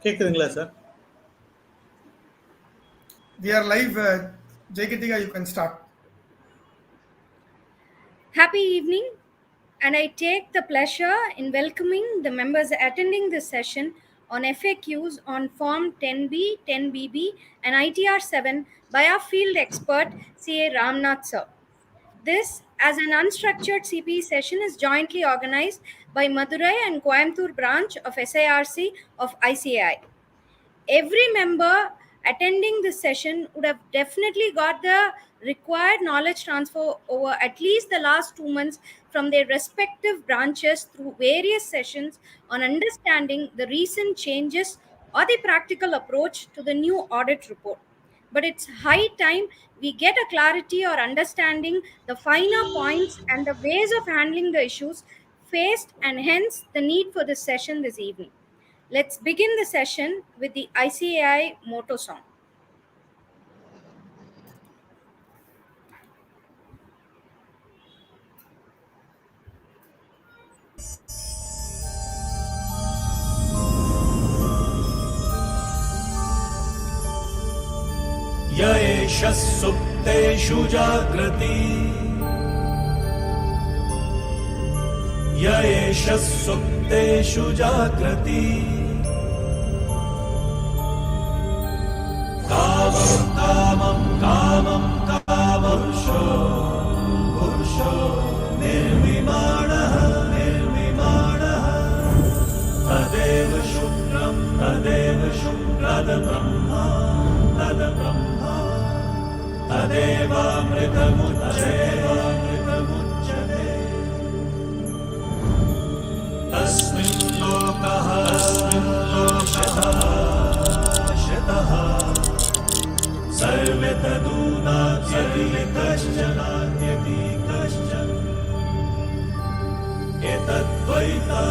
கேக்குதுங்களா sir? We are live. Jaikitika, you can start. Happy evening, and I take the pleasure in welcoming the members attending this session on FAQs on Form 10B, 10BB, and ITR 7 by our field expert CA Ramanth sir. This, as an unstructured CPE session, is jointly organized by Madurai and Coimbatore branch of SIRC of ICAI. Every member attending this session would have definitely got the required knowledge transfer over at least the last 2 months from their respective branches through various sessions on understanding the recent changes or the practical approach to the new audit report. But it's high time we get a clarity or understanding the finer points and the ways of handling the issues faced, and hence the need for this session this evening. Let's begin the session with the ICAI motto song. य एष सुप्तेषु जाग्रति य एष सुप्तेषु जाग्रति कामं कामं कामं कामपुरुषो पुरुषो निर्विमाणः निर्विमाणः तदेव शुक्रं तद्ब्रह्मा तदेवामृतमुच्यते तस्मिन् लोकः शतः सर्वे तदूनात्यपि कश्चन एतद्वैता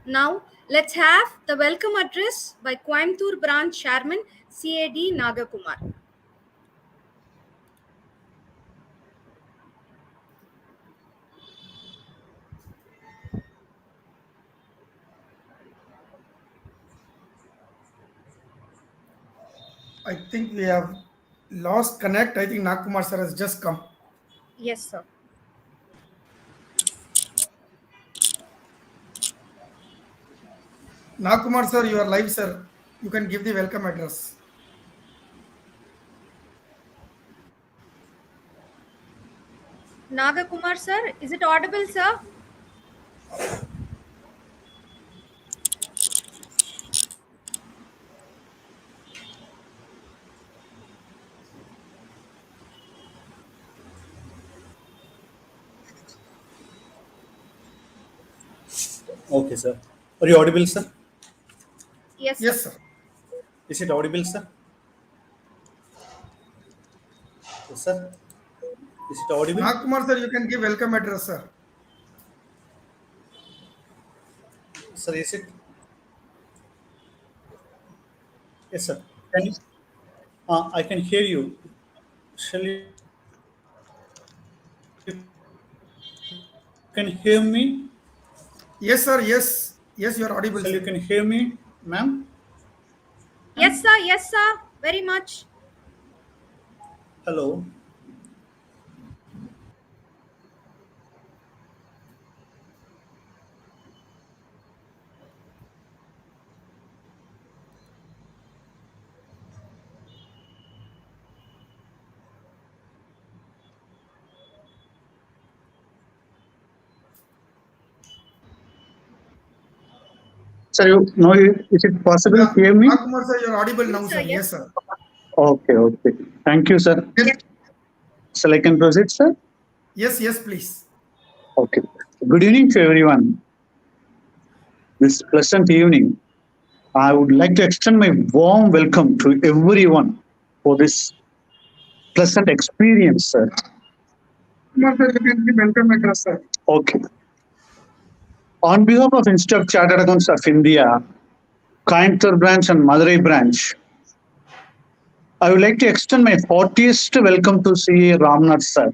Now, let's have the welcome address by Coimbatore branch chairman CAD Nagakumar. I think we have lost connect. I think Nagkumar sir has just come. Yes, sir. Nagkumar sir, you are live, sir. You can give the welcome address. Nagakumar sir, is it audible, sir? Okay, sir. Are you audible, sir? Yes, sir. Yes, sir. Is it audible, sir? Yes, sir. Is it audible? Nagkumar sir, you can give welcome address, sir. Sir, is it? Yes, sir. Can you? I can hear you. Shall you? Can hear me? Yes, sir. Yes, you are audible. Shall Sir. you can hear me, ma'am? Yes, sir. Yes, sir. Very much. Hello. Sir, is it possible to hear me? Nagkumar sir, you are audible now, Yes, sir. sir. Yes, sir. Okay. Thank you, sir. So I can proceed, sir? Yes, please. Okay. Good evening to everyone. This pleasant evening, I would like to extend my warm welcome to everyone for this pleasant experience, sir. Nagkumar sir, you can give welcome address, sir. Okay. On behalf of Institute of Chartered Accountants of India, Coimbatore branch and Madurai branch, I would like to extend my 40th welcome to CA Ramanth sir,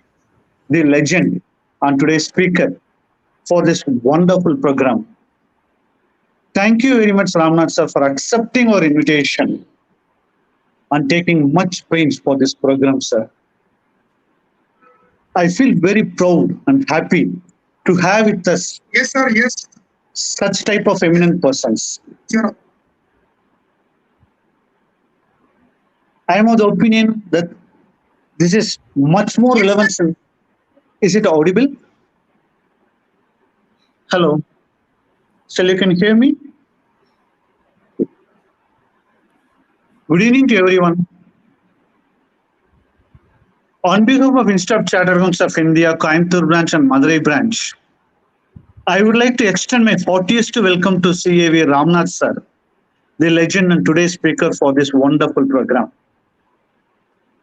the legend and today's speaker for this wonderful program. Thank you very much, Ramanth sir, for accepting our invitation and taking much pains for this program, sir. I feel very proud and happy to have with us Yes, sir. Yes. such type of eminent persons. Sure. I am of the opinion that this is much more relevant. Is it audible? Hello. Still you can hear me? Good evening to everyone. On behalf of Institute of Chartered Accountants of India, Coimbatore branch and Madurai branch, I would like to extend my 40th welcome to CAV Ramanth sir, the legend and today's speaker for this wonderful program.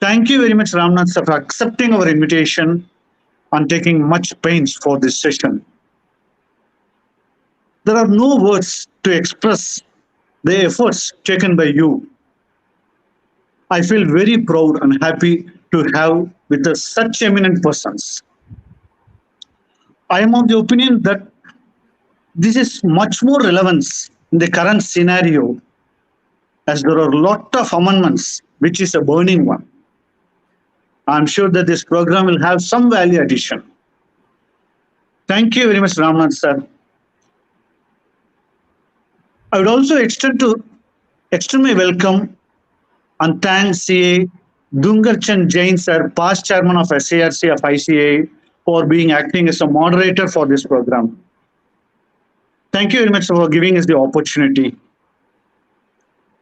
Thank you very much, Ramanth sir, for accepting our invitation and taking much pains for this session. There are no words to express the efforts taken by you. I feel very proud and happy to have with us such eminent persons. I am of the opinion that this is much more relevance in the current scenario, as there are a lot of amendments, which is a burning one. I'm sure that this program will have some value addition. Thank you very much, Ramanth sir. I would also extend my welcome and thank CA Dungar Jain sir, past chairman of SIRC of ICAI, for being acting as a moderator for this program. Thank you very much for giving us the opportunity.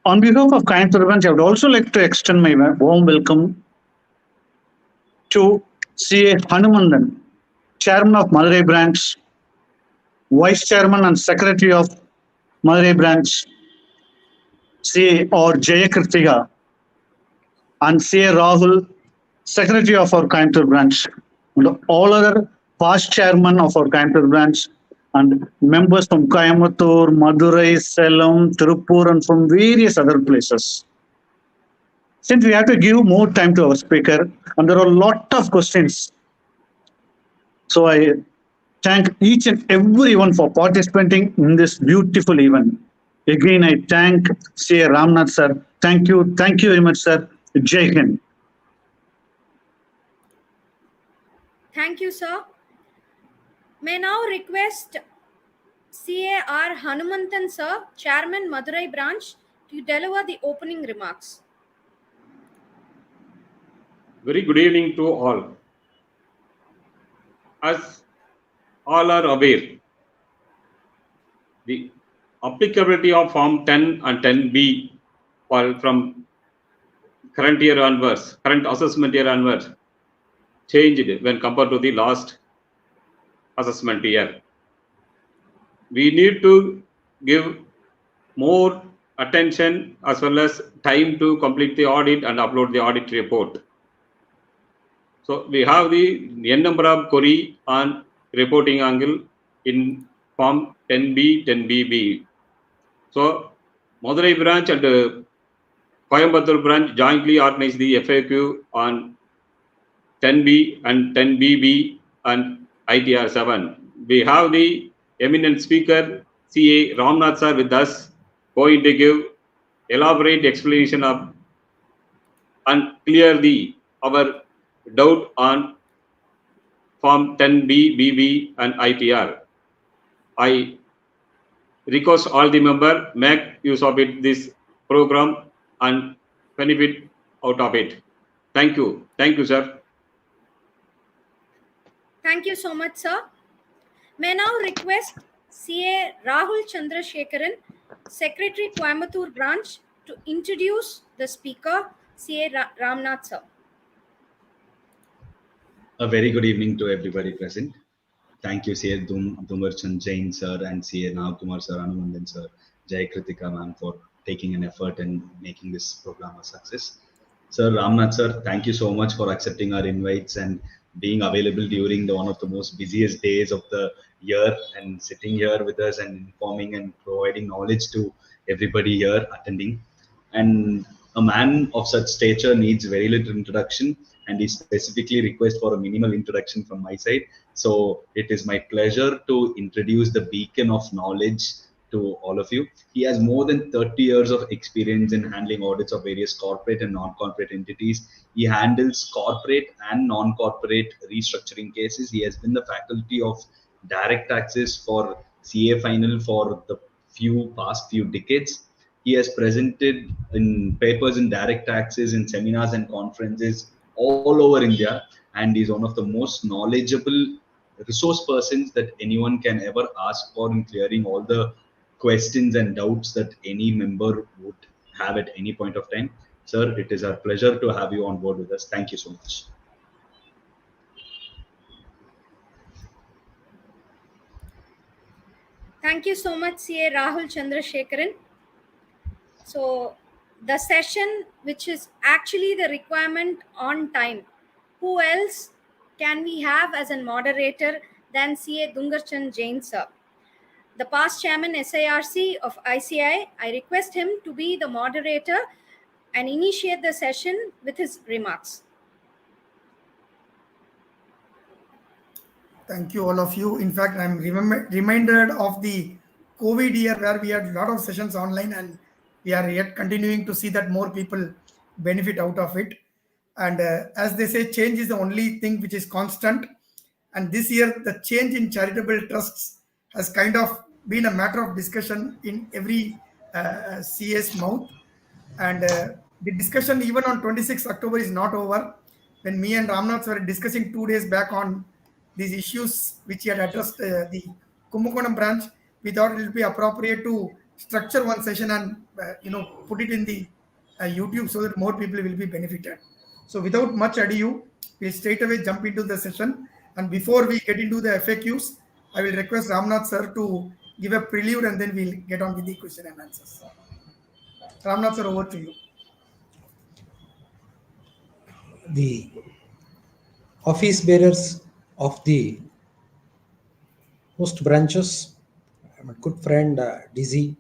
On behalf of Coimbatore branch, I would also like to extend my warm welcome to CA Hanumandan, chairman of Madurai branch, vice chairman and secretary of Madurai branch, CA or Jaya, and CA Rahul, secretary of our Coimbatore branch, and all other past chairman of our Coimbatore branch, and members from Coimbatore, Madurai, Salem, Tirupur, and from various other places. Since we have to give more time to our speaker, and there are a lot of questions, so I thank each and everyone for participating in this beautiful event. Again, I thank CA Ramanth sir. Thank you very much, sir. Jain. Thank you, sir. May now request CAR Hanumantan sir, Chairman Madurai branch, to deliver the opening remarks. Very good evening to all. As all are aware, the applicability of Form 10 and 10B from current year onwards, current assessment year onwards, changed when compared to the last assessment year. We need to give more attention as well as time to complete the audit and upload the audit report. So we have the n number of query on reporting angle in Form 10B, 10BB. So Madurai branch and Coimbatore branch jointly organized the FAQ on 10B and 10BB and ITR 7. We have the eminent speaker CA Ramanth sir with us, going to give elaborate explanation of and clear our doubt on Form 10B, BB and ITR. I request all the members make use of this program and benefit out of it. Thank you. Thank you, sir. Thank you so much, sir. May now request CA Rahul Chandrasekharan, Secretary Coimbatore branch, to introduce the speaker, CA Ramnath sir. A very good evening to everybody present. Thank you, CA Dungar Jain sir and CA Navkumar sir, Anumandan sir, Jai Kritika ma'am for taking an effort and making this program a success. Sir Ramnath sir, thank you so much for accepting our invites and being available during one of the most busiest days of the year and sitting here with us and informing and providing knowledge to everybody here attending. And a man of such stature needs very little introduction, and he specifically requests for a minimal introduction from my side. So it is my pleasure to introduce the beacon of knowledge to all of you. He has more than 30 years of experience in handling audits of various corporate and non-corporate entities. He handles corporate and non-corporate restructuring cases. He has been the faculty of direct taxes for CA final for the past few decades. He has presented in papers in direct taxes, in seminars and conferences all over India, and is one of the most knowledgeable resource persons that anyone can ever ask for in clearing all the questions and doubts that any member would have at any point of time. Sir, it is our pleasure to have you on board with us. Thank you so much. Thank you so much, CA Rahul Chandrasekharan. So the session, which is actually the requirement on time, who else can we have as a moderator than CA Dungar Jain sir? The past chairman SIRC of ICAI, I request him to be the moderator and initiate the session with his remarks. Thank you, all of you. In fact, I'm reminded of the COVID year where we had a lot of sessions online, and we are yet continuing to see that more people benefit out of it. And as they say, change is the only thing which is constant. And this year, the change in charitable trusts has kind of been a matter of discussion in every CS mouth. And the discussion even on 26th October is not over. When me and Ramanth were discussing 2 days back on these issues which he had addressed the Kumbakonam branch, we thought it would be appropriate to structure one session and put it in the YouTube so that more people will be benefited. So without much ado, we'll straight away jump into the session. And before we get into the FAQs, I will request Ramanth sir to give a prelude, and then we'll get on with the question and answers. Ramanth sir, over to you. The office bearers of the host branches, my good friend DC,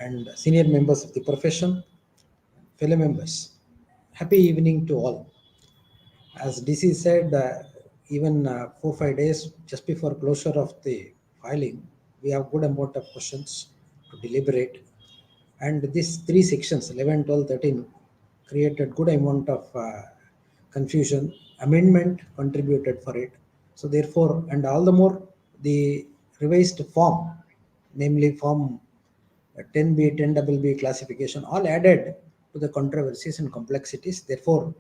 and senior members of the profession, fellow members, happy evening to all. As DC said, even 4-5 days just before closure of the filing, we have good amount of questions to deliberate. And these 3 sections, 11, 12, 13, created good amount of confusion. Amendment contributed for it. So therefore, and all the more, the revised form, namely form 10B, 10BB classification, all added to the controversies and complexities. Therefore,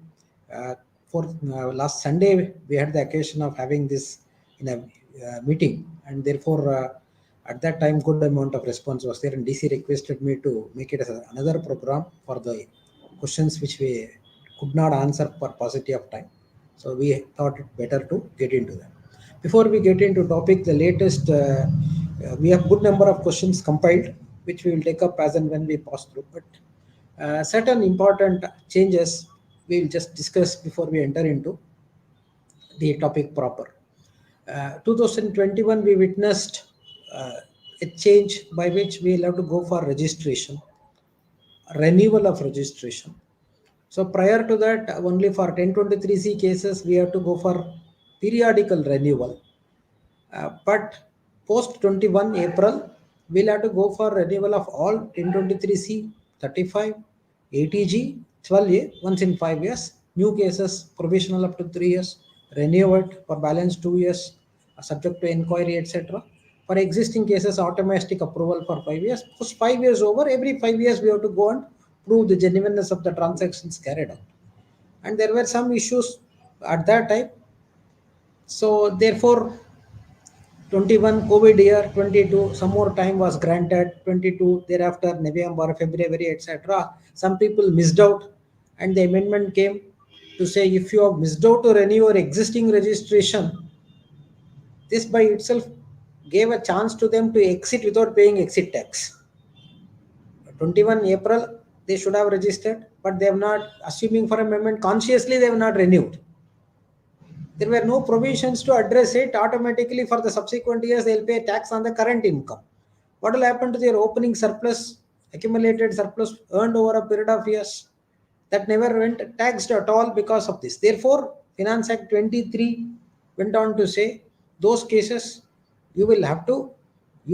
for last Sunday, we had the occasion of having this in a meeting, and therefore, at that time, good amount of response was there, and DC requested me to make it as another program for the questions which we could not answer for paucity of time. So we thought it better to get into that. Before we get into topic, the latest, we have good number of questions compiled, which we will take up as and when we pass through. But certain important changes we will just discuss before we enter into the topic proper. 2021, we witnessed a change by which we will have to go for registration, renewal of registration. So prior to that, only for 1023C cases, we have to go for periodical renewal. But post 21 April, we'll have to go for renewal of all 1023C, 35, 80G, 12A, once in 5 years. New cases, provisional up to 3 years, renew it for balance 2 years, subject to inquiry, etc. For existing cases, automatic approval for 5 years. Post 5 years over, every 5 years we have to go and prove the genuineness of the transactions carried out. And there were some issues at that time. So therefore, 21 COVID year, 22 some more time was granted, 22 thereafter November, February, etc. Some people missed out, and the amendment came to say if you have missed out to renew your existing registration, this by itself gave a chance to them to exit without paying exit tax. 21 April, they should have registered, but they have not, assuming for amendment, consciously they have not renewed. There were no provisions to address it. Automatically for the subsequent years, they'll pay tax on the current income. What will happen to their opening surplus, accumulated surplus earned over a period of years? That never went taxed at all because of this. Therefore, Finance Act 23 went on to say those cases you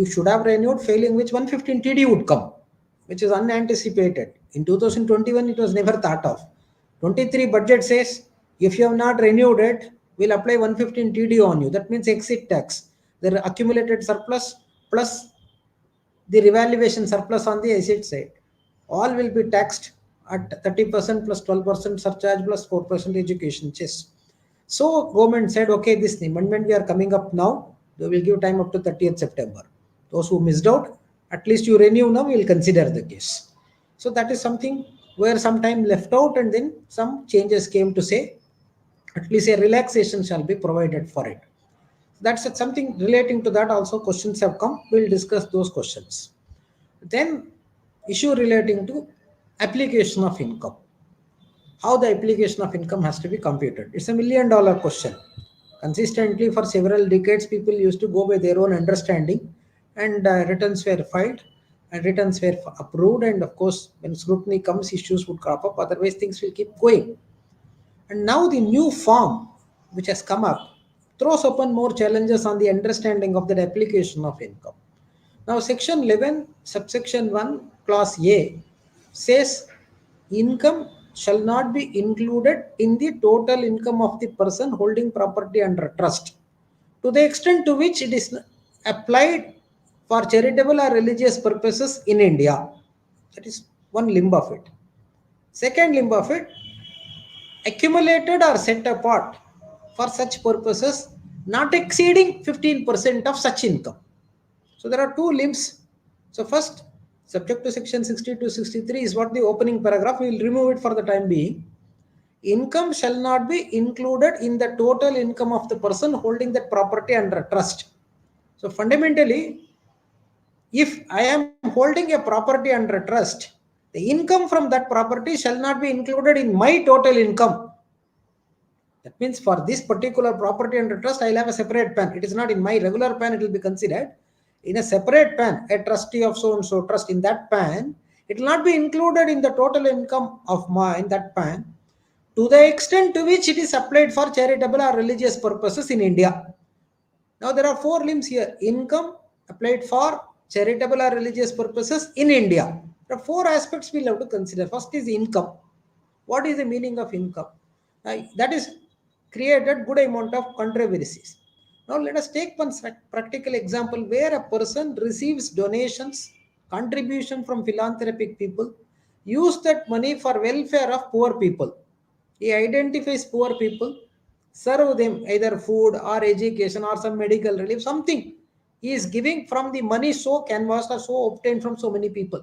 should have renewed, failing which 115 TD would come, which is unanticipated. In 2021, it was never thought of. 23 budget says if you have not renewed it, we'll apply 115 TD on you. That means exit tax. The accumulated surplus plus the revaluation surplus on the asset side, all will be taxed at 30% plus 12% surcharge plus 4% education cess. So government said, okay, this amendment we are coming up now, they will give time up to 30th September. Those who missed out, at least you renew now, we will consider the case. So that is something where some time left out, and then some changes came to say at least a relaxation shall be provided for it. That's something relating to that also questions have come. We'll discuss those questions. Then issue relating to application of income. How the application of income has to be computed. It's $1 million question. Consistently for several decades, people used to go by their own understanding, and returns were filed and returns were approved. And of course, when scrutiny comes, issues would crop up. Otherwise, things will keep going. And now the new form which has come up throws open more challenges on the understanding of the application of income. Now, section 11, subsection 1, clause A says income shall not be included in the total income of the person holding property under trust to the extent to which it is applied for charitable or religious purposes in India. That is one limb of it. Second limb of it, accumulated or set apart for such purposes not exceeding 15% of such income. So there are two limbs. So first, subject to section 60 to 63 is what the opening paragraph, we will remove it for the time being. Income shall not be included in the total income of the person holding that property under trust. So fundamentally, if I am holding a property under trust, the income from that property shall not be included in my total income. That means for this particular property under trust, I'll have a separate PAN. It is not in my regular PAN, it will be considered. In a separate PAN, a trustee of so-and-so trust, in that PAN, it will not be included in the total income of mine, that PAN, to the extent to which it is applied for charitable or religious purposes in India. Now there are four limbs here. Income applied for charitable or religious purposes in India. There are four aspects we'll have to consider. First is income. What is the meaning of income? That is created good amount of controversies. Now let us take one practical example where a person receives donations, contribution from philanthropic people, use that money for welfare of poor people. He identifies poor people, serve them either food or education or some medical relief, something he is giving from the money so canvassed or so obtained from so many people.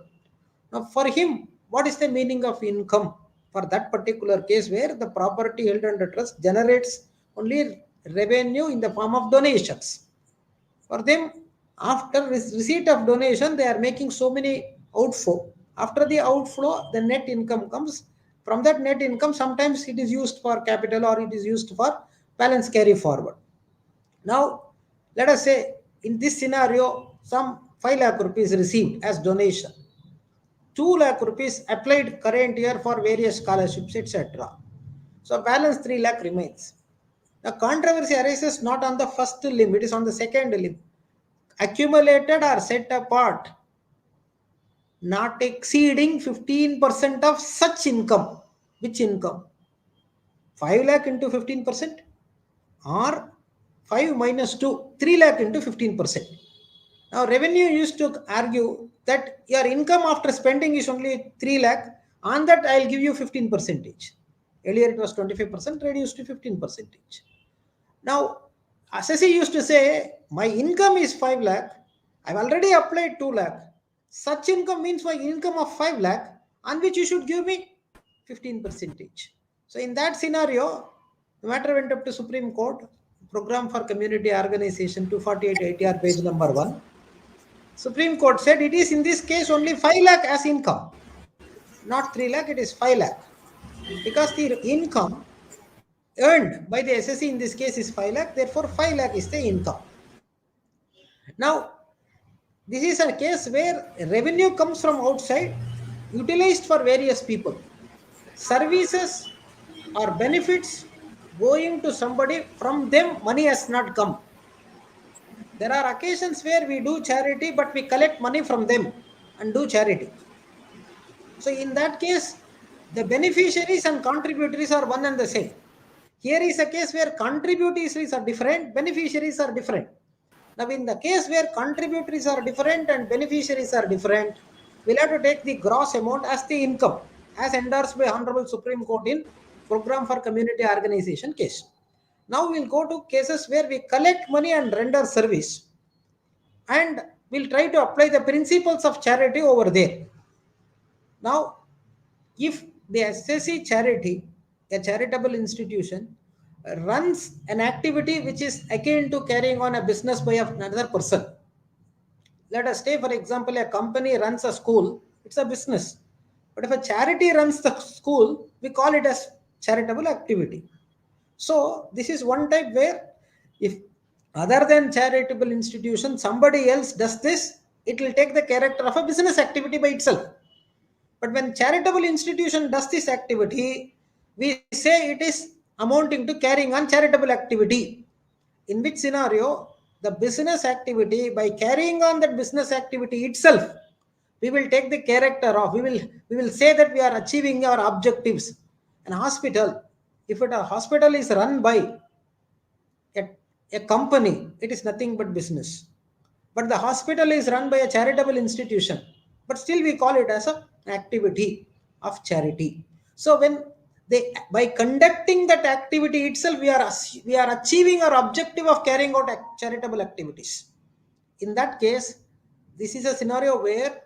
Now for him, what is the meaning of income? For that particular case where the property held under trust generates only revenue in the form of donations. For them, after receipt of donation, they are making so many outflow. After the outflow, the net income comes. From that net income, sometimes it is used for capital or it is used for balance carry forward. Now, let us say in this scenario, some 5 lakh rupees received as donation. 2 lakh rupees applied current year for various scholarships, etc. So balance 3 lakh remains. The controversy arises not on the first limb, it is on the second limb. Accumulated or set apart, not exceeding 15% of such income. Which income? 5 lakh into 15% or 5 minus 2, 3 lakh into 15%. Now revenue used to argue that your income after spending is only 3 lakh. On that I'll give you 15%. Earlier it was 25%, reduced to 15%. Now assessee used to say my income is 5 lakh. I've already applied 2 lakh. Such income means my income of 5 lakh on which you should give me 15%. So in that scenario, the matter went up to Supreme Court, Program for Community Organization 248 ITR page number 1. Supreme Court said it is in this case only 5 lakh as income, not 3 lakh, it is 5 lakh. Because the income earned by the SSC in this case is 5 lakh, therefore 5 lakh is the income. Now, this is a case where revenue comes from outside, utilized for various people. Services or benefits going to somebody, from them money has not come. There are occasions where we do charity, but we collect money from them and do charity. So in that case, the beneficiaries and contributories are one and the same. Here is a case where contributories are different, beneficiaries are different. Now, in the case where contributories are different and beneficiaries are different, we'll have to take the gross amount as the income, as endorsed by Honorable Supreme Court in Program for Community Organization case. Now, we'll go to cases where we collect money and render service, and we'll try to apply the principles of charity over there. Now, if the SSC charity, a charitable institution, runs an activity which is akin to carrying on a business by another person. Let us say, for example, a company runs a school, it's a business. But if a charity runs the school, we call it as charitable activity. So this is one type where if other than charitable institution, somebody else does this, it will take the character of a business activity by itself. But when charitable institution does this activity, we say it is amounting to carrying on charitable activity. In which scenario, the business activity, by carrying on that business activity itself, we will take the character of, we will say that we are achieving our objectives. An hospital, if a hospital is run by a company, it is nothing but business. But the hospital is run by a charitable institution, but still we call it as an activity of charity. So when by conducting that activity itself, we are achieving our objective of carrying out charitable activities. In that case, this is a scenario where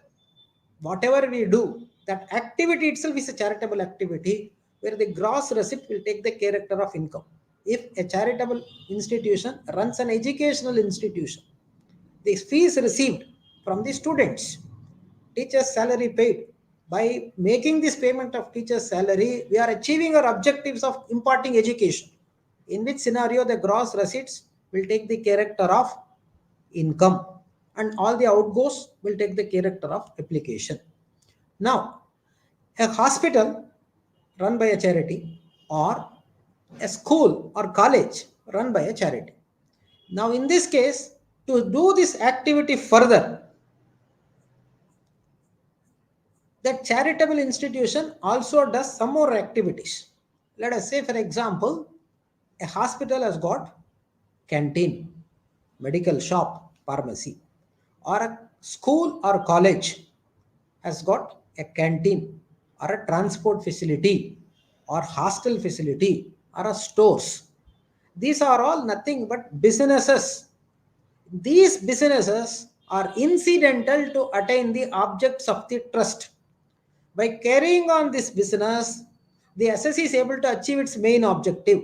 whatever we do, that activity itself is a charitable activity, where the gross receipt will take the character of income. If a charitable institution runs an educational institution, the fees received from the students, teachers' salary paid, by making this payment of teachers' salary, we are achieving our objectives of imparting education. In which scenario, the gross receipts will take the character of income, and all the outgoes will take the character of application. Now, a hospital run by a charity, or a school or college run by a charity. Now, in this case, to do this activity further, that charitable institution also does some more activities. Let us say, for example, a hospital has got canteen, medical shop, pharmacy, or a school or college has got a canteen or a transport facility or hostel facility or a stores. These are all nothing but businesses. These businesses are incidental to attain the objects of the trust. By carrying on this business, the SSC is able to achieve its main objective.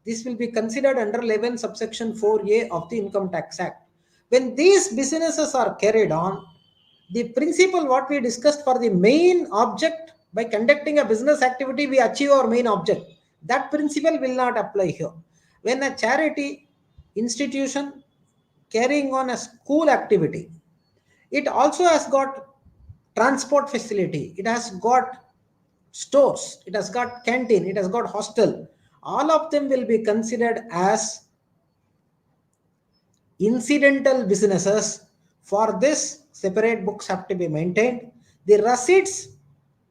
This will be considered under 11 subsection 4A of the Income Tax Act. When these businesses are carried on, the principle what we discussed for the main object, by conducting a business activity, we achieve our main object. That principle will not apply here. When a charity institution carrying on a school activity, it also has got transport facility, it has got stores, it has got canteen, it has got hostel. All of them will be considered as incidental businesses. For this, separate books have to be maintained. The receipts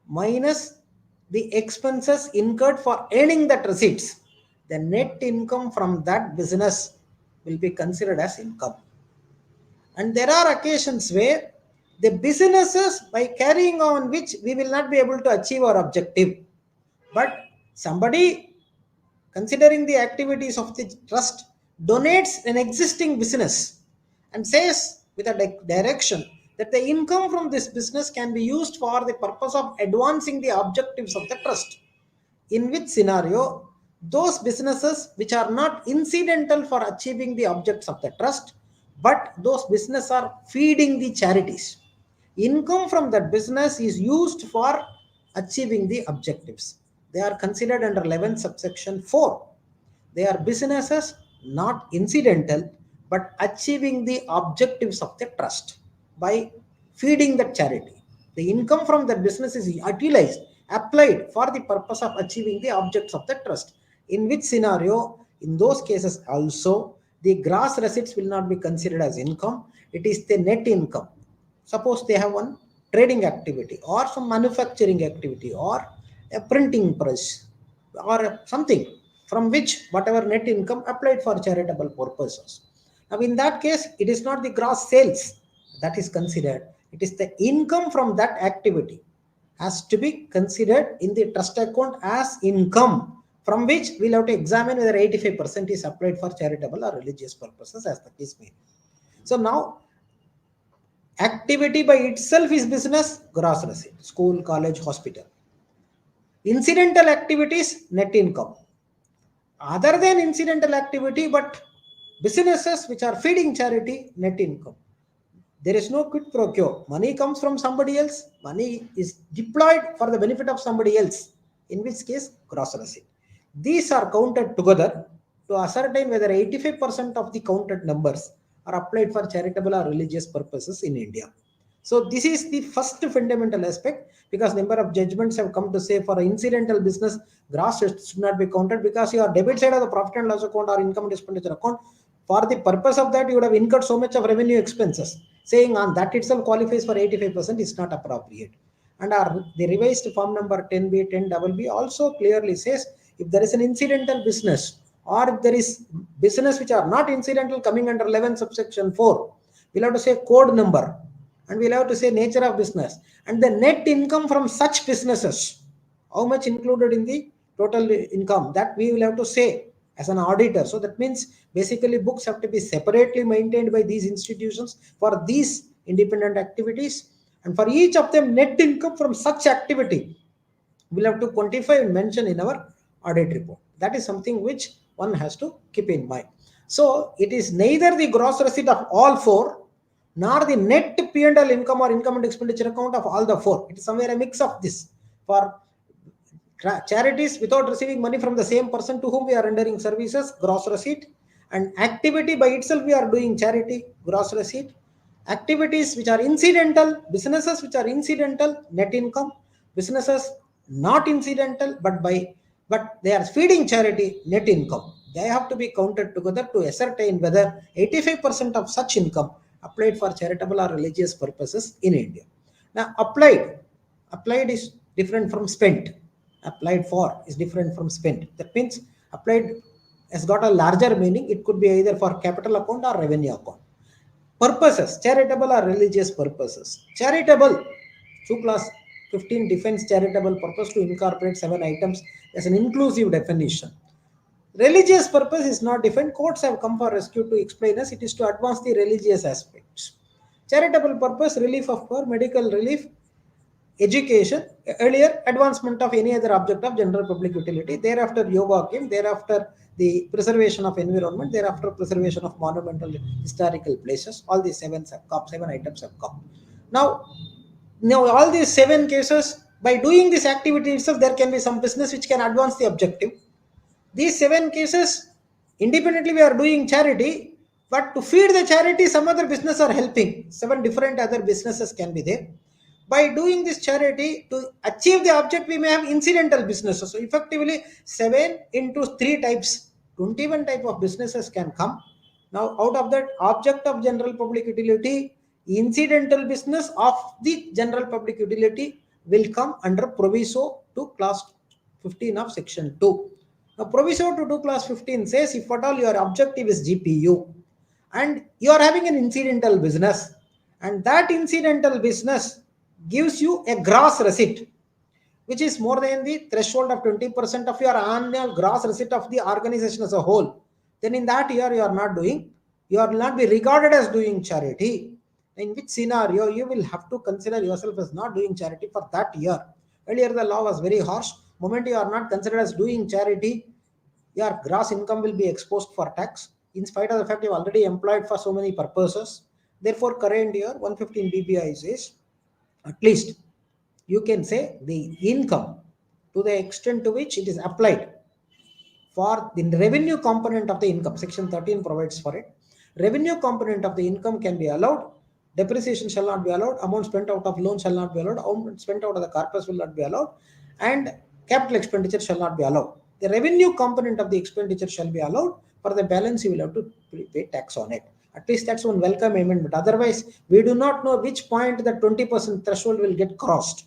minus the expenses incurred for earning that receipts, the net income from that business will be considered as income. And there are occasions where the businesses, by carrying on which we will not be able to achieve our objective, but somebody, considering the activities of the trust, donates an existing business and says with a direction that the income from this business can be used for the purpose of advancing the objectives of the trust. In which scenario, those businesses which are not incidental for achieving the objects of the trust, but those businesses are feeding the charities, income from that business is used for achieving the objectives. They are considered under 11 subsection 4. They are businesses, not incidental, but achieving the objectives of the trust by feeding the charity. The income from the business is utilized, applied for the purpose of achieving the objects of the trust. In which scenario, in those cases also, the gross receipts will not be considered as income. It is the net income. Suppose they have one trading activity or some manufacturing activity or a printing press or something from which whatever net income applied for charitable purposes. Now, in that case, it is not the gross sales that is considered, it is the income from that activity has to be considered in the trust account as income, from which we'll have to examine whether 85% is applied for charitable or religious purposes, as the case may be. So now, activity by itself is business, gross receipt, school, college, hospital. Incidental activities, net income. Other than incidental activity, but businesses which are feeding charity, net income. There is no quid pro quo. Money comes from somebody else. Money is deployed for the benefit of somebody else. In which case, gross receipt. These are counted together to ascertain whether 85% of the counted numbers are applied for charitable or religious purposes in India. So this is the first fundamental aspect, because number of judgments have come to say for incidental business, gross should not be counted, because your debit side of the profit and loss account or income and expenditure account, for the purpose of that you would have incurred so much of revenue expenses. Saying on that itself qualifies for 85% is not appropriate. And the revised form number 10B, 10BB also clearly says if there is an incidental business or if there is business which are not incidental coming under 11 subsection 4, we'll have to say code number and we'll have to say nature of business and the net income from such businesses, how much included in the total income, that we will have to say as an auditor. So that means basically books have to be separately maintained by these institutions for these independent activities, and for each of them net income from such activity we'll have to quantify and mention in our audit report. That is something which one has to keep in mind. So it is neither the gross receipt of all four nor the net P&L income or income and expenditure account of all the four. It is somewhere a mix of this. For charities without receiving money from the same person to whom we are rendering services, gross receipt, and activity by itself we are doing charity, gross receipt. Activities which are incidental, businesses which are incidental, net income. Businesses not incidental but they are feeding charity, net income. They have to be counted together to ascertain whether 85% of such income applied for charitable or religious purposes in India. Now applied is different from spent. Applied for is different from spent. That means applied has got a larger meaning. It could be either for capital account or revenue account. Purposes, charitable or religious purposes. Charitable, 2 class 15 defines charitable purpose to incorporate 7 items as an inclusive definition. Religious purpose is not defined. Courts have come for rescue to explain us. It is to advance the religious aspects. Charitable purpose, relief of poor, medical relief, education, earlier advancement of any other object of general public utility, thereafter yoga came, thereafter the preservation of environment, thereafter preservation of monumental historical places. All these seven items have come. Now all these 7 cases, by doing this activity itself, there can be some business which can advance the objective. These 7 cases, independently we are doing charity, but to feed the charity, some other business are helping. 7 different other businesses can be there. By doing this charity, to achieve the object, we may have incidental businesses. So effectively, 7 into 3 types, 21 type of businesses can come. Now, out of that, object of general public utility, incidental business of the general public utility will come under proviso to class 15 of section 2. Now, proviso to 2 class 15 says if at all your objective is GPU and you are having an incidental business and that incidental business gives you a gross receipt which is more than the threshold of 20% of your annual gross receipt of the organization as a whole, then in that year you will not be regarded as doing charity. In which scenario you will have to consider yourself as not doing charity for that year. Earlier the law was very harsh. Moment you are not considered as doing charity, your gross income will be exposed for tax in spite of the fact you already employed for so many purposes. Therefore current year 115 BBI says at least you can say the income to the extent to which it is applied for the revenue component of the income. Section 13 provides for it. Revenue component of the income can be allowed. Depreciation shall not be allowed. Amount spent out of loan shall not be allowed. Amount spent out of the corpus will not be allowed. And capital expenditure shall not be allowed. The revenue component of the expenditure shall be allowed. For the balance, you will have to pay tax on it. At least that's one welcome amendment. Otherwise, we do not know which point the 20% threshold will get crossed.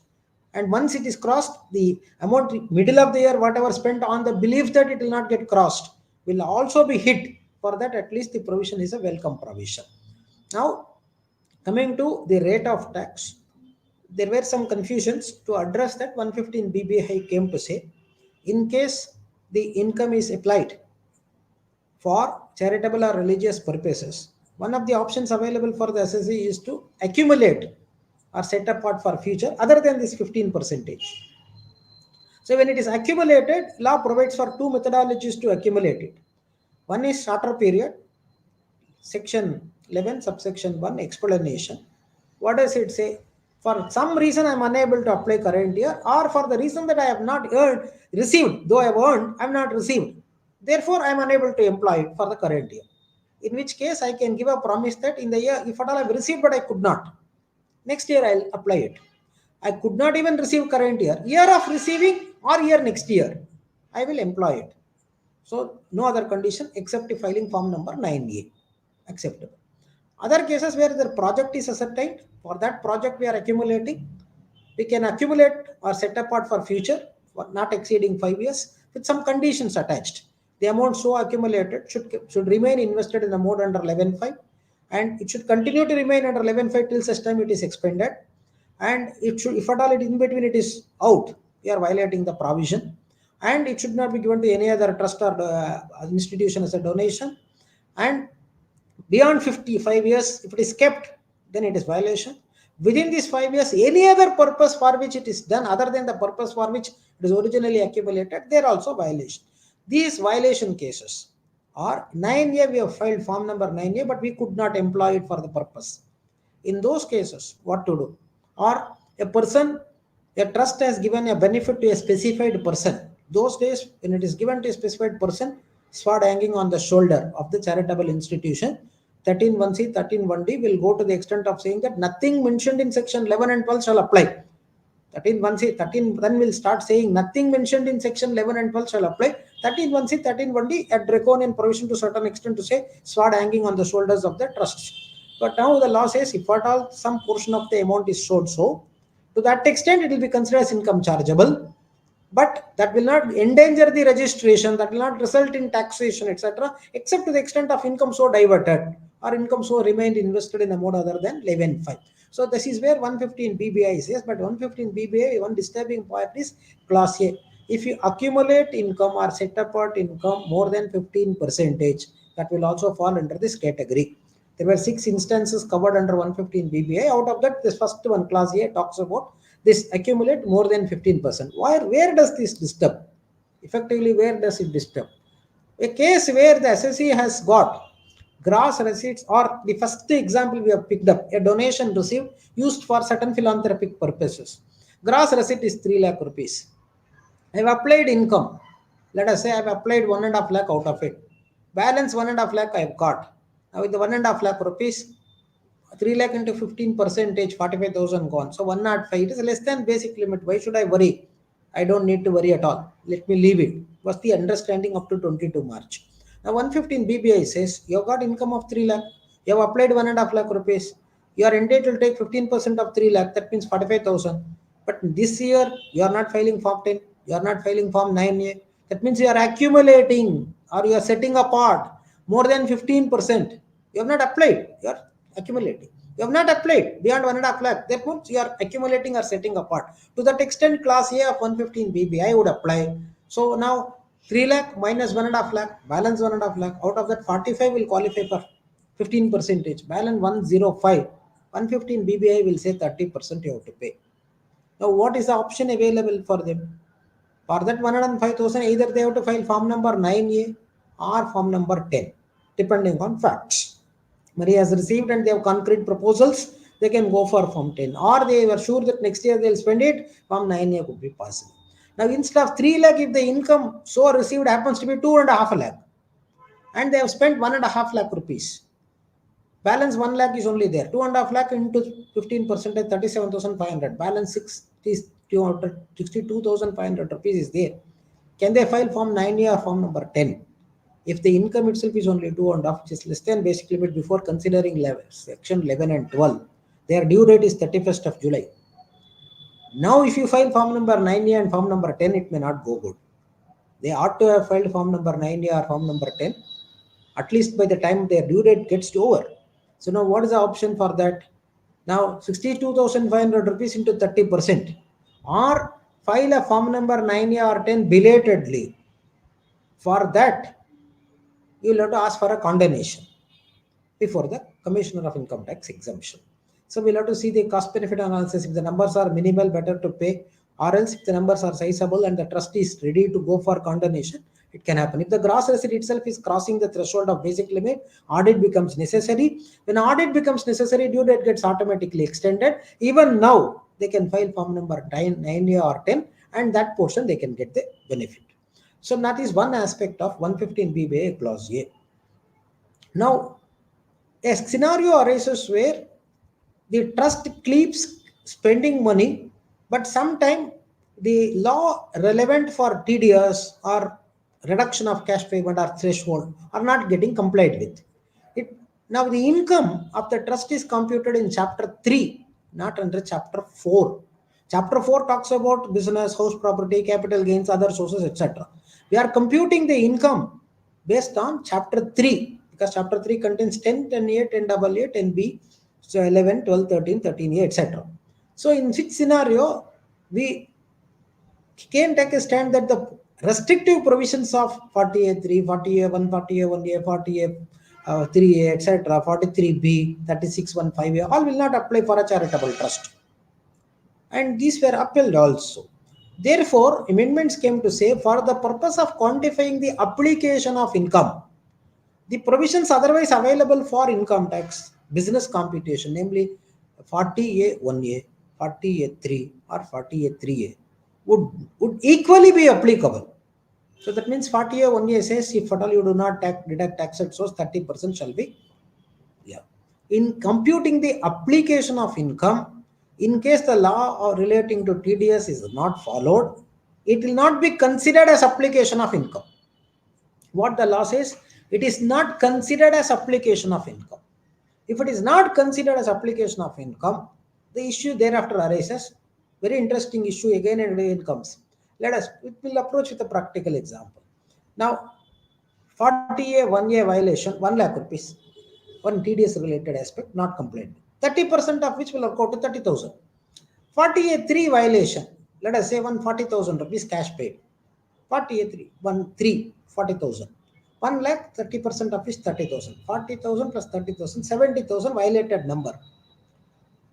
And once it is crossed, the amount middle of the year, whatever spent on the belief that it will not get crossed, will also be hit. For that, at least the provision is a welcome provision. Now, coming to the rate of tax, there were some confusions. To address that, 115 BBI came to say, in case the income is applied for charitable or religious purposes, one of the options available for the SSC is to accumulate or set apart for future other than this 15%. So when it is accumulated, law provides for two methodologies to accumulate it. One is shorter period, section 11 subsection 1 explanation. What does it say? For some reason I am unable to apply current year, or for the reason that I have not received, though I have earned, I have not received. Therefore, I am unable to employ it for the current year. In which case I can give a promise that in the year, if at all I have received but I could not, next year I'll apply it. I could not even receive current year of receiving or year next year, I will employ it. So no other condition except filing form number 9A, acceptable. Other cases where the project is ascertained, for that project we are accumulating, we can accumulate or set apart for future, not exceeding 5 years, with some conditions attached. The amount so accumulated should remain invested in the mode under 11.5, and it should continue to remain under 11.5 till such time it is expended. And it should, if at all it in between it is out, we are violating the provision. And it should not be given to any other trust or institution as a donation. And beyond 55 years, if it is kept, then it is violation. Within these 5 years, any other purpose for which it is done other than the purpose for which it is originally accumulated, they are also violation. These violation cases are 9A, we have filed form number 9A, but we could not employ it for the purpose. In those cases, what to do? Or a trust has given a benefit to a specified person. Those days, when it is given to a specified person, sword hanging on the shoulder of the charitable institution, 13.1c, 13.1d will go to the extent of saying that nothing mentioned in section 11 and 12 shall apply. 13.1c, 13 then will start saying nothing mentioned in section 11 and 12 shall apply. 13.1c, 13.1d a draconian provision to certain extent to say sword hanging on the shoulders of the trusts. But now the law says if at all some portion of the amount is showed so, to that extent it will be considered as income chargeable, but that will not endanger the registration, that will not result in taxation, etc., except to the extent of income so diverted or income so remained invested in a mode other than 11.5. So this is where 115 BBI says, but 115 BBI, one disturbing part is clause A. If you accumulate income or set apart income more than 15%, that will also fall under this category. There were 6 instances covered under 115 BBI. Out of that, this first one, clause A, talks about this accumulate more than 15%. Where does this disturb? Effectively, where does it disturb? A case where the SSC has got gross receipts, or the first example we have picked up, a donation received used for certain philanthropic purposes. Gross receipt is 3 lakh rupees. I have applied income. Let us say I have applied 1.5 lakh out of it. Balance 1.5 lakh I have got. Now with the 1.5 lakh rupees, 3 lakh into 15%, 45,000 gone. So 105, it is less than basic limit. Why should I worry? I don't need to worry at all. Let me leave it. Was the understanding up to 22 March. Now 115 BBI says you have got income of 3 lakh. You have applied 1.5 lakh rupees. You are entitled to take 15% of 3 lakh. That means 45,000. But this year you are not filing form 10. You are not filing form 9A. That means you are accumulating or you are setting apart more than 15%. You have not applied. You are accumulating. You have not applied beyond 1.5 lakh. That means you are accumulating or setting apart. To that extent, class A of 115 BBI would apply. So now 3 lakh minus 1.5 lakh, balance 1.5 lakh. Out of that, 45 will qualify for 15%. Balance 105. 115 BBI will say 30% you have to pay. Now, what is the option available for them? For that 105,000, either they have to file form number 9A or form number 10, depending on facts. Money has received and they have concrete proposals, they can go for form 10. Or they were sure that next year they will spend it, form 9A could be possible. Now, instead of 3 lakh, if the income so received happens to be 2.5 lakh, and they have spent 1.5 lakh rupees, balance 1 lakh is only there. 2.5 lakh into 15%, 37,500. Balance 62,500 rupees is there. Can they file form 9A or form number 10? If the income itself is only 2.5, which is less than basic limit before considering section 11 and 12, their due date is 31st of July. Now, if you file form number 9A and form number 10, it may not go good. They ought to have filed form number 9A or form number 10, at least by the time their due date gets over. So now what is the option for that? Now 62,500 rupees into 30%, or file a form number 9A or 10 belatedly. For that, you will have to ask for a condemnation before the Commissioner of Income Tax exemption. So we'll have to see the cost benefit analysis. If the numbers are minimal, better to pay, or else if the numbers are sizable and the trust is ready to go for condemnation, it can happen. If the gross receipt itself is crossing the threshold of basic limit, audit becomes necessary. When audit becomes necessary, due date gets automatically extended. Even now, they can file form number 9A or 10, and that portion they can get the benefit. So that is one aspect of 115BA clause A. Now, a scenario arises where the trust keeps spending money, but sometimes the law relevant for TDS or reduction of cash payment or threshold are not getting complied with. Now the income of the trust is computed in chapter 3, not under chapter 4. Chapter 4 talks about business, house property, capital gains, other sources, etc. We are computing the income based on chapter 3, because chapter 3 contains 10, 10A, 10AA, 10B, so 11, 12, 13, 13A, etc. So in which scenario, we can take a stand that the restrictive provisions of 40A3, 40A1, 40A1A, 40A3A, etc., 43B, 3615A, all will not apply for a charitable trust. And these were upheld also. Therefore, amendments came to say, for the purpose of quantifying the application of income, the provisions otherwise available for income tax business computation, namely 40A1A, 40A3 or 40A3A, would equally be applicable. So that means 40A1A says, if at all you do not deduct tax at source, 30% shall be. In computing the application of income, in case the law relating to TDS is not followed, it will not be considered as application of income. What the law says, it is not considered as application of income. If it is not considered as application of income, the issue thereafter arises. Very interesting issue again and again comes. We'll approach with a practical example. Now, 40A1A violation, 1 lakh rupees, one TDS related aspect, not complained. 30% of which will work out to 30,000. 40A3 violation, let us say 140,000 rupees cash paid. 40A3, 40,000. 1 lakh, 30% of which 30,000. 40,000 plus 30,000, 70,000 violated number.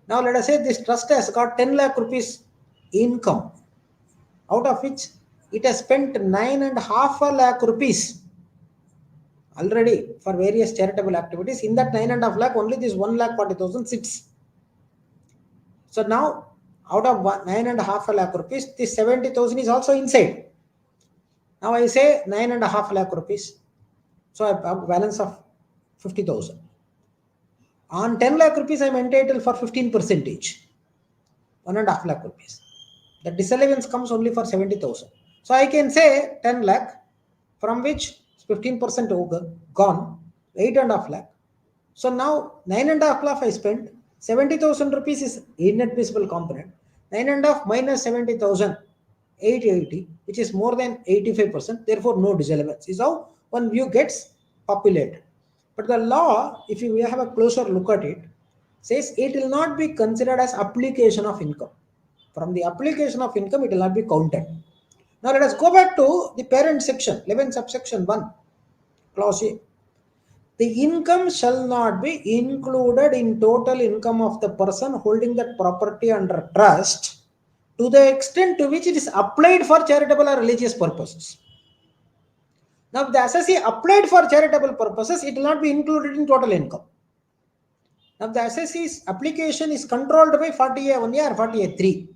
Now let us say this trust has got 10 lakh rupees income, out of which it has spent 9.5 lakh rupees already for various charitable activities. In that 9.5 lakh, only this 1,40,000 sits. So now, out of 9.5 lakh rupees, this 70,000 is also inside. Now I say 9.5 lakh rupees. So I have a balance of 50,000. On 10 lakh rupees, I am entitled for 15%, 1.5 lakh rupees. The disallowance comes only for 70,000. So I can say 10 lakh, from which 15% gone, 8.5 lakh. So now 9.5 lakh I spent, 70,000 rupees is inadmissible component. 9.5 minus 70,000, 880, which is more than 85%. Therefore, no disallowance. Is how one view gets populated. But the law, if you have a closer look at it, says it will not be considered as application of income. From the application of income, it will not be counted. Now let us go back to the parent section, 11 subsection 1, clause A. The income shall not be included in total income of the person holding that property under trust to the extent to which it is applied for charitable or religious purposes. Now, if the assessee applied for charitable purposes, it will not be included in total income. Now, the assessee's application is controlled by 40A1A or 40A3.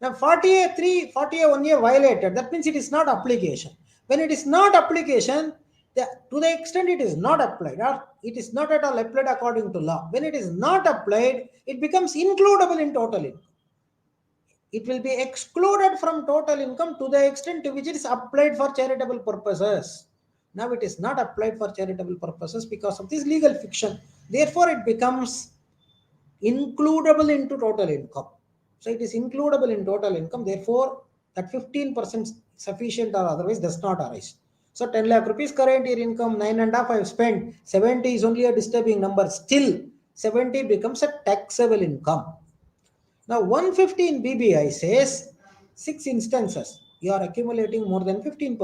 Now 40A3, 40A1A violated. That means it is not application. When it is not application, to the extent it is not applied, or it is not at all applied according to law. When it is not applied, it becomes includable in total income. It will be excluded from total income to the extent to which it is applied for charitable purposes. Now it is not applied for charitable purposes because of this legal fiction. Therefore, it becomes includable into total income. So it is includable in total income. Therefore, that 15% sufficient or otherwise does not arise. So 10 lakh rupees current year income, 9.5 I have spent, 70 is only a disturbing number. Still, 70 becomes a taxable income. Now 115 BBI says 6 instances you are accumulating more than 15%,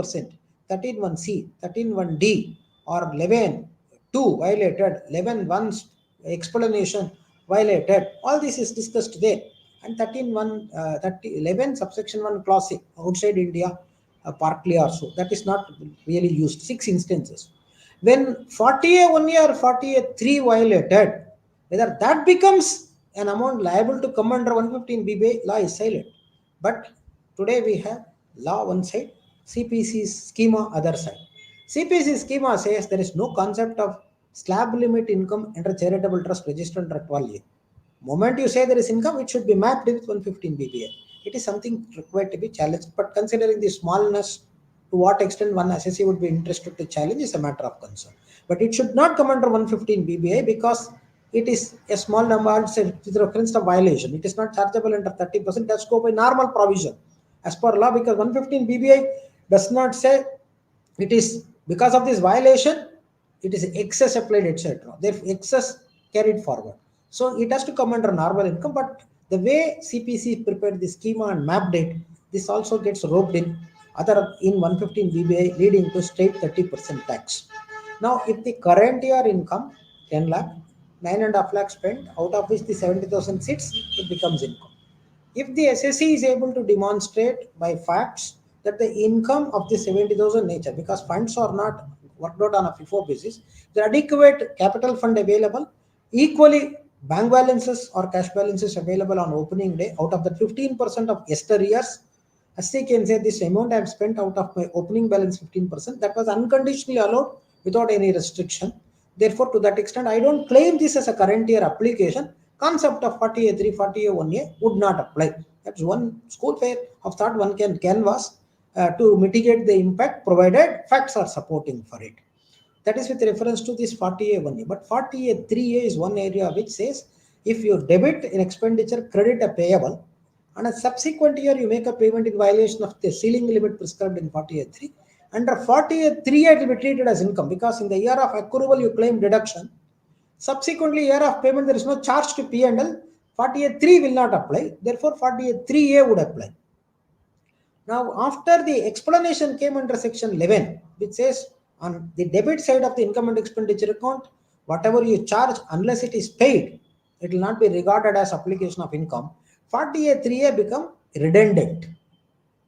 13.1C, 13.1D or 11.2 violated, 11.1 explanation violated. All this is discussed there. And 11 subsection 1 clause outside India partly also. That is not really used. 6 instances. When 40A1A or 40A3 violated, whether that becomes an amount liable to come under 115 BBI, law is silent. But today we have law one side, CPC's schema other side. CPC schema says there is no concept of slab limit income under charitable trust registered under 12A. Moment you say there is income, it should be mapped with 115 BBI. It is something required to be challenged, but considering the smallness, to what extent one assessee would be interested to challenge is a matter of concern. But it should not come under 115 BBI because it is a small number with reference to violation. It is not chargeable under 30%. It has to go by normal provision as per law, because 115 BBI does not say it is because of this violation, it is excess applied, etc. Therefore, excess carried forward. So it has to come under normal income, but the way CPC prepared the schema and mapped it, this also gets roped in 115 BBI, leading to straight 30% tax. Now, if the current year income 10 lakh, 9.5 lakh spent, out of which the 70,000 sits, it becomes income. If the assessee is able to demonstrate by facts that the income of the 70,000 nature, because funds are not worked out on a FIFO basis, the adequate capital fund available, equally bank balances or cash balances available on opening day, out of the 15% of yesteryears, assessee can say this amount I have spent out of my opening balance 15%, that was unconditionally allowed without any restriction. Therefore, to that extent, I don't claim this as a current year application. Concept of 40A3, 40A1A would not apply. That's one school fair of thought one can canvas to mitigate the impact, provided facts are supporting for it. That is with reference to this 40A1A. But 40A3A is one area which says if you debit an expenditure, credit a payable, and a subsequent year you make a payment in violation of the ceiling limit prescribed in 40A3, under 40A3A it will be treated as income, because in the year of accrual you claim deduction. Subsequently, year of payment there is no charge to P&L. 40A3 will not apply. Therefore, 40A3A would apply. Now, after the explanation came under section 11, which says on the debit side of the income and expenditure account, whatever you charge, unless it is paid, it will not be regarded as application of income. 40A3A become redundant.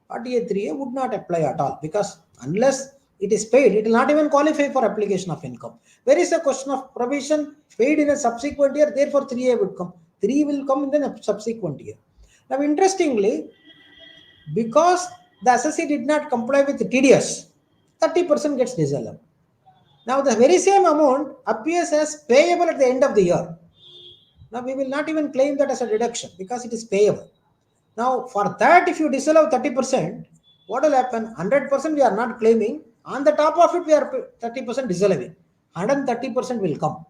40A3A would not apply at all, because unless it is paid, it will not even qualify for application of income. Where is the question of provision paid in a subsequent year? Therefore, 3A would come. 3 will come in the subsequent year. Now, interestingly, because the assessee did not comply with the TDS, 30% gets disallowed. Now, the very same amount appears as payable at the end of the year. Now, we will not even claim that as a deduction because it is payable. Now, for that, if you disallow 30%, what will happen? 100% we are not claiming. On the top of it, we are 30% disallowing. 130% will come.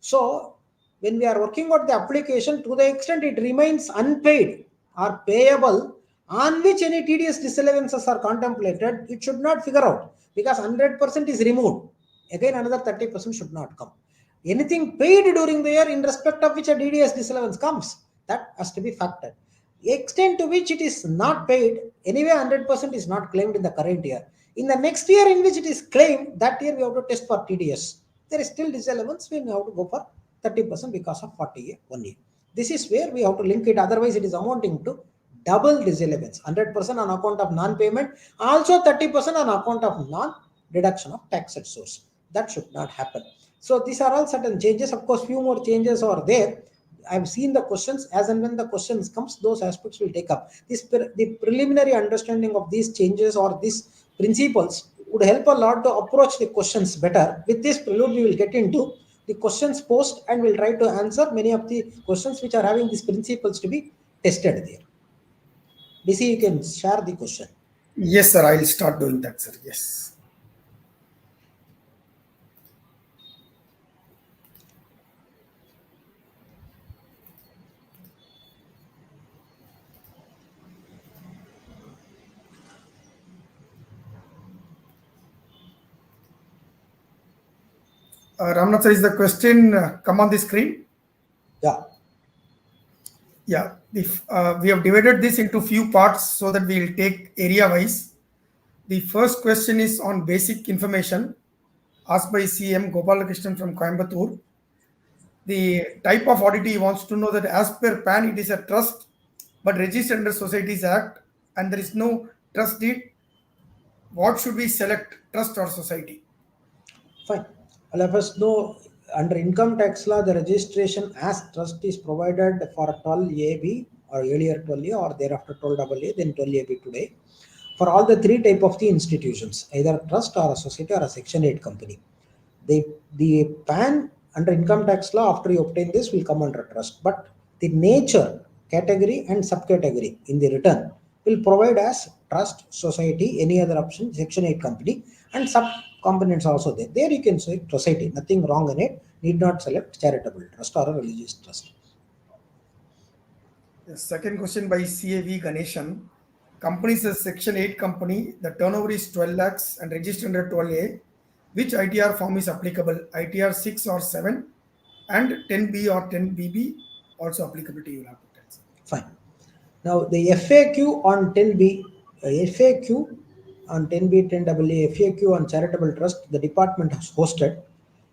So, when we are working out the application, to the extent it remains unpaid or payable, on which any TDS disallowances are contemplated, it should not figure out, because 100% is removed. Again, another 30% should not come. Anything paid during the year in respect of which a TDS disallowance comes, that has to be factored. The extent to which it is not paid, anyway 100% is not claimed in the current year. In the next year in which it is claimed, that year we have to test for TDS. There is still disallowance, we have to go for 30% because of 40A1A. This is where we have to link it, otherwise it is amounting to double disallowance, 100% on account of non-payment, also 30% on account of non-deduction of tax at source. That should not happen. So these are all certain changes. Of course, few more changes are there. I've seen the questions. As and when the questions comes, those aspects will take up. The preliminary understanding of these changes or these principles would help a lot to approach the questions better. With this prelude, we will get into the questions posed and we'll try to answer many of the questions which are having these principles to be tested there. DC, you can share the question. Yes, sir. I'll start doing that, sir. Yes. Ramnath sir, is the question come on the screen? Yeah. Yeah. If we have divided this into few parts so that we will take area wise. The first question is on basic information asked by CM Gopalakrishnan from Coimbatore. The type of auditee wants to know that as per PAN, it is a trust, but registered under Societies Act, and there is no trust deed. What should we select, trust or society? Fine. All of us know under income tax law, the registration as trust is provided for 12AB or earlier 12A or thereafter 12AA, then 12AB today. For all the three type of the institutions, either trust or a society or a Section 8 company. The PAN under income tax law, after you obtain this, will come under trust. But the nature, category and subcategory in the return will provide as trust, society, any other option, Section 8 company, and sub components also there. There you can select society, nothing wrong in it. Need not select charitable trust or a religious trust. The second question by CAV Ganeshan. Company says Section 8 company, the turnover is 12 lakhs and registered under 12A. Which ITR form is applicable? ITR 6 or 7 and 10B or 10BB also applicable to you. Fine. Now the FAQ on 10B, FAQ on 10B, 10AA, FAQ on charitable trust, the department has hosted,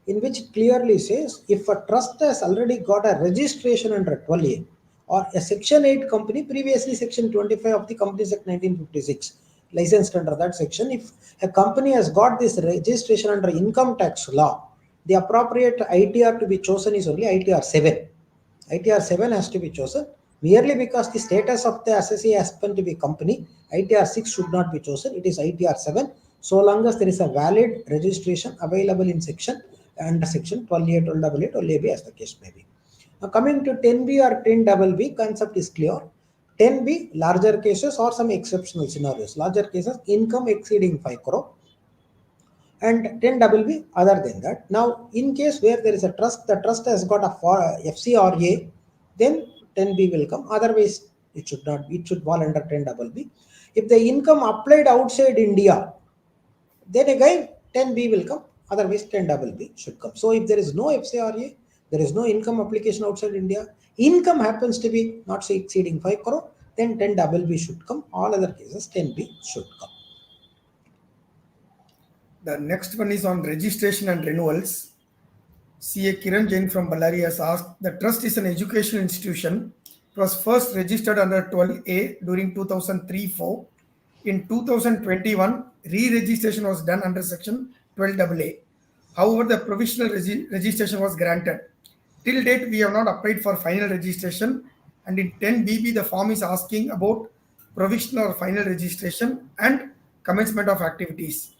in which it clearly says if a trust has already got a registration under 12A or a Section 8 company, previously Section 25 of the Companies Act 1956, licensed under that section, if a company has got this registration under income tax law, the appropriate ITR to be chosen is only ITR 7. ITR 7 has to be chosen. Merely because the status of the assessee has been to be company, ITR 6 should not be chosen. It is ITR 7. So long as there is a valid registration available in section under section 12A, 12AA, 12AB as the case may be. Now coming to 10B or 10BB, concept is clear. 10B, larger cases or some exceptional scenarios. Larger cases, income exceeding 5 crore. And 10BB other than that. Now, in case where there is a trust, the trust has got a FCRA, then 10B will come. Otherwise, it should not be. It should fall under 10BB. If the income applied outside India, then again 10B will come. Otherwise, 10BB should come. So, if there is no FCRA, there is no income application outside India, income happens to be not exceeding 5 crore, then 10BB should come. All other cases, 10B should come. The next one is on registration and renewals. CA Kiran Jain from Ballari has asked, the trust is an educational institution. It was first registered under 12A during 2003-4. In 2021, re-registration was done under section 12AA. However, the provisional registration was granted. Till date, we have not applied for final registration, and in 10BB, the form is asking about provisional or final registration and commencement of activities.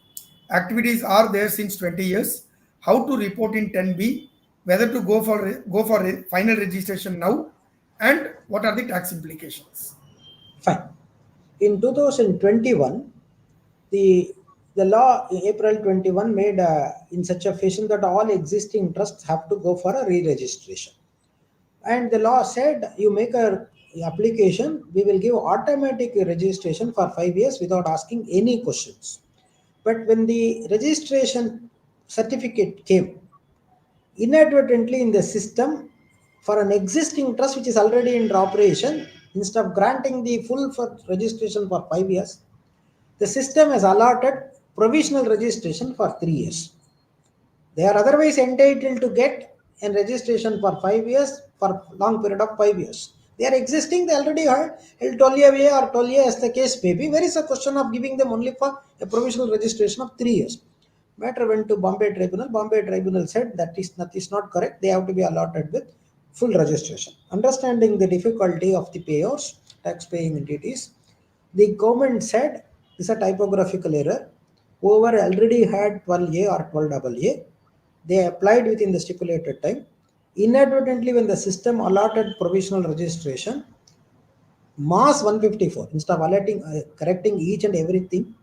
Activities are there since 20 years. How to report in 10B, whether to go for final registration now, and what are the tax implications? Fine. In 2021, the law in April 21 made in such a fashion that all existing trusts have to go for a re-registration. And the law said you make a application, we will give automatic registration for 5 years without asking any questions. But when the registration certificate came, inadvertently in the system, for an existing trust which is already in operation, instead of granting the full for registration for 5 years, the system has allotted provisional registration for 3 years. They are otherwise entitled to get a registration for 5 years for long period of 5 years. They are existing, they already heard 12A or 12A as the case may be. Where is the question of giving them only for a provisional registration of 3 years? Matter went to Bombay Tribunal. Bombay Tribunal said that is not correct. They have to be allotted with full registration. Understanding the difficulty of the payers, tax-paying entities, the government said this is a typographical error. Whoever already had 12A or 12AA, they applied within the stipulated time. Inadvertently, when the system allotted provisional registration, mass 154, instead of correcting each and everything,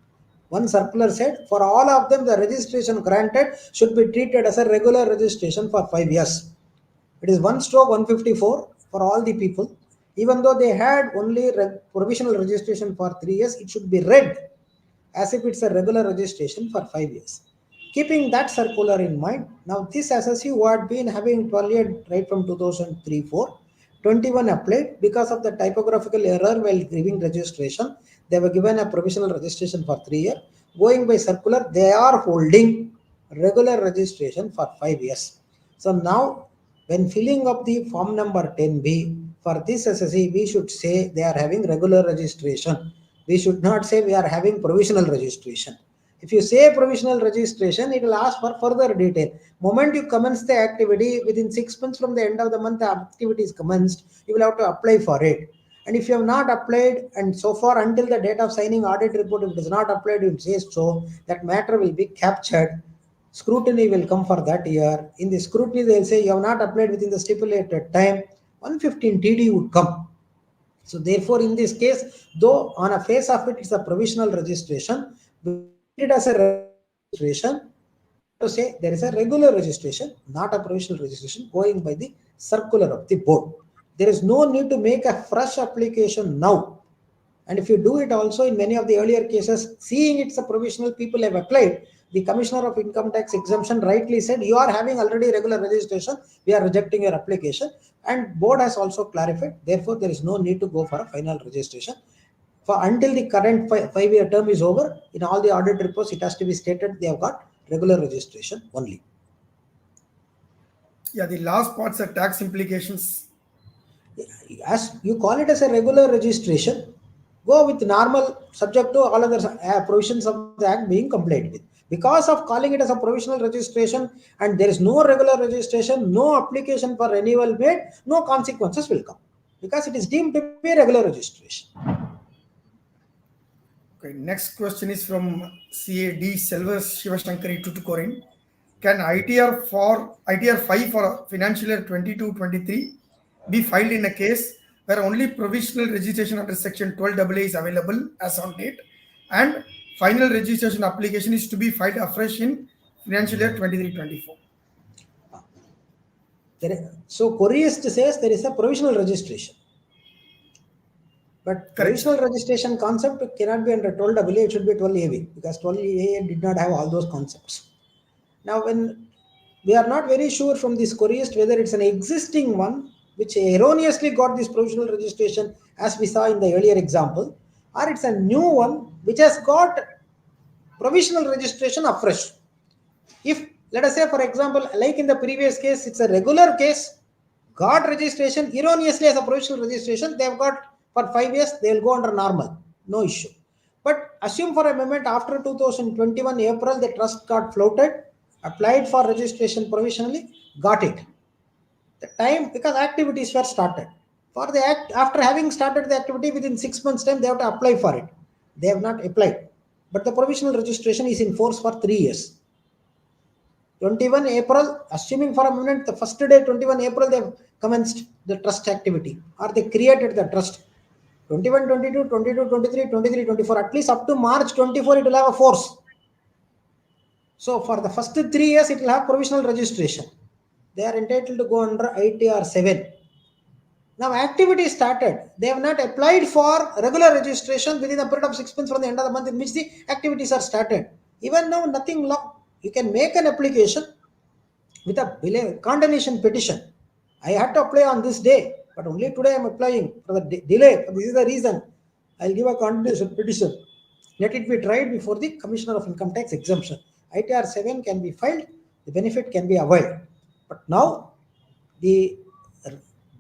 one circular said for all of them the registration granted should be treated as a regular registration for 5 years. It is 1/154 for all the people. Even though they had only provisional registration for 3 years, it should be read as if it's a regular registration for 5 years. Keeping that circular in mind, now this SSC who had been having 12 years right from 2003-4, 21 applied because of the typographical error while giving registration. They were given a provisional registration for 3 years. Going by circular, they are holding regular registration for 5 years. So now, when filling up the form number 10B for this SSC, we should say they are having regular registration. We should not say we are having provisional registration. If you say provisional registration, it will ask for further detail. Moment you commence the activity, within 6 months from the end of the month, the activity is commenced, you will have to apply for it. And if you have not applied, and so far until the date of signing audit report, if it is not applied, it says so, that matter will be captured. Scrutiny will come for that year. In the scrutiny, they will say you have not applied within the stipulated time, 115 TD would come. So therefore, in this case, though on a face of it, it's a provisional registration, it as a registration, to say there is a regular registration, not a provisional registration, going by the circular of the board. There is no need to make a fresh application now. And if you do it also in many of the earlier cases, seeing it's a provisional, people have applied, the Commissioner of Income Tax Exemption rightly said, you are having already regular registration, we are rejecting your application. And board has also clarified, therefore there is no need to go for a final registration. For until the current 5-year term is over, in all the audit reports, it has to be stated they have got regular registration only. Yeah, the last parts are tax implications. As you call it as a regular registration, go with normal subject to all other provisions of the act being complied with. Because of calling it as a provisional registration and there is no regular registration, no application for renewal made, no consequences will come because it is deemed to be a regular registration. Okay, next question is from CAD Selvas Shivashankari Tutukorin. Can ITR 5 for financial year 22-23 be filed in a case where only provisional registration under section 12AA is available as on date and final registration application is to be filed afresh in financial year 23-24? So Koreist says there is a provisional registration. But provisional registration concept cannot be under 12AA, it should be 12AA because 12AA did not have all those concepts. Now, when we are not very sure from this Koreist whether it's an existing one which erroneously got this provisional registration as we saw in the earlier example, or it's a new one which has got provisional registration afresh. If, let us say, for example, like in the previous case, it's a regular case, got registration erroneously as a provisional registration, they have got for 5 years, they will go under normal, no issue. But assume for a moment after 2021 April, the trust got floated, applied for registration provisionally, got it. The time, because activities were started. For the act, after having started the activity within 6 months time, they have to apply for it. They have not applied. But the provisional registration is in force for 3 years. 21 April, assuming for a moment, the first day, 21 April, they have commenced the trust activity or they created the trust. 21, 22, 22, 23, 23, 24, at least up to March 24, it will have a force. So for the first 3 years, it will have provisional registration. They are entitled to go under ITR 7. Now activity started. They have not applied for regular registration within a period of 6 months from the end of the month in which the activities are started. Even now, nothing long. You can make an application with a condemnation petition. I had to apply on this day, but only today I am applying for the delay. This is the reason. I'll give a condemnation petition. Let it be tried before the Commissioner of Income Tax Exemption. ITR 7 can be filed, the benefit can be avoided. But now, the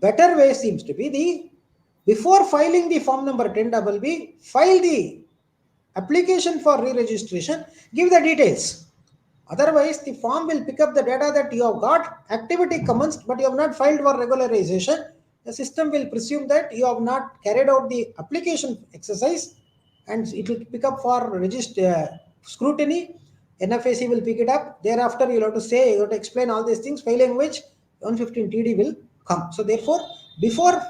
better way seems to be before filing the form number 10BB, file the application for re-registration, give the details. Otherwise, the form will pick up the data that you have got activity commenced, but you have not filed for regularization. The system will presume that you have not carried out the application exercise, and it will pick up for scrutiny. NFAC will pick it up. Thereafter, you'll have to say, you have to explain all these things, failing which 115 TD will come. So therefore, before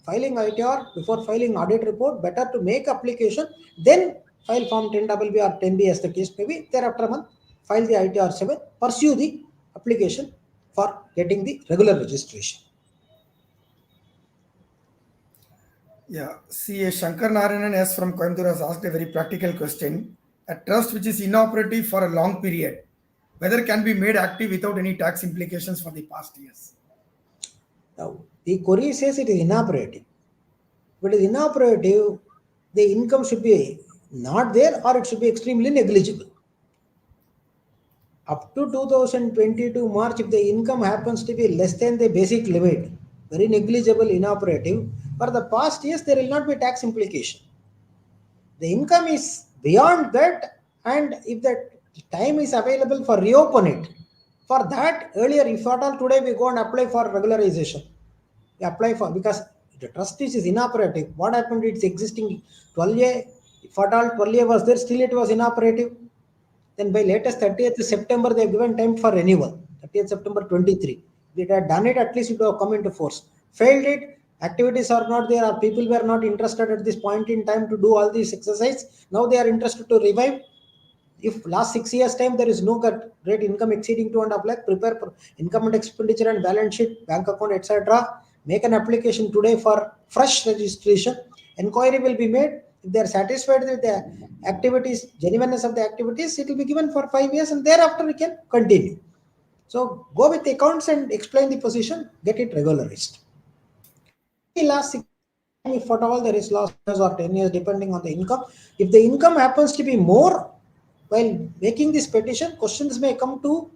filing ITR, before filing audit report, better to make application, then file form 10WB or 10B as the case may be. Thereafter a month, file the ITR 7, pursue the application for getting the regular registration. Yeah, see, Shankar Narayanan S from Coimbatore has asked a very practical question. A trust which is inoperative for a long period, whether can be made active without any tax implications for the past years? Now, the query says it is inoperative. If it is inoperative, the income should be not there or it should be extremely negligible. Up to 2022 March, if the income happens to be less than the basic limit, very negligible, inoperative, for the past years there will not be tax implication. The income is beyond that, and if the time is available for reopen it, for that earlier, if at all today we go and apply for regularization, we apply for, because the trust is inoperative. What happened? It's existing 12A. If at all 12A was there, still it was inoperative. Then by latest 30th September, they have given time for renewal. 30th September 23. If they had done it, at least it would have come into force. Failed it, activities are not there, or people were not interested at this point in time to do all these exercise. Now they are interested to revive. If last 6 years time there is no great income exceeding 2.5 lakh, prepare for income and expenditure and balance sheet, bank account, etc. Make an application today for fresh registration. Inquiry will be made. If they are satisfied with the activities, genuineness of the activities, it will be given for 5 years, and thereafter we can continue. So go with the accounts and explain the position, get it regularized. The last 6 years, if at all there is loss or 10 years, depending on the income. If the income happens to be more, while making this petition, questions may come to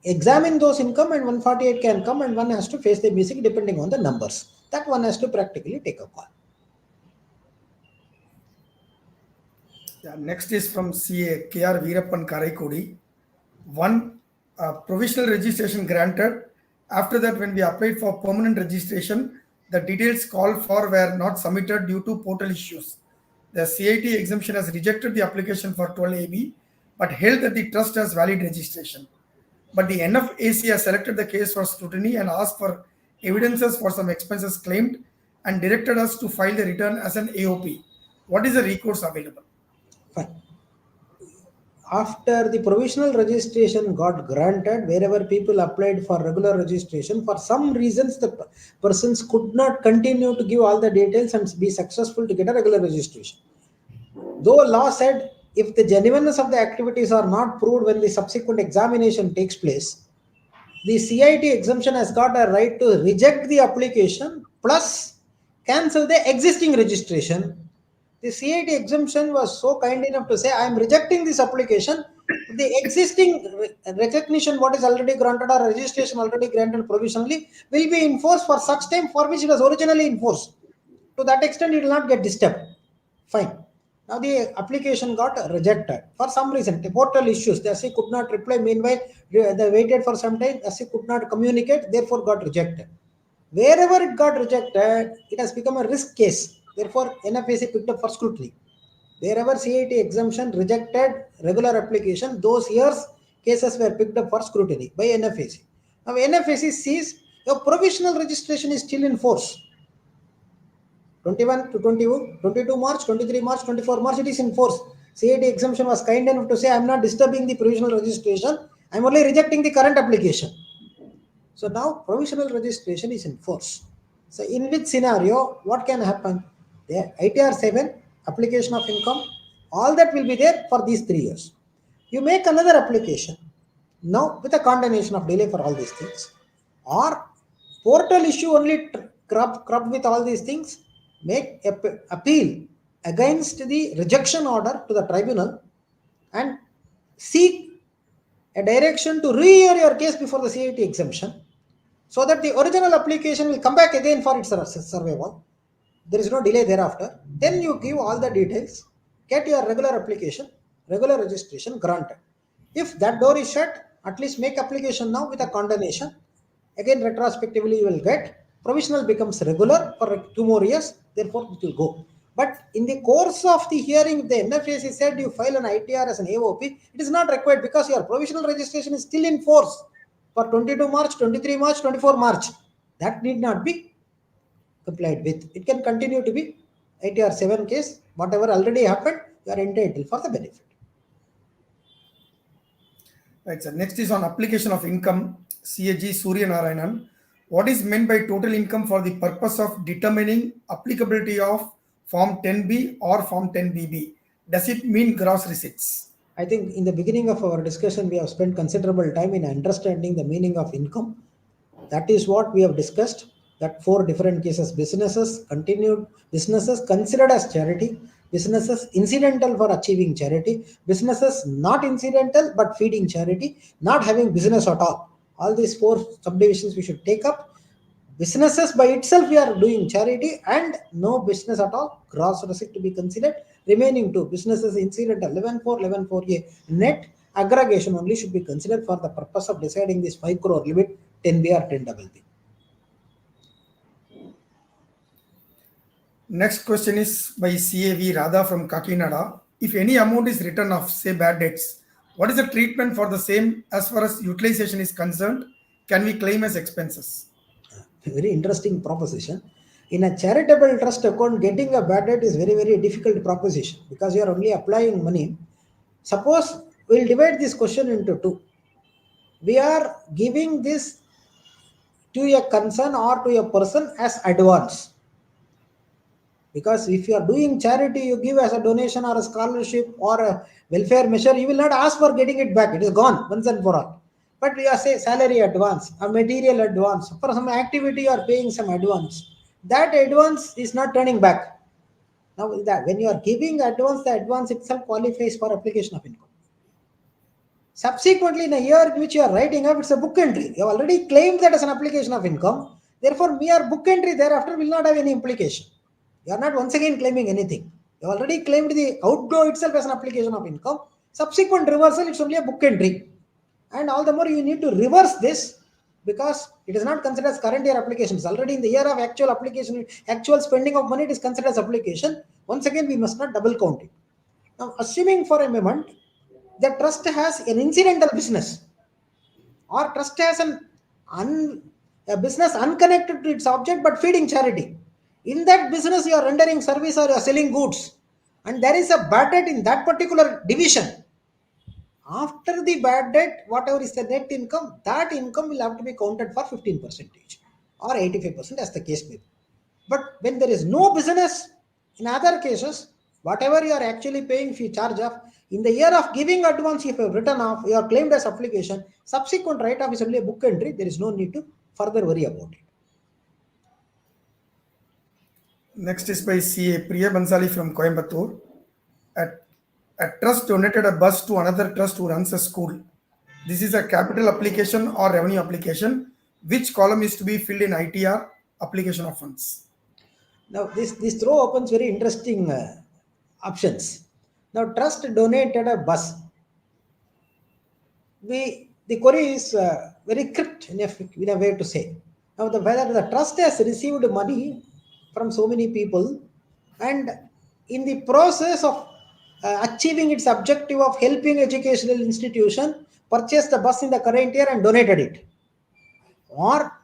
examine those income, and 148 can come, and one has to face the basic depending on the numbers. That one has to practically take a call. Yeah, next is from CA KR Veerappan Karaikodi. One, provisional registration granted. After that, when we applied for permanent registration, the details called for were not submitted due to portal issues. The CIT exemption has rejected the application for 12AB, but held that the trust has valid registration. But the NFAC has selected the case for scrutiny and asked for evidences for some expenses claimed and directed us to file the return as an AOP. What is the recourse available? Fine. After the provisional registration got granted, wherever people applied for regular registration, for some reasons the persons could not continue to give all the details and be successful to get a regular registration. Though law said if the genuineness of the activities are not proved when the subsequent examination takes place, the CIT exemption has got a right to reject the application plus cancel the existing registration. The CIT exemption was so kind enough to say, I am rejecting this application. The existing recognition, what is already granted or registration already granted provisionally, will be enforced for such time for which it was originally enforced. To that extent, it will not get disturbed. Fine. Now the application got rejected for some reason. The portal issues. The SC could not reply. Meanwhile, they waited for some time. SC could not communicate. Therefore, got rejected. Wherever it got rejected, it has become a risk case. Therefore, NFAC picked up for scrutiny. Wherever CIT exemption rejected regular application, those years cases were picked up for scrutiny by NFAC. Now NFAC sees your provisional registration is still in force. 21 to 22 March, 23 March, 24 March, it is in force. CIT exemption was kind enough to say, I am not disturbing the provisional registration. I am only rejecting the current application. So now provisional registration is in force. So in which scenario, what can happen? The ITR 7, application of income, all that will be there for these 3 years. You make another application now with a condemnation of delay for all these things, or portal issue only crop with all these things, make appeal against the rejection order to the tribunal and seek a direction to re-hear your case before the CIT exemption, so that the original application will come back again for its survival. There is no delay thereafter. Then you give all the details, get your regular application, regular registration granted. If that door is shut, at least make application now with a condonation. Again, retrospectively, you will get provisional becomes regular for 2 more years, therefore, it will go. But in the course of the hearing, the NFAC said you file an ITR as an AOP, it is not required because your provisional registration is still in force for 22 March, 23 March, 24 March. That need not be complied with. It can continue to be ITR 7 case, whatever already happened, you are entitled for the benefit. Right, sir. Next is on application of income, CAG Surya Narayanan. What is meant by total income for the purpose of determining applicability of Form 10B or Form 10BB? Does it mean gross receipts? I think in the beginning of our discussion, we have spent considerable time in understanding the meaning of income. That is what we have discussed, that 4 different cases: businesses, continued businesses considered as charity, businesses incidental for achieving charity, businesses not incidental but feeding charity, not having business at all. All these 4 subdivisions we should take up. Businesses by itself we are doing charity and no business at all, gross receipt to be considered. Remaining 2 businesses incidental 11.4, 11.4a net aggregation only should be considered for the purpose of deciding this 5 crore limit 10B or 10BB. Next question is by CAV Radha from Kakinada. If any amount is written off, say bad debts, what is the treatment for the same as far as utilization is concerned? Can we claim as expenses? Very interesting proposition. In a charitable trust account, getting a bad debt is very, very difficult proposition because you are only applying money. Suppose we'll divide this question into 2. We are giving this to a concern or to a person as advance. Because if you are doing charity, you give as a donation or a scholarship or a welfare measure, you will not ask for getting it back. It is gone once and for all. But you are say salary advance, a material advance, for some activity you are paying some advance. That advance is not turning back. Now that when you are giving advance, the advance itself qualifies for application of income. Subsequently, in a year in which you are writing up, it's a book entry. You have already claimed that as an application of income. Therefore, mere book entry thereafter will not have any implication. You are not once again claiming anything. You have already claimed the outgo itself as an application of income. Subsequent reversal, it's only a book entry. And all the more you need to reverse this because it is not considered as current year application. It's already in the year of actual application, actual spending of money, it is considered as application. Once again, we must not double count it. Now, assuming for a moment, the trust has an incidental business or trust has a business unconnected to its object but feeding charity. In that business, you are rendering service or you are selling goods and there is a bad debt in that particular division. After the bad debt, whatever is the net income, that income will have to be counted for 15% or 85% as the case may be. But when there is no business, in other cases, whatever you are actually paying, if you charge off, in the year of giving advance, if you have written off, you are claimed as application, subsequent write-off is only a book entry. There is no need to further worry about it. Next is by CA Priya Bansali from Coimbatore. A trust donated a bus to another trust who runs a school. This is a capital application or revenue application. Which column is to be filled in ITR application of funds? Now, this throw opens very interesting options. Now, trust donated a bus. The query is very crypt in a way to say. Now, whether the trust has received money from so many people and in the process of achieving its objective of helping educational institution purchased the bus in the current year and donated it, or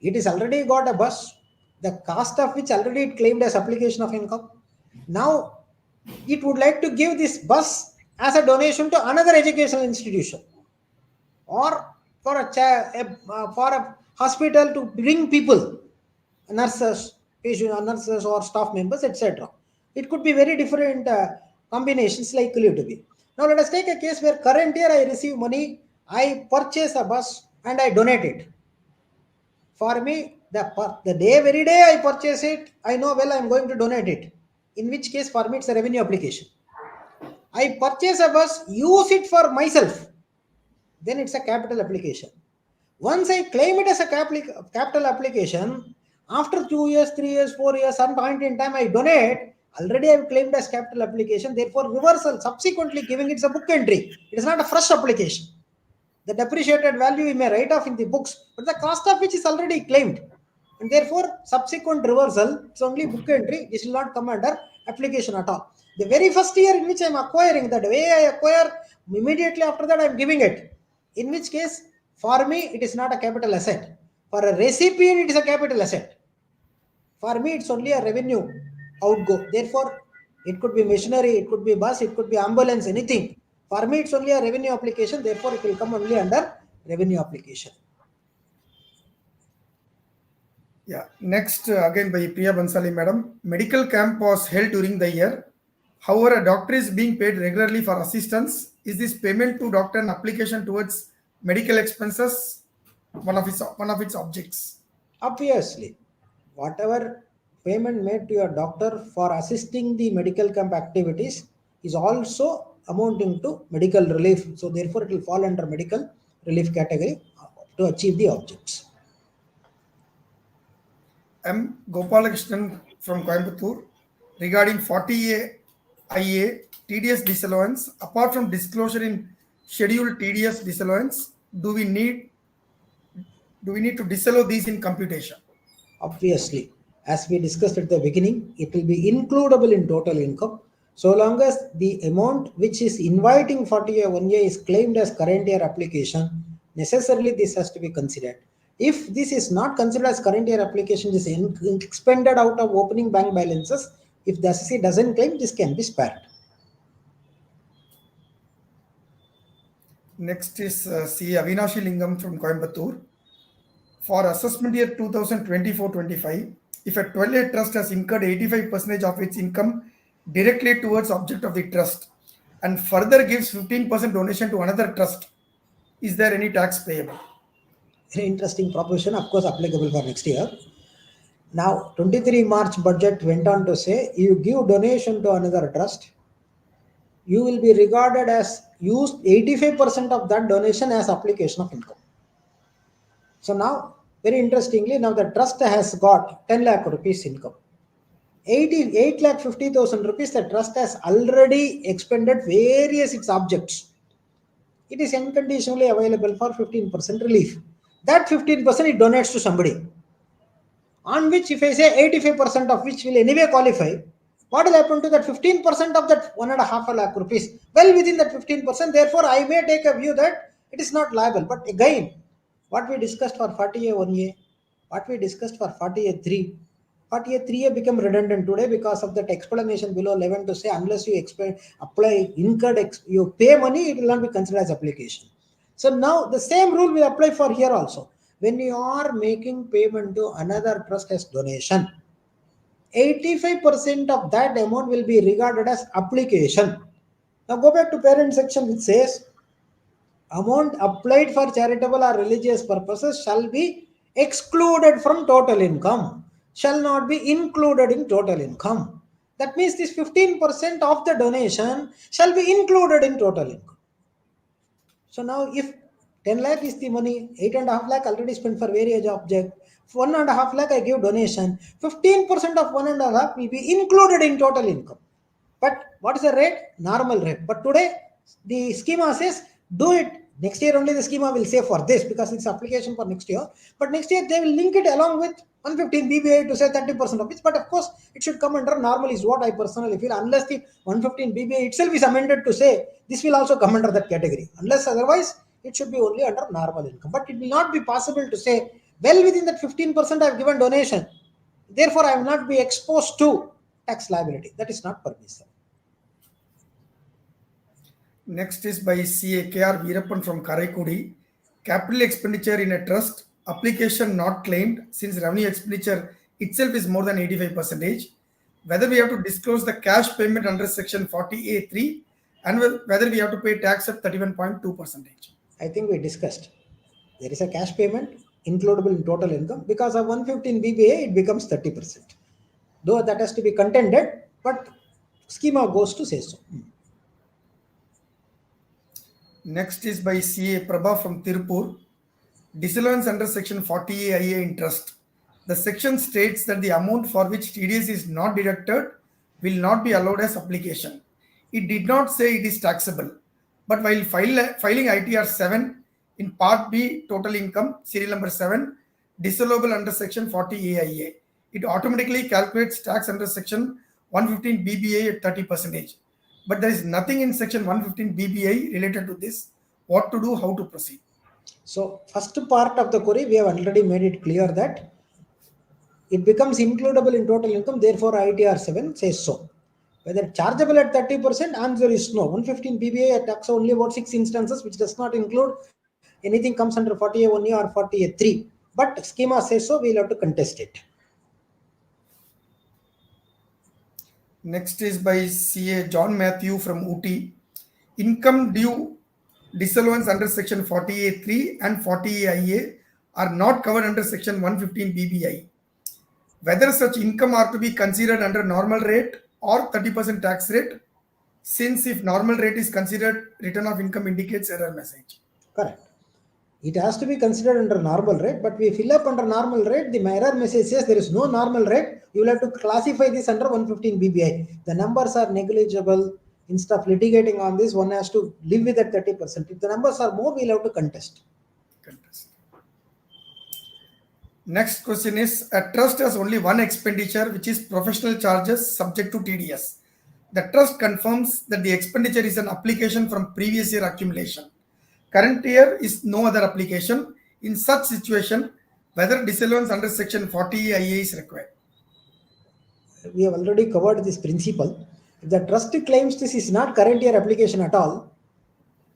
it is already got a bus, the cost of which already it claimed as application of income. Now it would like to give this bus as a donation to another educational institution or for a hospital to bring people, nurses, nurses or staff members, etc. It could be very different combinations likely to be. Now let us take a case where current year I receive money, I purchase a bus and I donate it. For me, the very day I purchase it, I know well I am going to donate it. In which case for me it's a revenue application. I purchase a bus, use it for myself, then it's a capital application. Once I claim it as a capital application, after 2 years, 3 years, 4 years, some point in time I donate, Already I have claimed as capital application, therefore reversal, subsequently giving it as a book entry. It is not a fresh application. The depreciated value you may write off in the books, but the cost of which is already claimed. And therefore, subsequent reversal, it's only book entry, this will not come under application at all. The very first year in which I am acquiring, the way I acquire, immediately after that I am giving it. In which case, for me, it is not a capital asset. For a recipient, it is a capital asset. For me, it's only a revenue outgo. Therefore, it could be machinery, it could be bus, it could be ambulance, anything. For me, it's only a revenue application. Therefore, it will come only under revenue application. Yeah. Next, again by Priya Bansali, madam. Medical camp was held during the year. However, a doctor is being paid regularly for assistance. Is this payment to doctor an application towards medical expenses one of its objects? Obviously, whatever payment made to your doctor for assisting the medical camp activities is also amounting to medical relief. So therefore, it will fall under medical relief category to achieve the objects. M. Gopalakrishnan from Coimbatore regarding 40A IA TDS disallowance. Apart from disclosure in scheduled TDS disallowance, do we need to disallow these in computation? Obviously, as we discussed at the beginning, it will be includable in total income. So long as the amount which is inviting 40A 1A is claimed as current year application, necessarily this has to be considered. If this is not considered as current year application, this is expended out of opening bank balances. If the assessee doesn't claim, this can be spared. Next is C. Avinashi Lingam from Coimbatore. For assessment year 2024-25, if a 12A trust has incurred 85% of its income directly towards object of the trust and further gives 15% donation to another trust, is there any tax payable? Very interesting proposition, of course, applicable for next year. Now, 23 March budget went on to say, you give donation to another trust, you will be regarded as used 85% of that donation as application of income. So now, very interestingly, now the trust has got 10 lakh rupees income. 8,50,000 rupees, the trust has already expended various its objects. It is unconditionally available for 15% relief. That 15% it donates to somebody. On which, if I say 85% of which will anyway qualify, what will happen to that 15% of that 1.5 lakh rupees? Well, within that 15%, therefore, I may take a view that it is not liable. But again, what we discussed for 40A 1A, what we discussed for 40A 3, 40A 3A become redundant today because of that explanation below 11 to say unless you you pay money, it will not be considered as application. So now the same rule will apply for here also. When you are making payment to another trust as donation, 85% of that amount will be regarded as application. Now go back to parent section which says amount applied for charitable or religious purposes shall be excluded from total income, shall not be included in total income. That means this 15% of the donation shall be included in total income. So now if 10 lakh is the money, 8.5 lakh already spent for various object, 1.5 lakh I give donation, 15% of 1.5 lakh will be included in total income. But what is the rate? Normal rate. But today the schema says do it. Next year only the schema will say for this because it's application for next year. But next year they will link it along with 115 BBI to say 30% of it. But of course it should come under normal is what I personally feel, unless the 115 BBI itself is amended to say this will also come under that category. Unless otherwise it should be only under normal income. But it will not be possible to say, well, within that 15% I have given donation, therefore I will not be exposed to tax liability. That is not permissible. Next is by CA KR Veerappan from Karaikudi. Capital expenditure in a trust, application not claimed since revenue expenditure itself is more than 85%. Whether we have to disclose the cash payment under section 40A3 and whether we have to pay tax at 31.2%. I think we discussed. There is a cash payment includable in total income. Because of 115 BBA, it becomes 30%. Though that has to be contended, but schema goes to say so. Next is by CA Prabha from Tirupur. Disallowance under section 40A IA in trust. The section states that the amount for which TDS is not deducted will not be allowed as application. It did not say it is taxable, but while filing ITR 7 in Part B total income, serial number 7, disallowable under Section 40 AIA, it automatically calculates tax under Section 115 BBA at 30%. But there is nothing in Section 115 BBA related to this. What to do, how to proceed. So first part of the query, we have already made it clear that it becomes includable in total income, therefore ITR 7 says so. Whether chargeable at 30%, answer is no. 115 BBA tax only about 6 instances, which does not include anything comes under 40A1A or 40A3. But schema says so, we'll have to contest it. Next is by CA John Matthew from Ooty. Income due disallowance under Section 40A3 and 40AIA are not covered under Section 115 BBI. Whether such income are to be considered under normal rate or 30% tax rate, since if normal rate is considered, return of income indicates error message. Correct. It has to be considered under normal rate, but we fill up under normal rate, the error message says there is no normal rate, you will have to classify this under 115 BBI. The numbers are negligible. Instead of litigating on this, one has to live with that 30%. If the numbers are more, we'll have to contest. Next question is, a trust has only one expenditure, which is professional charges subject to TDS. The trust confirms that the expenditure is an application from previous year accumulation. Current year is no other application. In such situation, whether disallowance under Section 40 IA is required. We have already covered this principle. If the trust claims this is not current year application at all,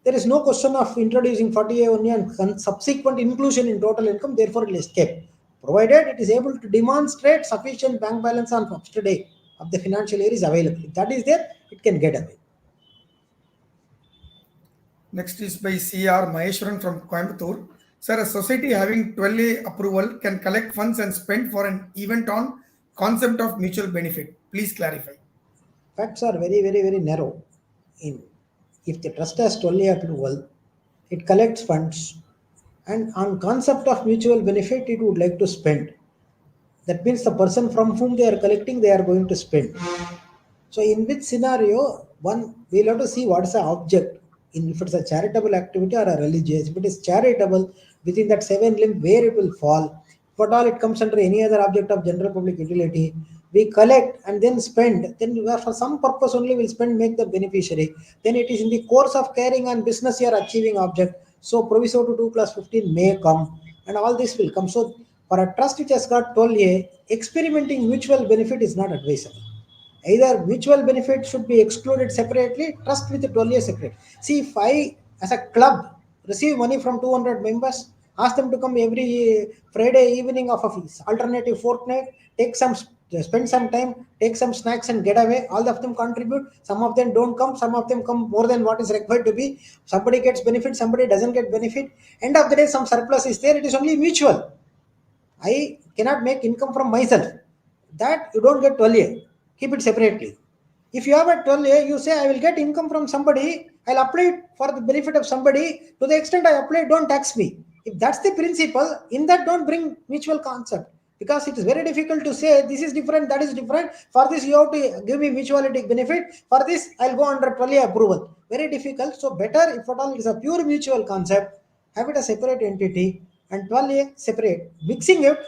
there is no question of introducing 40A only and subsequent inclusion in total income, therefore it will escape. Provided it is able to demonstrate sufficient bank balance on first day of the financial year is available. If that is there, it can get away. Next is by CR Maheshwaran from Coimbatore. Sir, a society having 12A approval can collect funds and spend for an event on concept of mutual benefit. Please clarify. Facts are very, very, very narrow. If the trust has 12A approval, it collects funds and on concept of mutual benefit, it would like to spend. That means the person from whom they are collecting, they are going to spend. So in which scenario, one, we'll have to see what is the object. If it's a charitable activity or a religious, if it is charitable, within that 7 limb, where it will fall. If at all it comes under any other object of general public utility, we collect and then spend. Then for some purpose only we'll spend, make the beneficiary. Then it is in the course of carrying on business you are achieving object. So proviso to 2/15 may come and all this will come. So for a trust which has got 12A, experimenting mutual benefit is not advisable. Either mutual benefit should be excluded separately, trust with the 12A separate. See, if I, as a club, receive money from 200 members, ask them to come every Friday evening of a alternative fortnight, spend some time, take some snacks and get away. All of them contribute. Some of them don't come. Some of them come more than what is required to be. Somebody gets benefit, somebody doesn't get benefit. End of the day, some surplus is there. It is only mutual. I cannot make income from myself. That you don't get 12A. Keep it separately. If you have a 12A, you say, I will get income from somebody. I'll apply it for the benefit of somebody. To the extent I apply, don't tax me. If that's the principle, in that don't bring mutual concept. Because it is very difficult to say this is different, that is different. For this, you have to give me mutuality benefit. For this, I'll go under 12A approval. Very difficult. So better, if at all it is a pure mutual concept, have it a separate entity and 12A separate. Mixing it,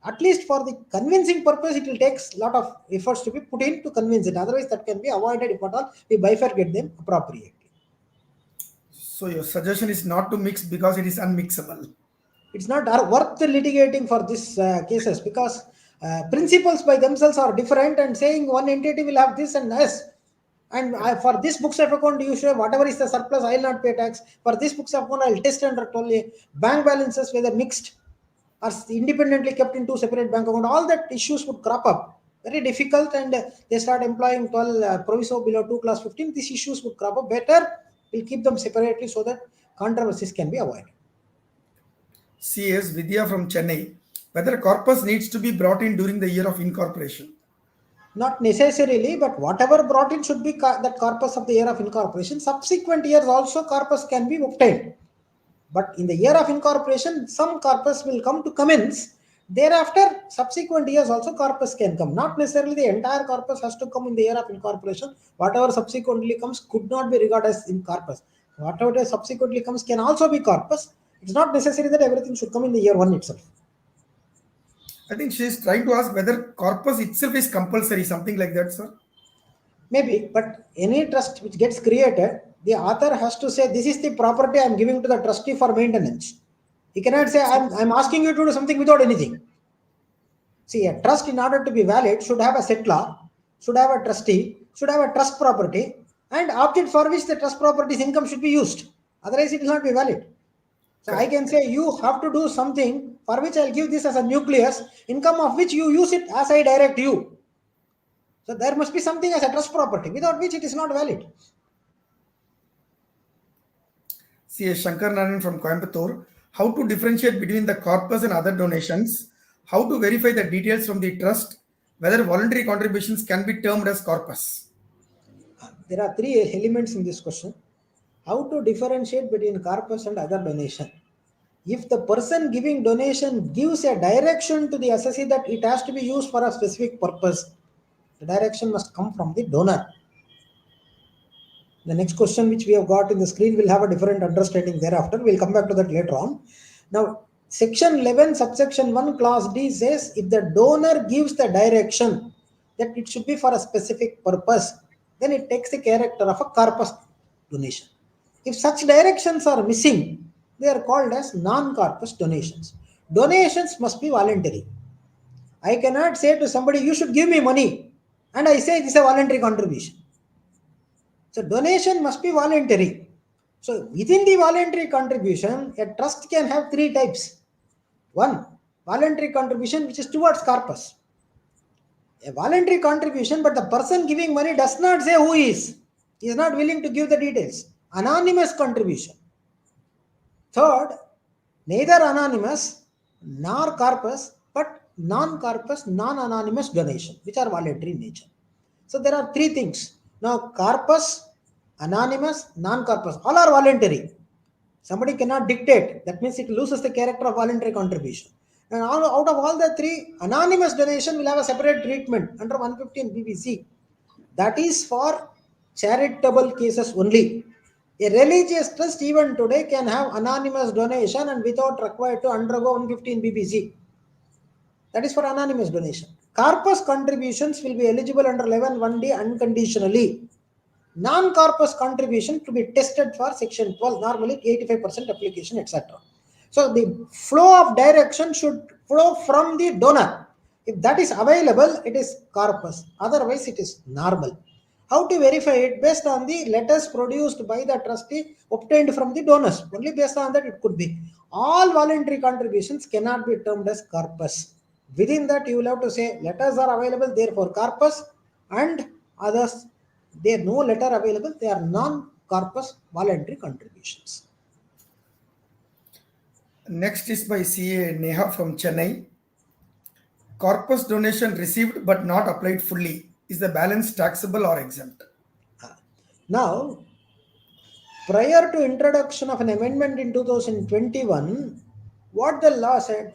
at least for the convincing purpose, it will take a lot of efforts to be put in to convince it. Otherwise, that can be avoided if at all we bifurcate them appropriately. So your suggestion is not to mix because it is unmixable. It's not worth litigating for these cases because principles by themselves are different and saying one entity will have this and this. And for this books of account, you say whatever is the surplus, I will not pay tax. For this books of account, I will test under 12A. Bank balances, whether mixed or independently kept in two separate bank accounts, all that issues would crop up. Very difficult, and they start employing 12 proviso below 2/15. These issues would crop up. Better, we'll keep them separately so that controversies can be avoided. CS Vidya from Chennai. Whether corpus needs to be brought in during the year of incorporation? Not necessarily, but whatever brought in should be that corpus of the year of incorporation. Subsequent years also corpus can be obtained. But in the year of incorporation, some corpus will come to commence Thereafter, subsequent years also corpus can come. Not necessarily the entire corpus has to come in the year of incorporation. Whatever subsequently comes could not be regarded as in corpus. Whatever subsequently comes can also be corpus. It's not necessary that everything should come in the year one itself. I think she is trying to ask whether corpus itself is compulsory, something like that, sir. Maybe, but any trust which gets created, the author has to say, this is the property I am giving to the trustee for maintenance. He cannot say, I'm asking you to do something without anything. See, a trust, in order to be valid, should have a settlor, should have a trustee, should have a trust property, and object for which the trust property's income should be used. Otherwise, it will not be valid. So I can say, you have to do something for which I'll give this as a nucleus, income of which you use it as I direct you. So there must be something as a trust property, without which it is not valid. C.A. Shankar Narayan from Coimbatore. How to differentiate between the corpus and other donations? How to verify the details from the trust? Whether voluntary contributions can be termed as corpus? There are three elements in this question. How to differentiate between corpus and other donation? If the person giving donation gives a direction to the assessee that it has to be used for a specific purpose, the direction must come from the donor. The next question which we have got in the screen will have a different understanding thereafter. We'll come back to that later on. Now, section 11, subsection 1, clause D says, if the donor gives the direction that it should be for a specific purpose, then it takes the character of a corpus donation. If such directions are missing, they are called as non-corpus donations. Donations must be voluntary. I cannot say to somebody, you should give me money, and I say this is a voluntary contribution. So donation must be voluntary. So within the voluntary contribution, a trust can have three types. One, voluntary contribution which is towards corpus. A voluntary contribution, but the person giving money does not say who he is. He is not willing to give the details. Anonymous contribution. Third, neither anonymous nor corpus, but non-corpus, non-anonymous donation, which are voluntary in nature. So there are three things. Now, corpus, anonymous, non-corpus, all are voluntary. Somebody cannot dictate. That means it loses the character of voluntary contribution. And out of all the three, anonymous donation will have a separate treatment under 115 BBC. That is for charitable cases only. A religious trust even today can have anonymous donation and without required to undergo 115 BBC. That is for anonymous donation. Corpus contributions will be eligible under 11(1)(d) unconditionally. Non-corpus contribution to be tested for section 12, normally 85% application, etc. So the flow of direction should flow from the donor. If that is available, it is corpus. Otherwise, it is normal. How to verify it? Based on the letters produced by the trustee obtained from the donors. Only based on that it could be. All voluntary contributions cannot be termed as corpus. Within that, you will have to say letters are available, therefore corpus, and others, there are no letter available, they are non-corpus voluntary contributions. Next is by C.A. Neha from Chennai. Corpus donation received but not applied fully. Is the balance taxable or exempt? Now, prior to introduction of an amendment in 2021, what the law said,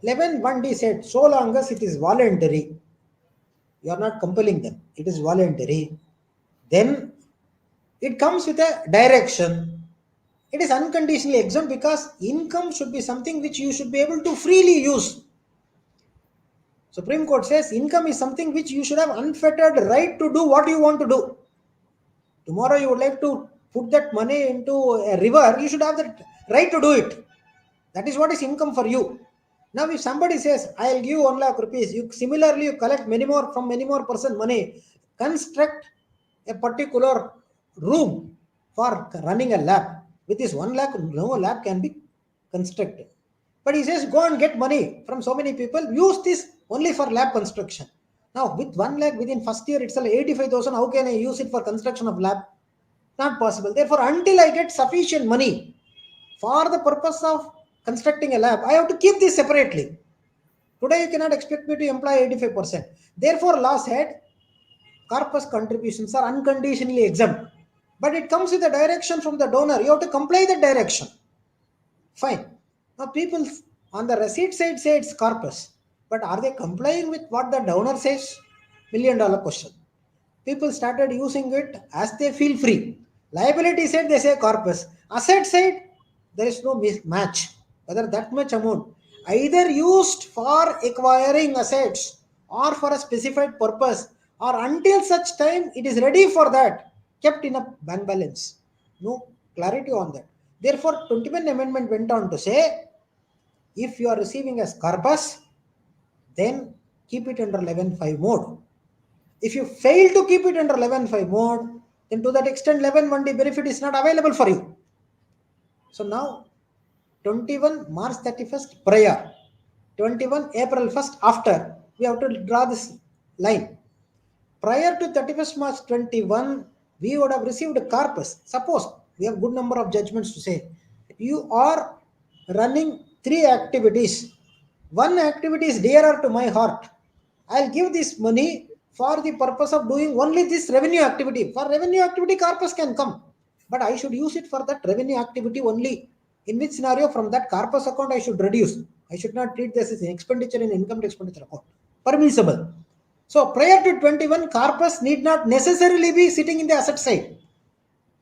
11(1)(d) said, so long as it is voluntary, you are not compelling them, it is voluntary, then it comes with a direction. It is unconditionally exempt because income should be something which you should be able to freely use. Supreme Court says income is something which you should have unfettered right to do what you want to do. Tomorrow you would like to put that money into a river, you should have the right to do it. That is what is income for you. Now if somebody says, I'll give 1 lakh rupees, you similarly you collect many more person money, construct a particular room for running a lab. With this 1 lakh, no lab can be constructed. But he says, go and get money from so many people, use this only for lab construction. Now with 1 lakh within first year itself 85,000, how can I use it for construction of lab? Not possible. Therefore, until I get sufficient money for the purpose of constructing a lab, I have to keep this separately. Today you cannot expect me to employ 85%. Therefore, law said corpus contributions are unconditionally exempt. But it comes with a direction from the donor. You have to comply that direction. Fine. Now people on the receipt side say it's corpus. But are they complying with what the donor says? $1 million question. People started using it as they feel free. Liability side, they say corpus. Asset side, there is no match. Whether that much amount either used for acquiring assets or for a specified purpose, or until such time it is ready for that, kept in a bank balance. No clarity on that. Therefore, 21 amendment went on to say, if you are receiving as corpus, then keep it under 11.5 mode. If you fail to keep it under 11.5 mode, then to that extent 11.1D benefit is not available for you. So now 21 March 31st prior, 21 April 1st after, we have to draw this line. Prior to 31st March 21, we would have received a corpus. Suppose we have good number of judgments to say, you are running 3 activities. One activity is dearer to my heart. I'll give this money for the purpose of doing only this revenue activity. For revenue activity, corpus can come, but I should use it for that revenue activity only. In which scenario, from that corpus account, I should reduce. I should not treat this as an expenditure in income to expenditure account. Permissible. So prior to 21, corpus need not necessarily be sitting in the asset side.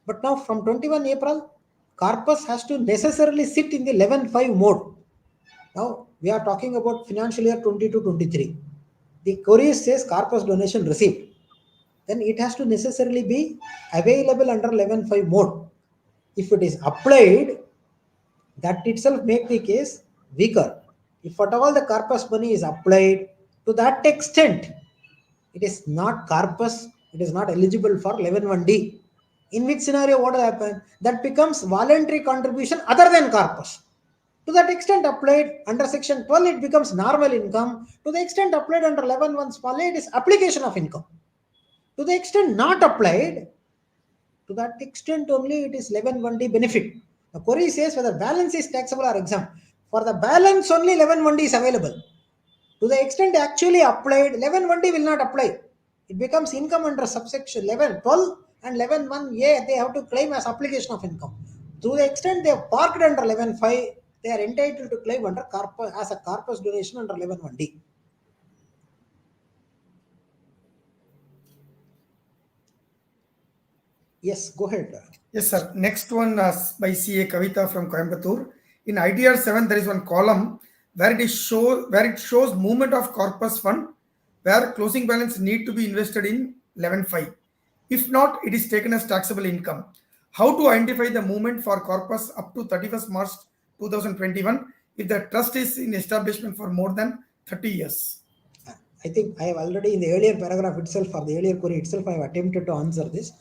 But now from 21 April, corpus has to necessarily sit in the 11.5 mode. Now we are talking about financial year 22-23. The query says corpus donation received. Then it has to necessarily be available under 11.5 mode. If it is applied, that itself make the case weaker. If at all the corpus money is applied, to that extent, it is not corpus, it is not eligible for 11.1D. In which scenario, what will happen? That becomes voluntary contribution other than corpus. To that extent applied under section 12, it becomes normal income. To the extent applied under 11.1 small a, it is application of income. To the extent not applied, to that extent only it is 11.1D benefit. The query says whether balance is taxable or exempt. For the balance only 11.1D is available. To the extent actually applied, 11.1D will not apply. It becomes income under subsection 11.12 and 11.1a, they have to claim as application of income. To the extent they have parked under 11.5, they are entitled to claim under corpus as a corpus donation under 11.1D. Yes, go ahead. Yes, sir. Next one by CA Kavita from Coimbatore. In ITR 7, there is one column where it shows movement of corpus fund, where closing balance need to be invested in 11.5. If not, it is taken as taxable income. How to identify the movement for corpus up to 31st March 2021 if the trust is in establishment for more than 30 years? I think I have already in the earlier paragraph itself, or the earlier query itself, I have attempted to answer this.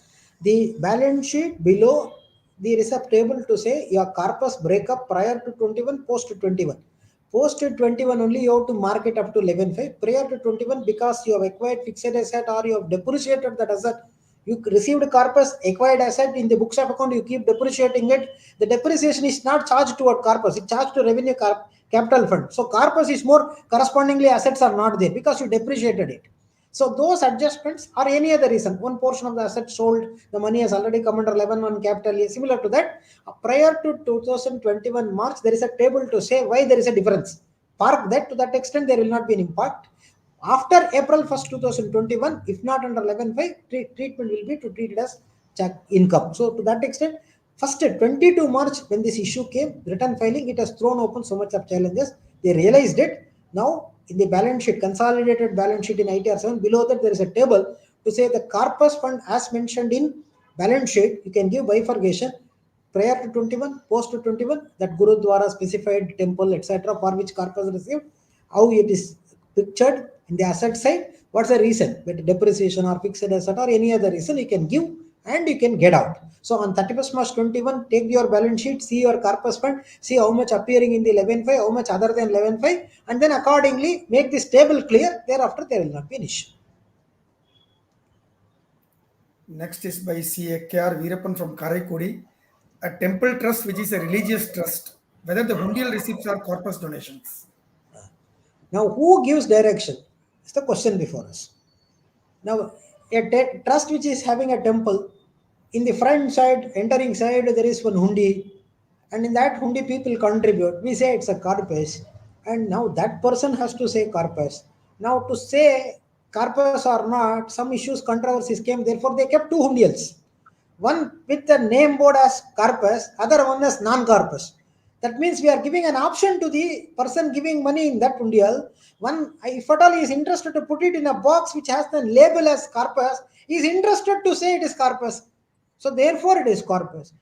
The balance sheet below, there is a table to say your corpus breakup prior to 21, post to 21. Post to 21 only you have to mark it up to 11.5. Prior to 21, because you have acquired fixed asset or you have depreciated that asset, you received corpus, acquired asset in the books of account, you keep depreciating it. The depreciation is not charged toward corpus, it's charged to revenue capital fund. So corpus is more, correspondingly assets are not there because you depreciated it. So those adjustments or any other reason, one portion of the asset sold, the money has already come under 11.1 capital. Similar to that, prior to 2021 March, there is a table to say why there is a difference. Park that, to that extent there will not be an impact. After April 1st, 2021, if not under 11.5, treatment will be to treat it as check income. So to that extent, first 22 March when this issue came, return filing, it has thrown open so much of challenges. They realized it. Now in the balance sheet, consolidated balance sheet in ITR 7, below that there is a table to say the corpus fund as mentioned in balance sheet, you can give bifurcation prior to 21, post to 21, that Gurudwara specified temple, etc., for which corpus received, how it is pictured in the asset side, what's the reason, whether depreciation or fixed asset or any other reason, you can give and you can get out. So on 31st March 21, take your balance sheet, see your corpus fund, see how much appearing in the 11.5, how much other than 11.5, and then accordingly make this table clear. Thereafter, there will not be an issue. Next is by CA KR Veerappan from Karaikudi. A temple trust which is a religious trust, whether the hundial receipts are corpus donations. Now, who gives direction? It's the question before us. Now, a trust which is having a temple, in the front side, entering side, there is one hundi, and in that hundi people contribute. We say it's a corpus. and now that person has to say corpus. Now to say corpus or not, some issues, controversies came, therefore they kept two undials. One with the name board as corpus, other one as non-corpus. That means we are giving an option to the person giving money in that undial. One, if at all he is interested to put it in a box which has the label as corpus, he is interested to say it is corpus. So therefore it is corpus.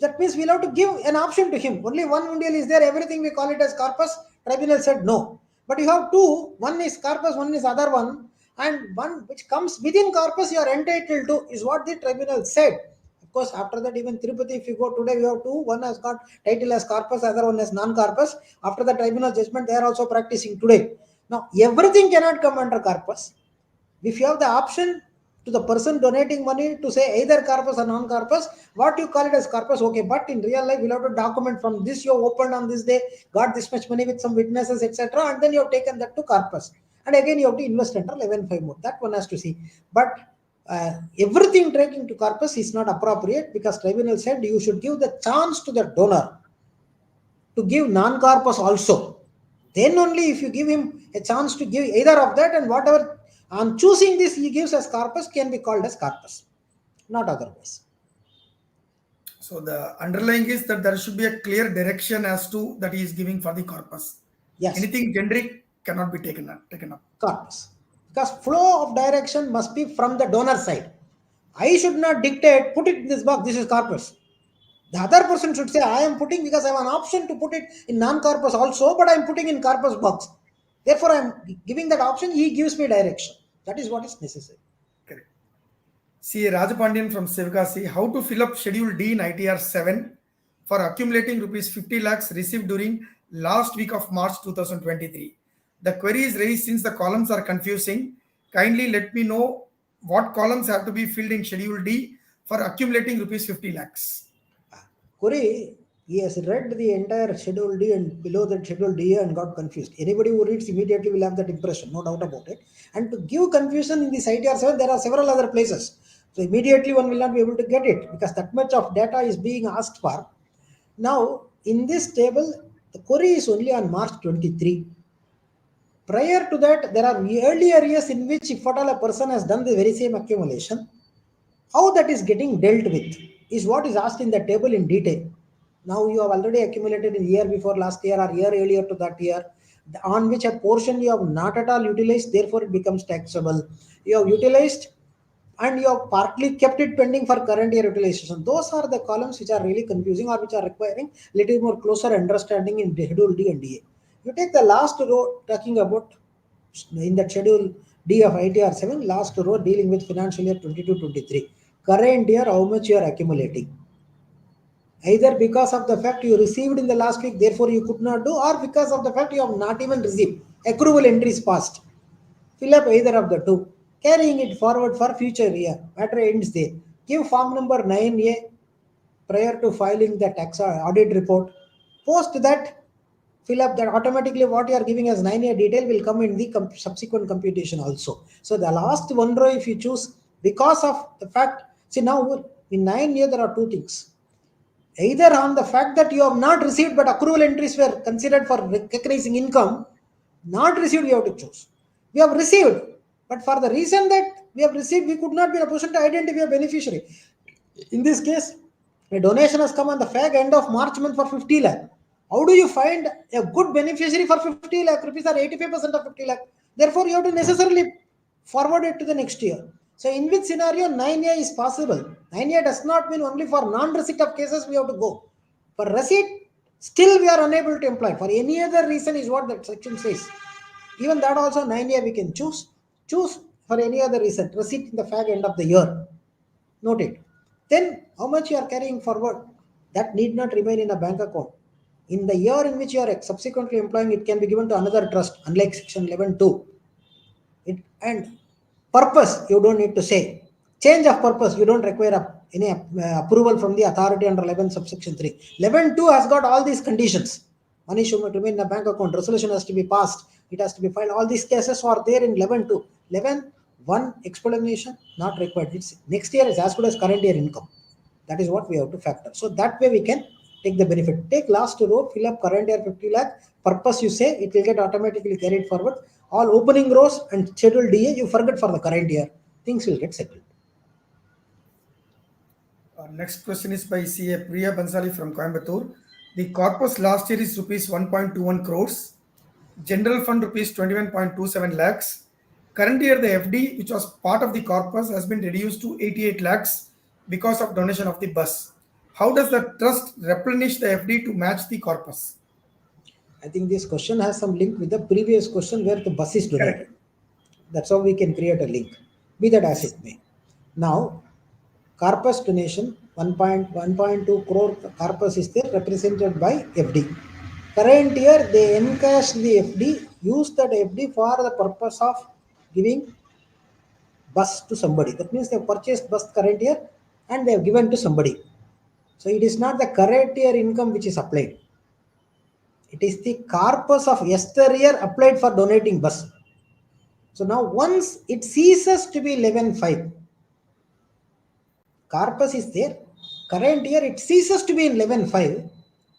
That means we'll have to give an option to him. Only one undial is there, everything we call it as corpus. Tribunal said no. But you have two, one is corpus, one is other one, and one which comes within corpus you are entitled to is what the tribunal said. Of course, after that, even Tirupati, if you go today, we have two. One has got title as corpus, other one as non-corpus. After the tribunal judgment, they are also practicing today. Now, everything cannot come under corpus. If you have the option to the person donating money to say either corpus or non-corpus, what you call it as corpus, okay. But in real life, you'll have to document from this you have opened on this day, got this much money with some witnesses, etc. And then you have taken that to corpus. And again, you have to invest under 11.5 more. That one has to see. But everything taking to corpus is not appropriate, because tribunal said you should give the chance to the donor to give non-corpus also. Then only if you give him a chance to give either of that, and whatever on choosing this he gives as corpus can be called as corpus, not otherwise. So the underlying is that there should be a clear direction as to that he is giving for the corpus. Yes. Anything generic cannot be taken up. Corpus. Because flow of direction must be from the donor side. I should not dictate, put it in this box, this is corpus. The other person should say, I am putting, because I have an option to put it in non-corpus also, but I am putting in corpus box. Therefore, I am giving that option, he gives me direction. That is what is necessary. Correct. C. Rajapandian from Sivakasi, how to fill up Schedule D in ITR 7 for accumulating rupees 50 lakhs received during last week of March 2023. The query is raised since the columns are confusing. Kindly let me know what columns have to be filled in Schedule D for accumulating rupees 50 lakhs. Query, he has read the entire Schedule D and below that Schedule D and got confused. Anybody who reads immediately will have that impression, no doubt about it. And to give confusion in this ITR 7, there are several other places. So immediately one will not be able to get it, because that much of data is being asked for. Now, in this table, the query is only on March 23. Prior to that, there are earlier years in which if at all a person has done the very same accumulation, how that is getting dealt with is what is asked in the table in detail. Now you have already accumulated in year before last year or year earlier to that year, on which a portion you have not at all utilized, therefore it becomes taxable. You have utilized and you have partly kept it pending for current year utilization. Those are the columns which are really confusing or which are requiring little more closer understanding in Schedule D and DA. You take the last row talking about in the Schedule D of ITR 7, last row dealing with financial year 22-23. Current year, how much you are accumulating. Either because of the fact you received in the last week, therefore you could not do, or because of the fact you have not even received. Accrual entries passed. Fill up either of the two. Carrying it forward for future year. Matter ends there. Give form number 9A prior to filing the tax audit report. Post that, fill up that. Automatically what you are giving as 9A detail will come in the subsequent computation also. So the last one row if you choose, because of the fact, see now in 9A there are two things. Either on the fact that you have not received but accrual entries were considered for recognizing income, not received you have to choose. We have received, but for the reason that we have received, we could not be in a position to identify a beneficiary. In this case, a donation has come on the fag end of March month for 50 lakh. How do you find a good beneficiary for 50 lakh rupees or 85% of 50 lakh? Therefore, you have to necessarily forward it to the next year. So in which scenario 9A is possible? 9A does not mean only for non-receipt of cases we have to go. For receipt, still we are unable to employ. For any other reason is what that section says. Even that also 9A we can choose. Choose for any other reason. Receipt in the fag end of the year. Note it. Then how much you are carrying forward, that need not remain in a bank account. In the year in which you are subsequently employing, it can be given to another trust, unlike section 11.2. And purpose, you don't need to say. Change of purpose, you don't require any approval from the authority under 11 subsection 3. 11.2 has got all these conditions. Money should remain in a bank account. Resolution has to be passed. It has to be filed. All these cases are there in 11.2. 11.1 explanation not required. It's next year is as good as current year income. That is what we have to factor. So that way we can take the benefit. Take last row, fill up current year 50 lakh, purpose you say, it will get automatically carried forward. All opening rows and scheduled DA, you forget for the current year. Things will get settled. Next question is by CA Priya Bansali from Coimbatore. The corpus last year is rupees 1.21 crores. General fund rupees 21.27 lakhs. Current year, the FD, which was part of the corpus, has been reduced to 88 lakhs because of donation of the bus. How does the trust replenish the FD to match the corpus? I think this question has some link with the previous question where the bus is donated. Correct. That's how we can create a link, be that as it may. Now, corpus donation, 1.2 crore corpus is there, represented by FD. Current year, they encashed the FD, used that FD for the purpose of giving bus to somebody. That means they have purchased bus current year and they have given to somebody. So it is not the current year income which is applied. It is the corpus of yesteryear applied for donating bus. So now once it ceases to be 11.5, corpus is there, current year it ceases to be in 11.5,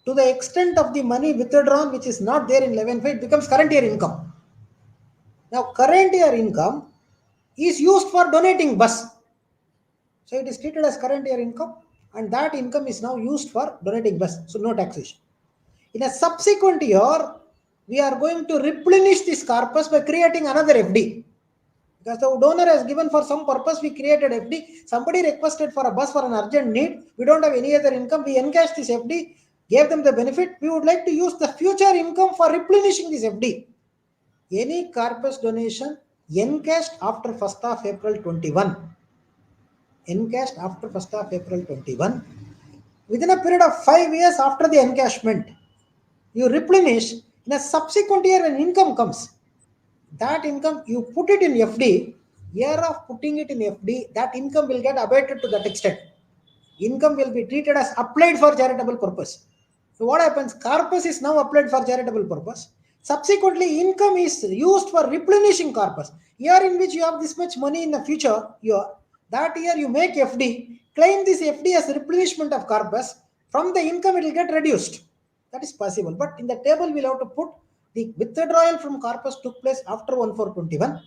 to the extent of the money withdrawn which is not there in 11.5, it becomes current year income. Now current year income is used for donating bus. So it is treated as current year income and that income is now used for donating bus. So no taxation. In a subsequent year, we are going to replenish this corpus by creating another FD. Because the donor has given for some purpose, we created FD. Somebody requested for a bus for an urgent need. We don't have any other income. We encashed this FD, gave them the benefit. We would like to use the future income for replenishing this FD. Any corpus donation encashed after 1st of April 21. Encashed after 1st of April 21. Within a period of 5 years after the encashment, you replenish. In a subsequent year when income comes, that income you put it in FD, year of putting it in FD, that income will get abated to that extent. Income will be treated as applied for charitable purpose. So what happens? Corpus is now applied for charitable purpose. Subsequently, income is used for replenishing corpus. Year in which you have this much money in the future, that year you make FD, claim this FD as replenishment of corpus. From the income, it will get reduced. That is possible. But in the table, we'll have to put the withdrawal from corpus took place after 1/4/21.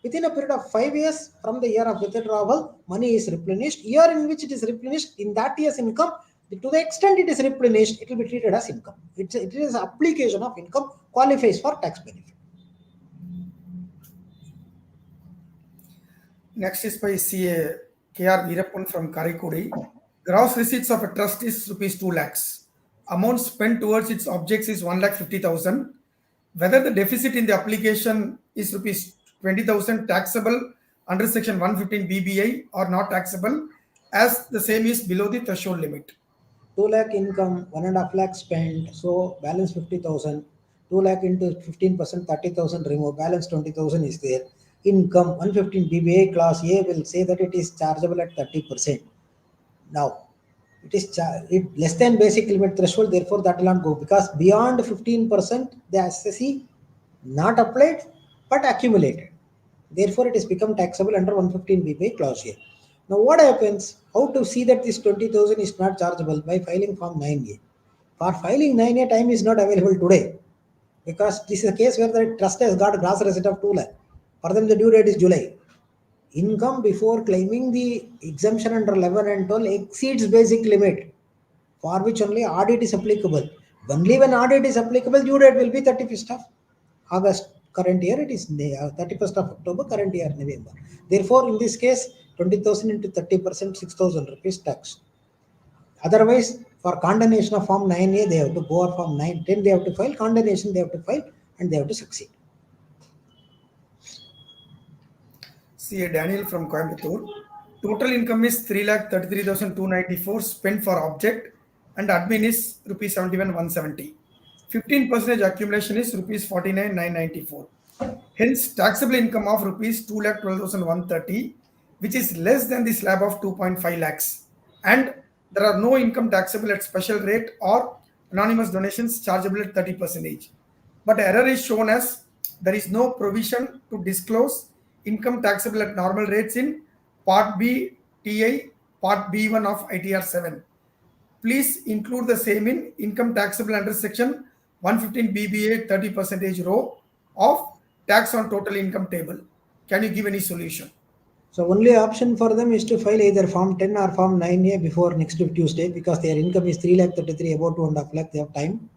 Within a period of 5 years from the year of withdrawal, money is replenished. Year in which it is replenished, in that year's income, to the extent it is replenished, it will be treated as income. It is application of income, qualifies for tax benefit. Next is by CA KR Veerappan from Karikudi. Gross receipts of a trust is rupees 2 lakhs. Amount spent towards its objects is 1,50,000. Whether the deficit in the application is rupees 20,000 taxable under section 115 BBI or not taxable, as the same is below the threshold limit. 2 lakh income, 1.5 lakh spent, so balance 50,000. 2 lakh into 15%, 30,000 remove, balance 20,000 is there. Income 115 BBA class A will say that it is chargeable at 30%. Now, it is less than basic limit threshold, therefore that will not go, because beyond 15% the assessee not applied but accumulated. Therefore, it has become taxable under 115 BBA clause A. Now, what happens? How to see that this 20,000 is not chargeable? By filing Form 9A. For filing 9A, time is not available today, because this is a case where the trust has got a gross receipt of 2 lakh. For them, the due date is July. Income before claiming the exemption under 11 and 12 exceeds basic limit, for which only audit is applicable. Only when audit is applicable, due date will be 31st of August. Current year, it is 31st of October, current year, November. Therefore, in this case, 20,000 into 30%, 6,000 rupees tax. Otherwise, for condemnation of Form 9A, they have to go, or Form 910, they have to file, condemnation they have to file, and they have to succeed. CA Daniel from Coimbatore. Total income is 3,33,294 spent for object and admin is rupees 71,170. 15% accumulation is rupees 49,994. Hence, taxable income of rupees 2,12,130, which is less than the slab of 2.5 lakhs. And there are no income taxable at special rate or anonymous donations chargeable at 30%. But error is shown as there is no provision to disclose income taxable at normal rates in Part B TI, Part B1 of ITR 7. please include the same in income taxable under section 115 BBA 30% row of tax on total income table. Can you give any solution? So only option for them is to file either Form 10 or Form 9A before next Tuesday, because their income is 3,33,000, about 2.5 lakh, they have time.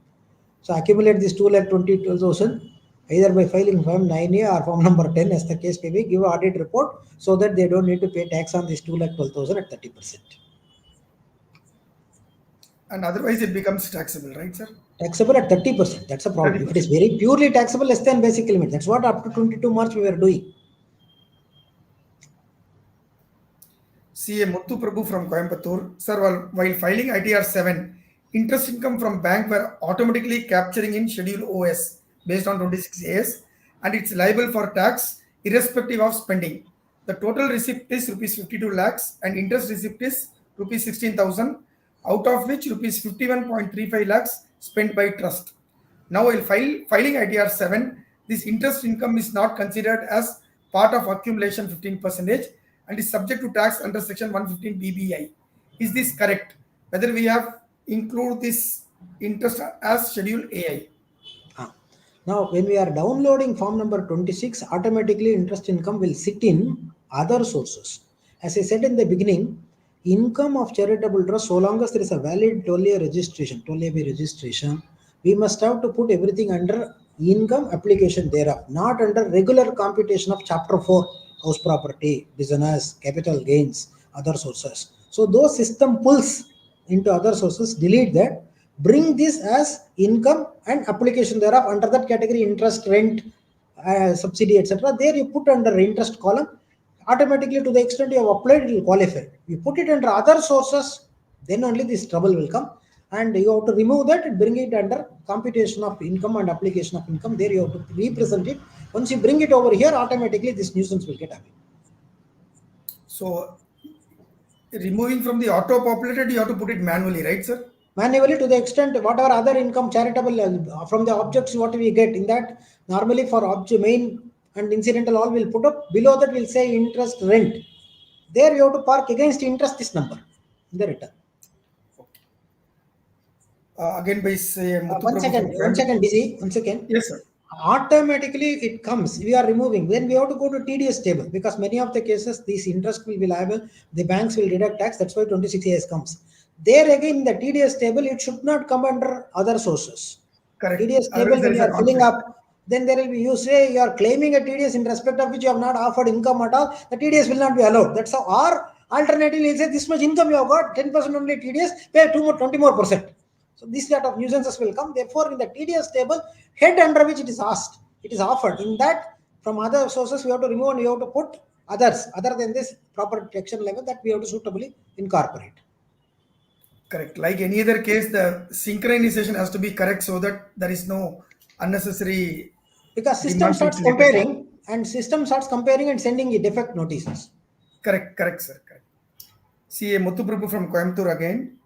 So accumulate this 2,22,000 either by filing Form 9A or Form number 10 as the case may be, give an audit report so that they don't need to pay tax on this 2,12,000 at 30%. And otherwise it becomes taxable, right, sir? Taxable at 30%. That's a problem. 30%. If it is very purely taxable, less than basic limit. That's what up to 22 March we were doing. CA Muthu Prabhu from Coimbatore. Sir, while filing ITR 7, interest income from bank were automatically capturing in Schedule OS based on 26AS, and it's liable for tax irrespective of spending. The total receipt is rupees 52 lakhs and interest receipt is rupees 16,000, out of which rupees 51.35 lakhs spent by trust. Now, while filing ITR 7, this interest income is not considered as part of accumulation 15% and is subject to tax under section 115 BBI. Is this correct? Whether we have include this interest as schedule AI? Now, when we are downloading form number 26, automatically interest income will sit in other sources. As I said in the beginning, income of charitable trust, so long as there is a valid 12A registration, we must have to put everything under income application thereof, not under regular computation of chapter 4, house property, business, capital gains, other sources. So those system pulls into other sources, delete that, bring this as income and application thereof, under that category interest, rent, subsidy, etc. There you put under interest column, automatically to the extent you have applied it will qualify. You put it under other sources, then only this trouble will come, and you have to remove that and bring it under computation of income and application of income. There you have to represent it. Once you bring it over here, automatically this nuisance will get away. So removing from the auto populated, you have to put it manually, right, sir? Manually, to the extent whatever other income charitable from the objects what we get in that, normally for object main and incidental all will put up, below that will say interest, rent. There you have to park against interest this number in the return. Again by say one second, busy. One second. Yes, sir. Automatically it comes. We are removing. Then we have to go to TDS table, because many of the cases this interest will be liable. The banks will deduct tax. That's why 26AS comes. There again, in the TDS table, it should not come under other sources. Correct. TDS table, when you are filling up, then there will be, you say you are claiming a TDS in respect of which you have not offered income at all, the TDS will not be allowed. That's how. Or alternatively, you say this much income you have got, 10% only TDS, pay 20 more percent. So this sort of nuisances will come. Therefore, in the TDS table, head under which it is asked, it is offered. In that, from other sources, we have to remove and we have to put others, other than this proper protection level, that we have to suitably incorporate. Correct. Like any other case, the synchronization has to be correct so that there is no unnecessary. Because system starts comparing and sending you defect notices. Correct, sir. Correct. CA Muthu Prabhu from Coimbatore again.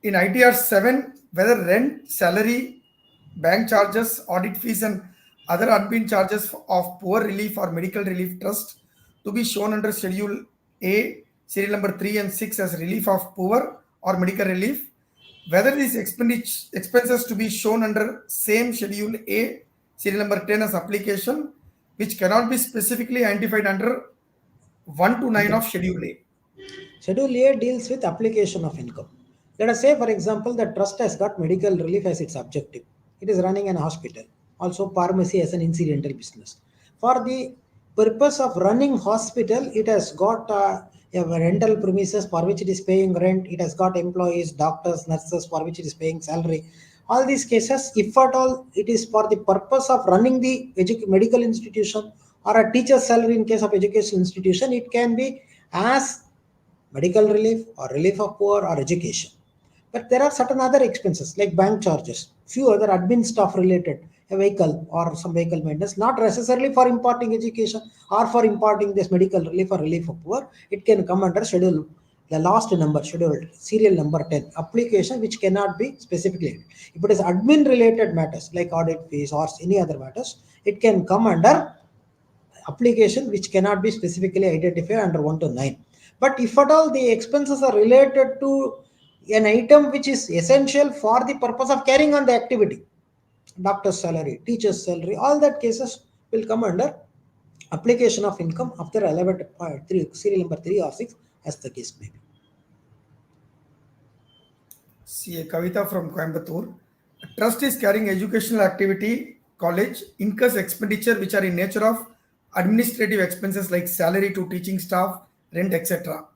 In ITR 7, whether rent, salary, bank charges, audit fees, and other admin charges of poor relief or medical relief trust to be shown under Schedule A, serial number 3 and 6 as relief of poor or medical relief, whether these expenses to be shown under same Schedule A, serial number 10 as application, which cannot be specifically identified under 1 to 9 of Schedule A. Schedule A deals with application of income. Let us say, for example, the trust has got medical relief as its objective. It is running an hospital, also pharmacy as an incidental business. For the purpose of running hospital, it has got a rental premises for which it is paying rent. It has got employees, doctors, nurses for which it is paying salary. All these cases, if at all it is for the purpose of running the medical institution or a teacher's salary in case of education institution, it can be as medical relief or relief of poor or education. But there are certain other expenses like bank charges, few other admin stuff related, a vehicle or some vehicle maintenance, not necessarily for imparting education or for imparting this medical relief or relief of poor. It can come under schedule, the last number, scheduled serial number 10, application which cannot be specifically. If it is admin related matters like audit fees or any other matters, it can come under application which cannot be specifically identified under 1 to 9. But if at all the expenses are related to an item which is essential for the purpose of carrying on the activity. Doctor's salary, teacher's salary, all that cases will come under application of income after 11.3, serial number 3 or 6, as the case may be. See, a Kavita from Coimbatore. A trust is carrying educational activity, college, incurs expenditure which are in nature of administrative expenses like salary to teaching staff, rent, etc.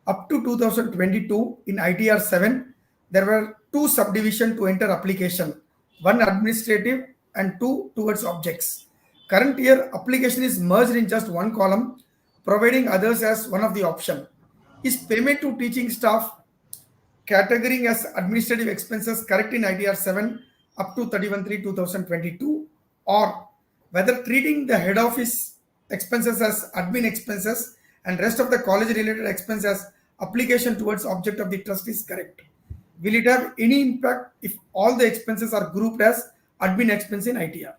Up to 2022, in ITR 7, there were 2 subdivisions to enter application, 1 administrative and 2 towards objects. Current year, application is merged in just 1 column, providing others as one of the option. Is payment to teaching staff categorizing as administrative expenses correct in ITR 7 up to 31/3/2022, or whether treating the head office expenses as admin expenses and rest of the college related expense as application towards object of the trust is correct? Will it have any impact if all the expenses are grouped as admin expense in ITR?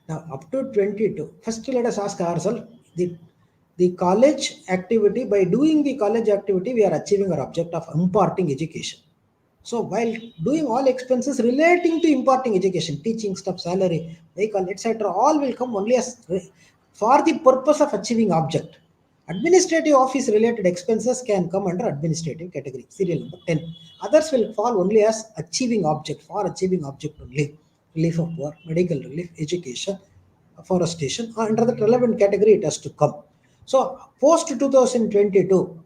Now, up to 22, first let us ask ourselves, the college activity, by doing the college activity, we are achieving our object of imparting education. So, while doing all expenses relating to imparting education, teaching stuff, salary, vehicle, etc., all will come only as for the purpose of achieving object. Administrative office related expenses can come under administrative category, serial number 10. Others will fall only as achieving object, for achieving object only. Relief of poor, medical relief, education, forestation, under the relevant category it has to come. So, post 2022,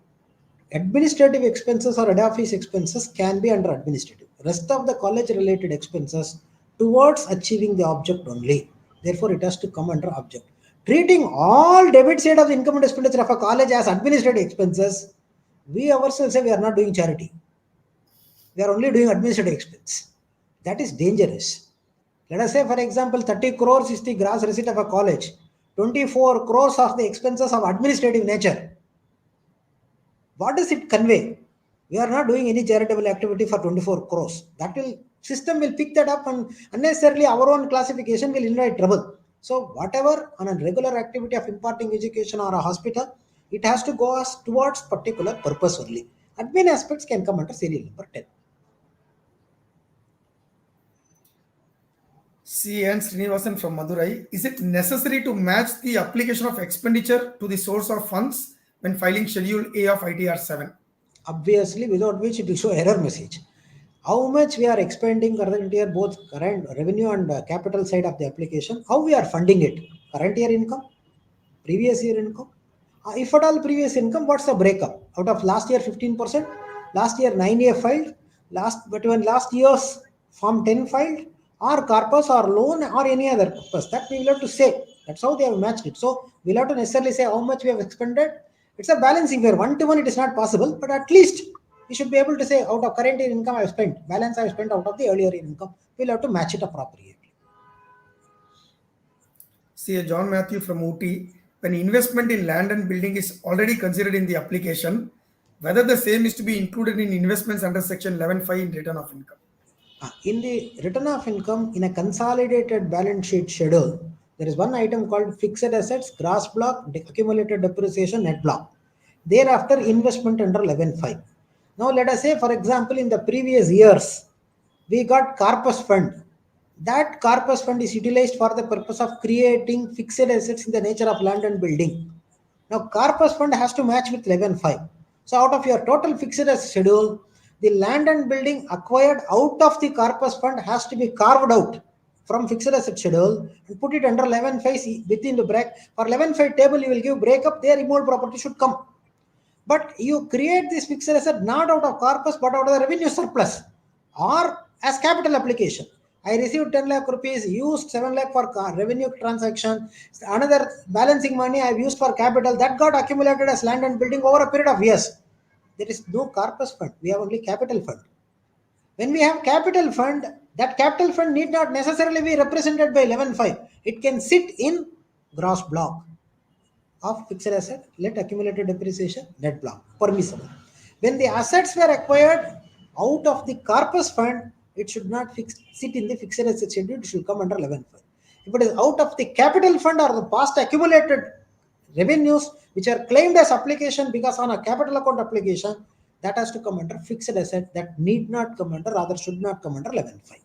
administrative expenses or head office expenses can be under administrative. Rest of the college related expenses towards achieving the object only. Therefore, it has to come under object. Treating all debit side of the income and expenditure of a college as administrative expenses, we ourselves say we are not doing charity. We are only doing administrative expense. That is dangerous. Let us say, for example, 30 crores is the gross receipt of a college. 24 crores of the expenses of administrative nature. What does it convey? We are not doing any charitable activity for 24 crores. That will, system will pick that up, and unnecessarily our own classification will invite trouble. So whatever on a regular activity of imparting education or a hospital, it has to go as towards particular purpose only. Admin aspects can come under serial number 10. C.N. Srinivasan from Madurai. Is it necessary to match the application of expenditure to the source of funds when filing Schedule A of ITR 7? Obviously, without which it will show error message. How much we are expending current year, both current revenue and capital side of the application, how we are funding it? Current year income, previous year income. If at all previous income, what's the breakup? Out of last year 15%, last year 9A filed, when last year's Form 10 filed, or corpus or loan or any other purpose, that we will have to say. That's how they have matched it. So we'll have to necessarily say how much we have expended. It's a balancing where 1-to-1 it is not possible, but at least we should be able to say out of current year income I have spent, balance I have spent out of the earlier income. We'll have to match it appropriately. See, John Matthew from Ooty. When investment in land and building is already considered in the application, whether the same is to be included in investments under section 11.5 in return of income. In the return of income, in a consolidated balance sheet schedule, there is one item called fixed assets, gross block, accumulated depreciation, net block. Thereafter, investment under 11.5. Now, let us say, for example, in the previous years, we got corpus fund. That corpus fund is utilized for the purpose of creating fixed assets in the nature of land and building. Now, corpus fund has to match with 11.5. So, out of your total fixed assets schedule, the land and building acquired out of the corpus fund has to be carved out from fixed asset schedule and put it under 11.5 within the bracket. For 11.5 table, you will give breakup, there removed property should come. But you create this fixed asset not out of corpus but out of the revenue surplus or as capital application. I received 10 lakh rupees, used 7 lakh for revenue transaction. Another balancing money I have used for capital that got accumulated as land and building over a period of years. There is no corpus fund. We have only capital fund. When we have capital fund, that capital fund need not necessarily be represented by 11.5. It can sit in gross block of fixed asset, net accumulated depreciation, net block, permissible. When the assets were acquired out of the corpus fund, it should not sit in the fixed asset schedule. It should come under 11.5. If it is out of the capital fund or the past accumulated revenues which are claimed as application because on a capital account application, that has to come under fixed asset, that need not come under, rather should not come under 11.5.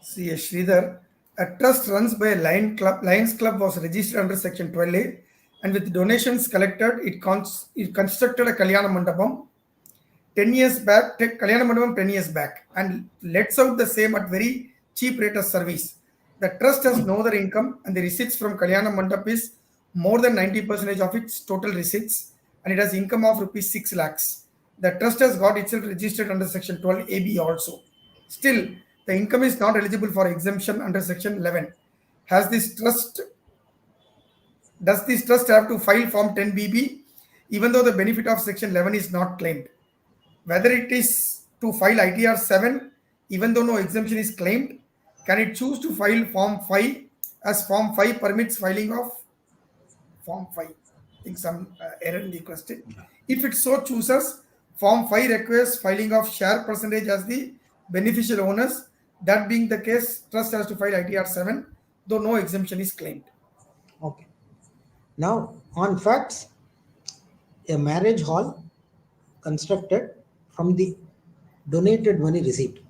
See, Sridhar, a trust runs by a Lions Club was registered under Section 12A, and with donations collected, it constructed a Kalyana Mandapam 10 years back, Kalyana Mandapam 10 years back, and lets out the same at very cheap rate of service. The trust has no other income, and the receipts from Kalyana Mandap is more than 90% of its total receipts, and it has income of rupees 6 lakhs. The trust has got itself registered under Section 12 AB also. Still, the income is not eligible for exemption under Section 11. Does this trust have to file Form 10BB even though the benefit of Section 11 is not claimed? Whether it is to file ITR 7 even though no exemption is claimed, can it choose to file Form 5 as Form 5 permits filing of Form 5? I think some error in the question. If it so chooses, Form 5 requires filing of share percentage as the beneficial owners. That being the case, trust has to file ITR 7, though no exemption is claimed. Okay. Now, on facts, a marriage hall constructed from the donated money received.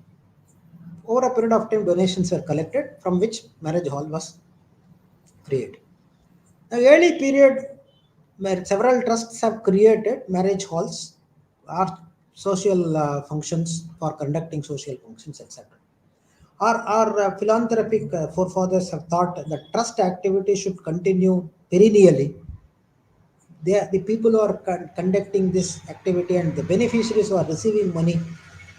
Over a period of time, donations were collected from which marriage hall was created. The early period, where several trusts have created marriage halls or social functions for conducting social functions, etc. Our philanthropic forefathers have thought that trust activity should continue perennially. The people who are conducting this activity and the beneficiaries who are receiving money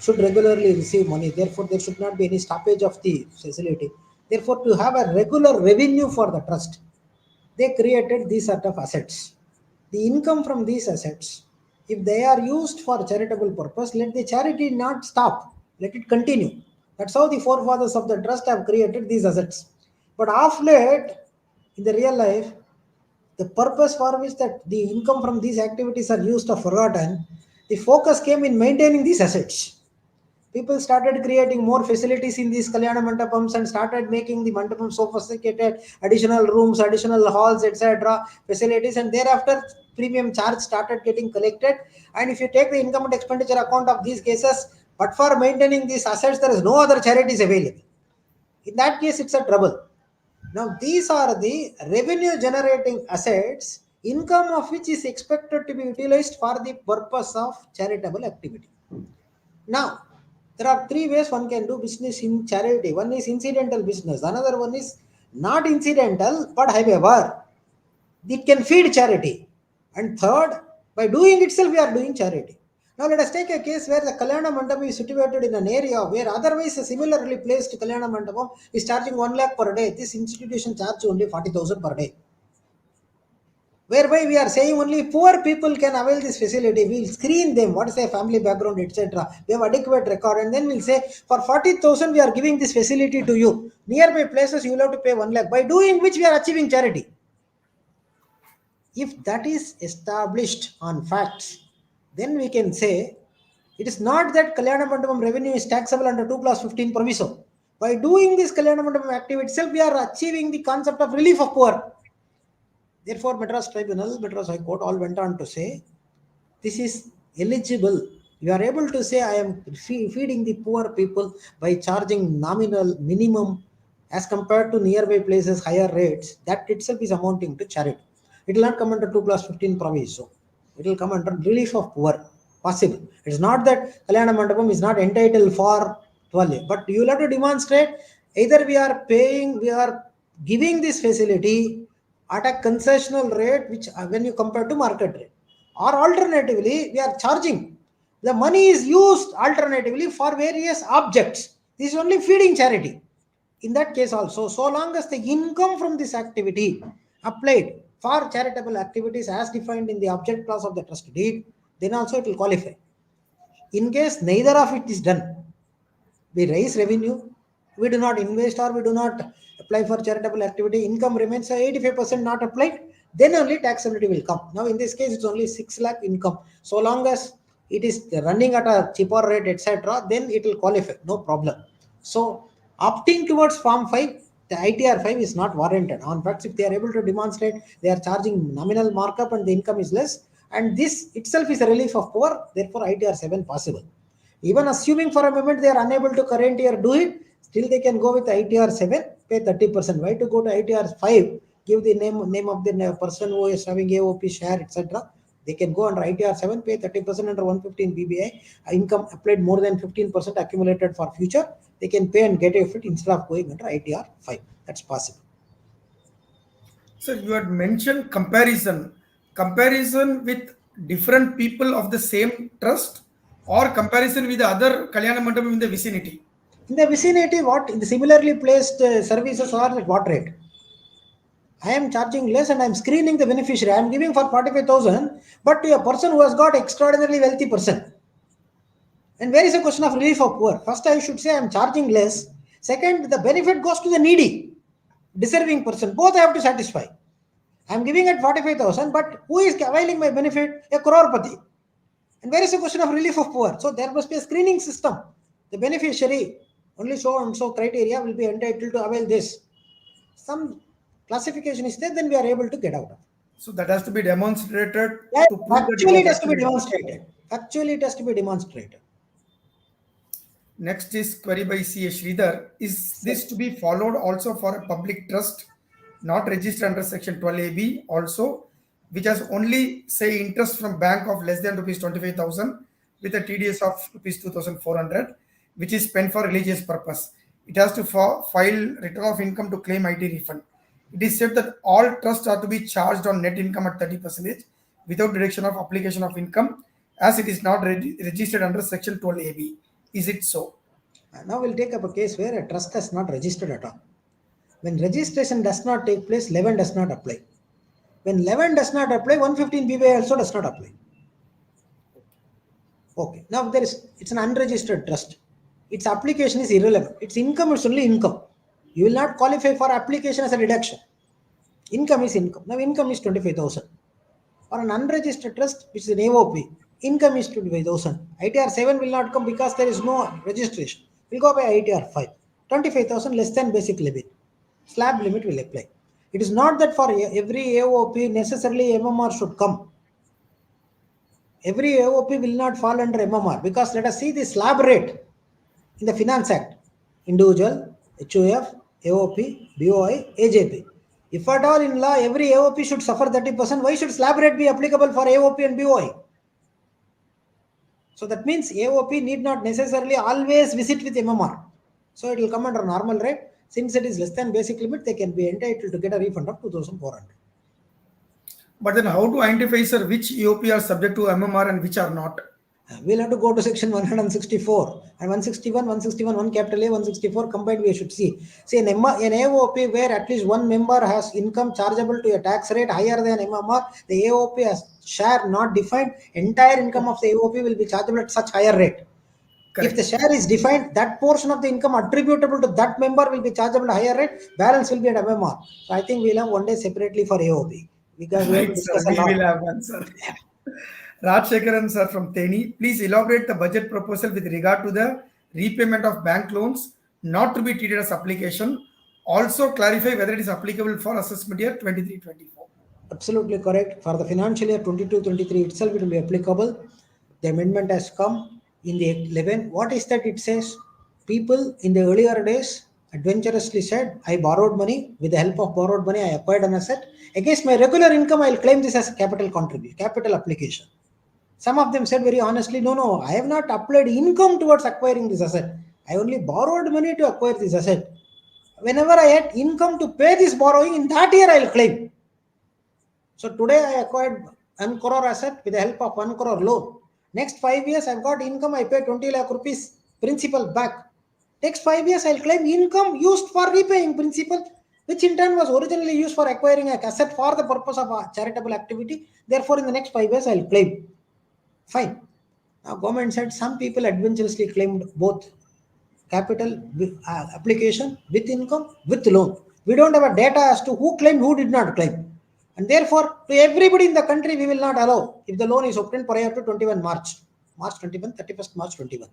should regularly receive money. Therefore, there should not be any stoppage of the facility. Therefore, to have a regular revenue for the trust, they created these sort of assets. The income from these assets, if they are used for charitable purpose, let the charity not stop. Let it continue. That's how the forefathers of the trust have created these assets. But of late, in the real life, the purpose for which that the income from these activities are used or forgotten, the focus came in maintaining these assets. People started creating more facilities in these Kalyana Mandapams and started making the Mandapam sophisticated, additional rooms, additional halls, etc. facilities, and thereafter premium charge started getting collected. And if you take the income and expenditure account of these cases, but for maintaining these assets, there is no other charities available. In that case, it's a trouble. Now, these are the revenue generating assets, income of which is expected to be utilized for the purpose of charitable activity. Now, there are three ways one can do business in charity. One is incidental business. Another one is not incidental, but however, it can feed charity. And third, by doing itself, we are doing charity. Now, let us take a case where the Kalyana Mandapam is situated in an area where otherwise a similarly placed Kalyana Mandapam is charging 1 lakh per day. This institution charges only 40,000 per day. Whereby we are saying only poor people can avail this facility. We'll screen them, what is their family background, etc. We have adequate record, and then we'll say for 40,000 we are giving this facility to you. Nearby places you will have to pay 1 lakh. By doing which we are achieving charity. If that is established on facts, then we can say it is not that Kalyana Mandapam revenue is taxable under 2/15 proviso. By doing this Kalyana Mandapam activity itself, we are achieving the concept of relief of poor. Therefore, Madras Tribunal, Madras High Court all went on to say, this is eligible. You are able to say, I am feeding the poor people by charging nominal minimum as compared to nearby places higher rates. That itself is amounting to charity. It will not come under 2/15 proviso. It will come under relief of poor. Possible. It's not that Kalyana Mandapam is not entitled for 12, but you will have to demonstrate either we are paying, we are giving this facility at a concessional rate, which when you compare to market rate, or alternatively, we are charging. The money is used alternatively for various objects. This is only feeding charity. In that case also, so long as the income from this activity applied for charitable activities as defined in the object clause of the trust deed, then also it will qualify. In case neither of it is done, we raise revenue, we do not invest or we do not apply for charitable activity, income remains 85% not applied, then only taxability will come. Now in this case, it's only 6 lakh income. So long as it is running at a cheaper rate, etc., then it will qualify, no problem. So opting towards Form 5, the ITR 5 is not warranted. On facts, if they are able to demonstrate they are charging nominal markup and the income is less, And this itself is a relief of poor, therefore ITR 7 possible. Even assuming for a moment they are unable to current year do it, still they can go with ITR 7, pay 30%. Why to go to ITR 5? Give the name of the person who is having AOP share, etc. They can go under ITR 7, pay 30% under 115 BBI, income applied more than 15% accumulated for future. They can pay and get a fit instead of going under ITR 5. That's possible. So you had mentioned comparison with different people of the same trust, or comparison with the other Kalyana Mandapam in the vicinity. In the vicinity, what the similarly placed services are at what rate? I am charging less and I am screening the beneficiary. I am giving for 45,000, but to a person who has got extraordinarily wealthy person. And where is the question of relief of poor? First, I should say I am charging less. Second, the benefit goes to the needy, deserving person. Both I have to satisfy. I am giving at 45,000, but who is availing my benefit? A crorepati. And where is the question of relief of poor? So there must be a screening system. The beneficiary, only so and so criteria will be entitled to avail this. Some classification is there, then we are able to get out of it. So that has to be demonstrated. Yeah, to prove actually, it has to be actually demonstrated. Actually, it has to be demonstrated. Next is query by CA Sridhar. Is this to be followed also for a public trust not registered under section 12AB also, which has only say interest from bank of less than rupees 25,000 with a TDS of rupees 2,400, which is spent for religious purpose. It has to file return of income to claim IT refund. It is said that all trusts are to be charged on net income at 30% without deduction of application of income, as it is not registered under section 12AB. Is it so? Now we'll take up a case where a trust is not registered at all. When registration does not take place, 11 does not apply. When 11 does not apply, 115 BBI also does not apply. Okay. Now it's an unregistered trust. Its application is irrelevant. Its income is only income. You will not qualify for application as a deduction. Income is income. Now income is 25,000. For an unregistered trust, which is an AOP, income is 25,000. ITR 7 will not come because there is no registration. We'll go by ITR 5. 25,000 less than basic limit. Slab limit will apply. It is not that for every AOP necessarily MMR should come. Every AOP will not fall under MMR because let us see the slab rate in the Finance Act. Individual, HUF, AOP, BOI, AJP. If at all in law every AOP should suffer 30%, why should slab rate be applicable for AOP and BOI? So that means AOP need not necessarily always visit with MMR. So it will come under normal rate. Since it is less than basic limit, they can be entitled to get a refund of 2,400. But then how to identify, sir, which EOP are subject to MMR and which are not? We'll have to go to section 164 and 161, 161, 1 capital A, 164 combined we should see. See an AOP where at least one member has income chargeable to a tax rate higher than MMR, the AOP has share not defined, entire income of the AOP will be chargeable at such higher rate. Correct. If the share is defined, that portion of the income attributable to that member will be chargeable at higher rate, balance will be at MMR. So I think we'll have one day separately for AOP. Because we will have one, sir. Rajshekaran sir from Teni, please elaborate the budget proposal with regard to the repayment of bank loans not to be treated as application. Also clarify whether it is applicable for assessment year 23-24. Absolutely correct. For the financial year 22-23 itself, it will be applicable. The amendment has come in the 11. What is that it says? People in the earlier days adventurously said, I borrowed money. With the help of borrowed money, I acquired an asset. Against my regular income, I will claim this as capital contribution, capital application. Some of them said very honestly, no, I have not applied income towards acquiring this asset. I only borrowed money to acquire this asset. Whenever I had income to pay this borrowing, in that year I will claim. So today I acquired 1 crore asset with the help of 1 crore loan. Next 5 years, I've got income, I pay 20 lakh rupees principal back. Next 5 years, I'll claim income used for repaying principal, which in turn was originally used for acquiring an asset for the purpose of a charitable activity. Therefore, in the next 5 years, I'll claim. Fine. Now, government said some people adventurously claimed both capital application with income, with loan. We don't have a data as to who claimed, who did not claim. And therefore, to everybody in the country, we will not allow if the loan is obtained prior to 21 March 21, 31st March 21.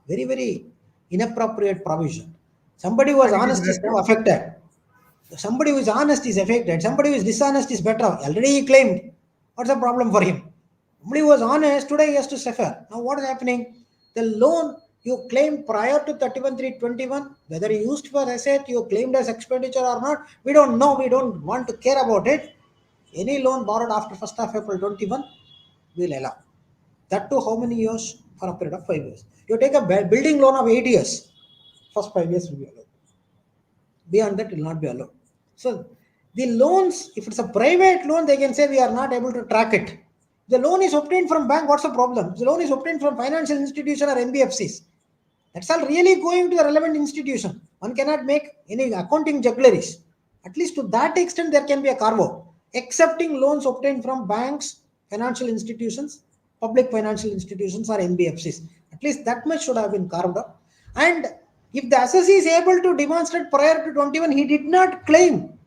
Very, very inappropriate provision. Somebody who was honest is now affected. Somebody who is honest is affected. Somebody who is dishonest is better. Already he claimed. What's the problem for him? Somebody who was honest, today he has to suffer. Now what is happening? The loan you claimed prior to 31/3/21, whether you used for asset, you claimed as expenditure or not, we don't know. We don't want to care about it. Any loan borrowed after 1st of April 21 will allow. That too, how many years? For a period of 5 years. You take a building loan of 8 years, first 5 years will be allowed. Beyond that, it will not be allowed. So the loans, if it's a private loan, they can say we are not able to track it. The loan is obtained from bank, what's the problem? The loan is obtained from financial institution or NBFCs. That's all really going to the relevant institution. One cannot make any accounting juggleries. At least to that extent, there can be a carve-out. Accepting loans obtained from banks, financial institutions, public financial institutions or NBFCs. At least that much should have been carved out. And if the assessee is able to demonstrate prior to 21, he did not claim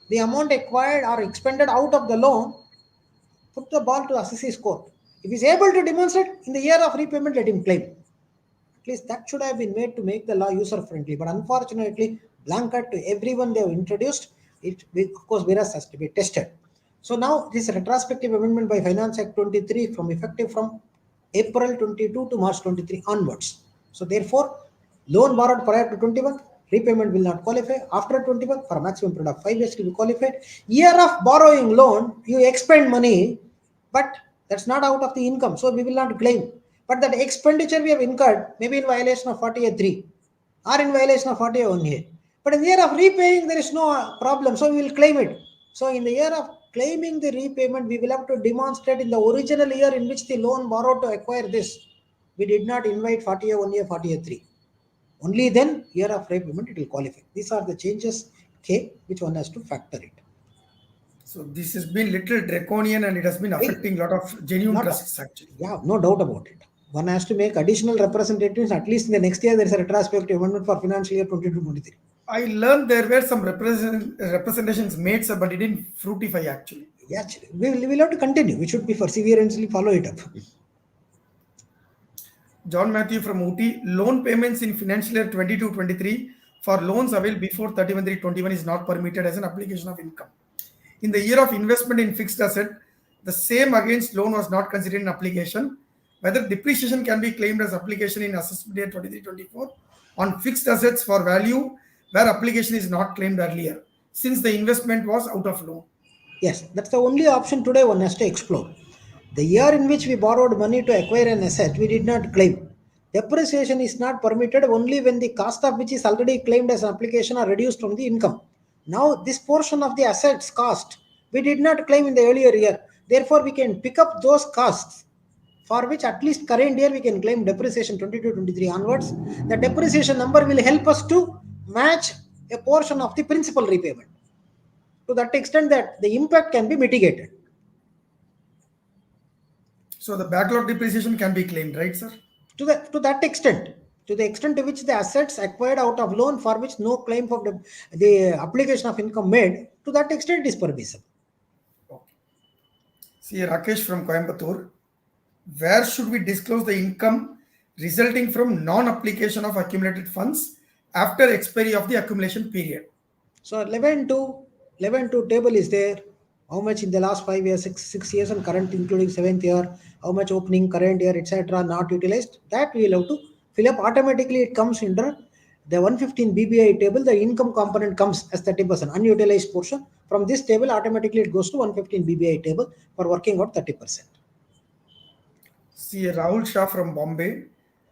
the amount acquired or expended out of the loan, put the ball to assessee's court. If he is able to demonstrate in the year of repayment, let him claim. At least that should have been made to make the law user friendly. But unfortunately, blanket to everyone they have introduced, it of course whereas has to be tested. So now this retrospective amendment by Finance Act 23 from effective from April 22 to March 23 onwards. So therefore, loan borrowed prior to 21, repayment will not qualify. After 21, for a maximum period of 5 years to be qualified. Year of borrowing loan, you expend money, but that's not out of the income, so we will not claim. But that expenditure we have incurred may be in violation of 48(3) or in violation of 48(1)(a). But in the year of repaying, there is no problem, so we will claim it. So in the year of claiming the repayment, we will have to demonstrate in the original year in which the loan borrowed to acquire this, we did not invite 48(1)(a), 48(3). Only then, year of repayment, it will qualify. These are the changes, K, which one has to factor it. So this has been little draconian and it has been affecting a lot of genuine trusts actually. Yeah, no doubt about it. One has to make additional representatives. At least in the next year, there is a retrospective amendment for financial year 22-23. I learned there were some representations made, sir, but it didn't fructify actually. Yeah, actually, we will have to continue. We should be perseverantly follow it up. John Matthew from Ooty, loan payments in financial year 22-23 for loans availed before 31/3/21 is not permitted as an application of income. In the year of investment in fixed asset, the same against loan was not considered an application. Whether depreciation can be claimed as application in assessment year 23-24 on fixed assets for value where application is not claimed earlier, since the investment was out of loan. Yes, that's the only option today one has to explore. The year in which we borrowed money to acquire an asset, we did not claim. Depreciation is not permitted only when the cost of which is already claimed as an application are reduced from the income. Now, this portion of the assets cost, we did not claim in the earlier year. Therefore, we can pick up those costs for which at least current year we can claim depreciation 22-23 onwards. The depreciation number will help us to match a portion of the principal repayment. To that extent that the impact can be mitigated. So the backlog depreciation can be claimed, right, sir? To that extent, to the extent to which the assets acquired out of loan for which no claim for the application of income made, to that extent it is permissible. Okay. See, Rakesh from Coimbatore, where should we disclose the income resulting from non-application of accumulated funds after expiry of the accumulation period? So 11.2 table is there. How much in the last 5 years, 6 years and current including 7th year, how much opening current year, etc. not utilized, that we will have to fill up. Automatically it comes under the 115 BBI table. The income component comes as 30%, unutilized portion. From this table, automatically it goes to 115 BBI table for working out 30%. See, Rahul Shah from Bombay,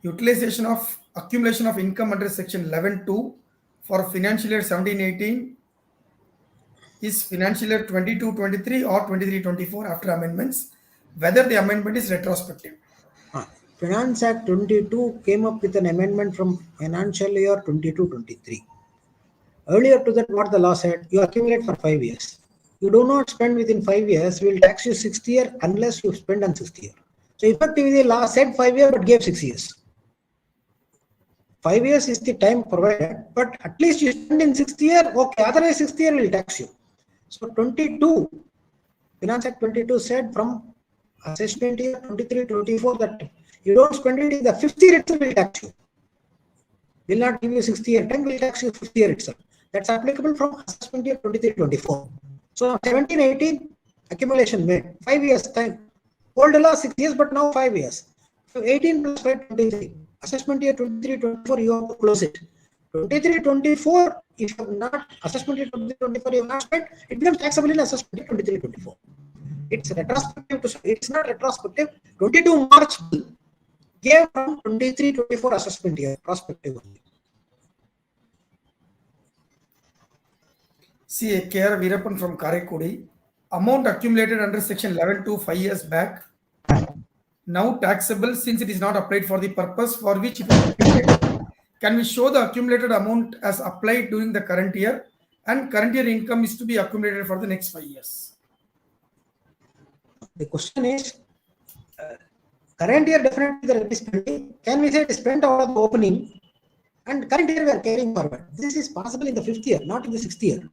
utilization of accumulation of income under section 11.2 for financial year 17-18 is financial year 22-23 or 23-24 after amendments, whether the amendment is retrospective. Finance Act 22 came up with an amendment from financial year 22-23. Earlier to that, what the law said, you accumulate for 5 years. You do not spend within 5 years, we will tax you 6th year unless you spend on 6th year. So effectively, the law said 5 years but gave 6 years. 5 years is the time provided, but at least you spend in 6th year, okay, otherwise 6th year will tax you. So 22, Finance Act 22 said from assessment year 23-24 that you don't spend it in the 5th year itself will tax you. Will not give you 6th year time, will tax you 5th year itself. That's applicable from assessment year 23-24. So 17-18 accumulation made, 5 years time. Old law 6 years, but now 5 years. So 18 plus 5, 23. Assessment year 23, 24, you have to close it. 23, 24, if you have not, assessment year 23, 24, you have not spent, it becomes taxable in assessment year 23, 24. It's retrospective, it's not retrospective. 22 March gave from 23, 24 assessment year, prospective only. See a K.R. Veerappan from Karaikudi. Amount accumulated under section 11 to 5 years back, now taxable since it is not applied for the purpose for which it was accumulated. Can we show the accumulated amount as applied during the current year, and current year income is to be accumulated for the next 5 years? The question is, current year definitely there is spending. Can we say it is spent out of the opening, and current year we are carrying forward? This is possible in the 5th year, not in the 6th year.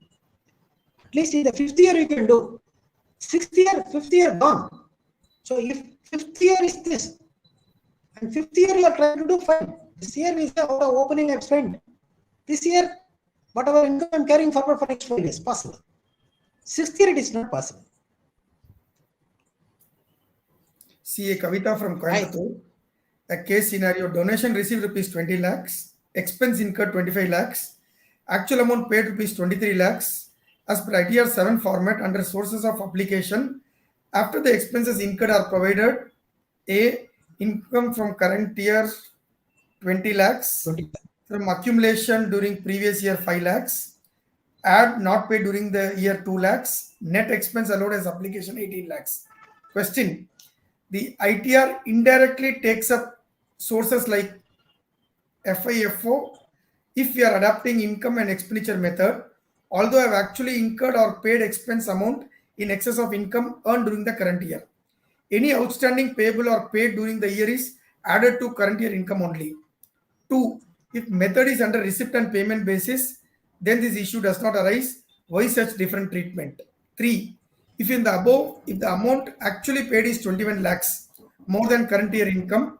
At least in the 5th year you can do. 6th year, 5th year gone. So if 5th year is this, and 5th year you are trying to do fine. This year we say out of opening I have spent. This year, whatever income I am carrying forward for next 5 years, possible. 6th year it is not possible. See a Kavita from Coimbatore. A case scenario: donation received rupees 20 lakhs, expense incurred 25 lakhs, actual amount paid rupees 23 lakhs. As per ITR 7 format under sources of application, after the expenses incurred are provided, A, income from current year 20 lakhs, 20. from accumulation during previous year 5 lakhs, add not paid during the year 2 lakhs, net expense allowed as application 18 lakhs. Question: the ITR indirectly takes up sources like FIFO if we are adopting income and expenditure method, although I have actually incurred or paid expense amount in excess of income earned during the current year. Any outstanding payable or paid during the year is added to current year income only. 2. If method is under receipt and payment basis, then this issue does not arise. Why such different treatment? 3. If in the above, if the amount actually paid is 21 lakhs, more than current year income,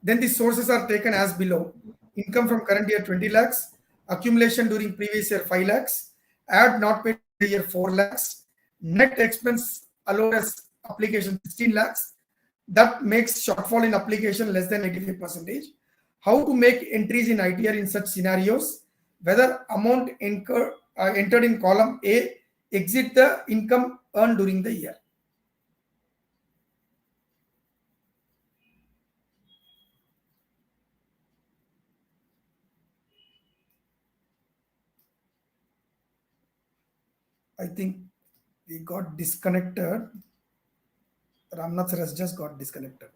then the sources are taken as below. Income from current year 20 lakhs, accumulation during previous year 5 lakhs, add not paid year 4 lakhs, net expense allowed as application 16 lakhs. That makes shortfall in application less than 85%. How to make entries in ITR in such scenarios? Whether amount entered in column A exceed the income earned during the year. I think we got disconnected. Ramanth sir has just got disconnected.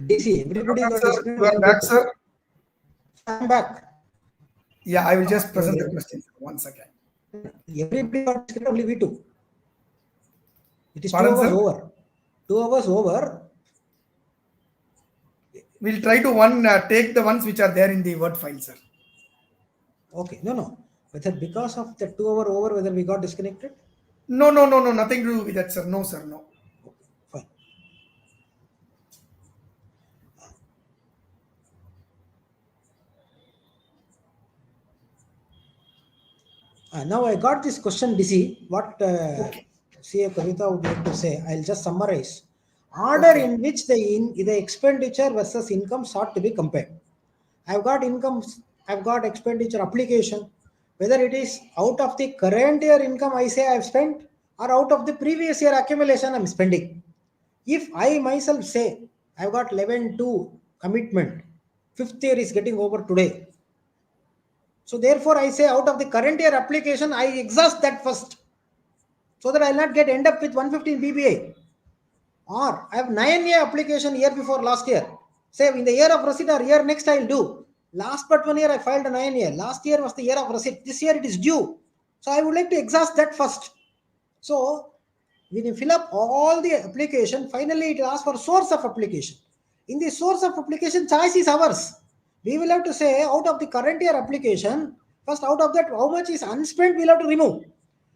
DC, everybody got Sir, you are back, sir. I'm back. Yeah, I will just present the question once again. Everybody got disconnected, only we two. It is 2 Pardon, hours sir? over. 2 hours over. We'll try to take the ones which are there in the Word file, sir. Okay, no. Whether because of the 2 hour over, whether we got disconnected? No, nothing to do with that, sir. No, sir, no. Okay, fine. Now I got this question, DC. What CA Kavita would like to say, I'll just summarize. Order in which the expenditure versus income sought to be compared. I've got income, I've got expenditure application, whether it is out of the current year income I say I've spent or out of the previous year accumulation I'm spending. If I myself say I've got 11-2 commitment, 5th year is getting over today. So therefore I say out of the current year application, I exhaust that first so that I'll not end up with 115 BBA. Or I have 9-year application year before last year. Say in the year of receipt or year next I'll do. Last but 1 year I filed a 9-year. Last year was the year of receipt. This year it is due. So I would like to exhaust that first. So when you fill up all the application, finally it asks for source of application. In the source of application, choice is ours. We will have to say out of the current year application, first out of that how much is unspent we'll have to remove.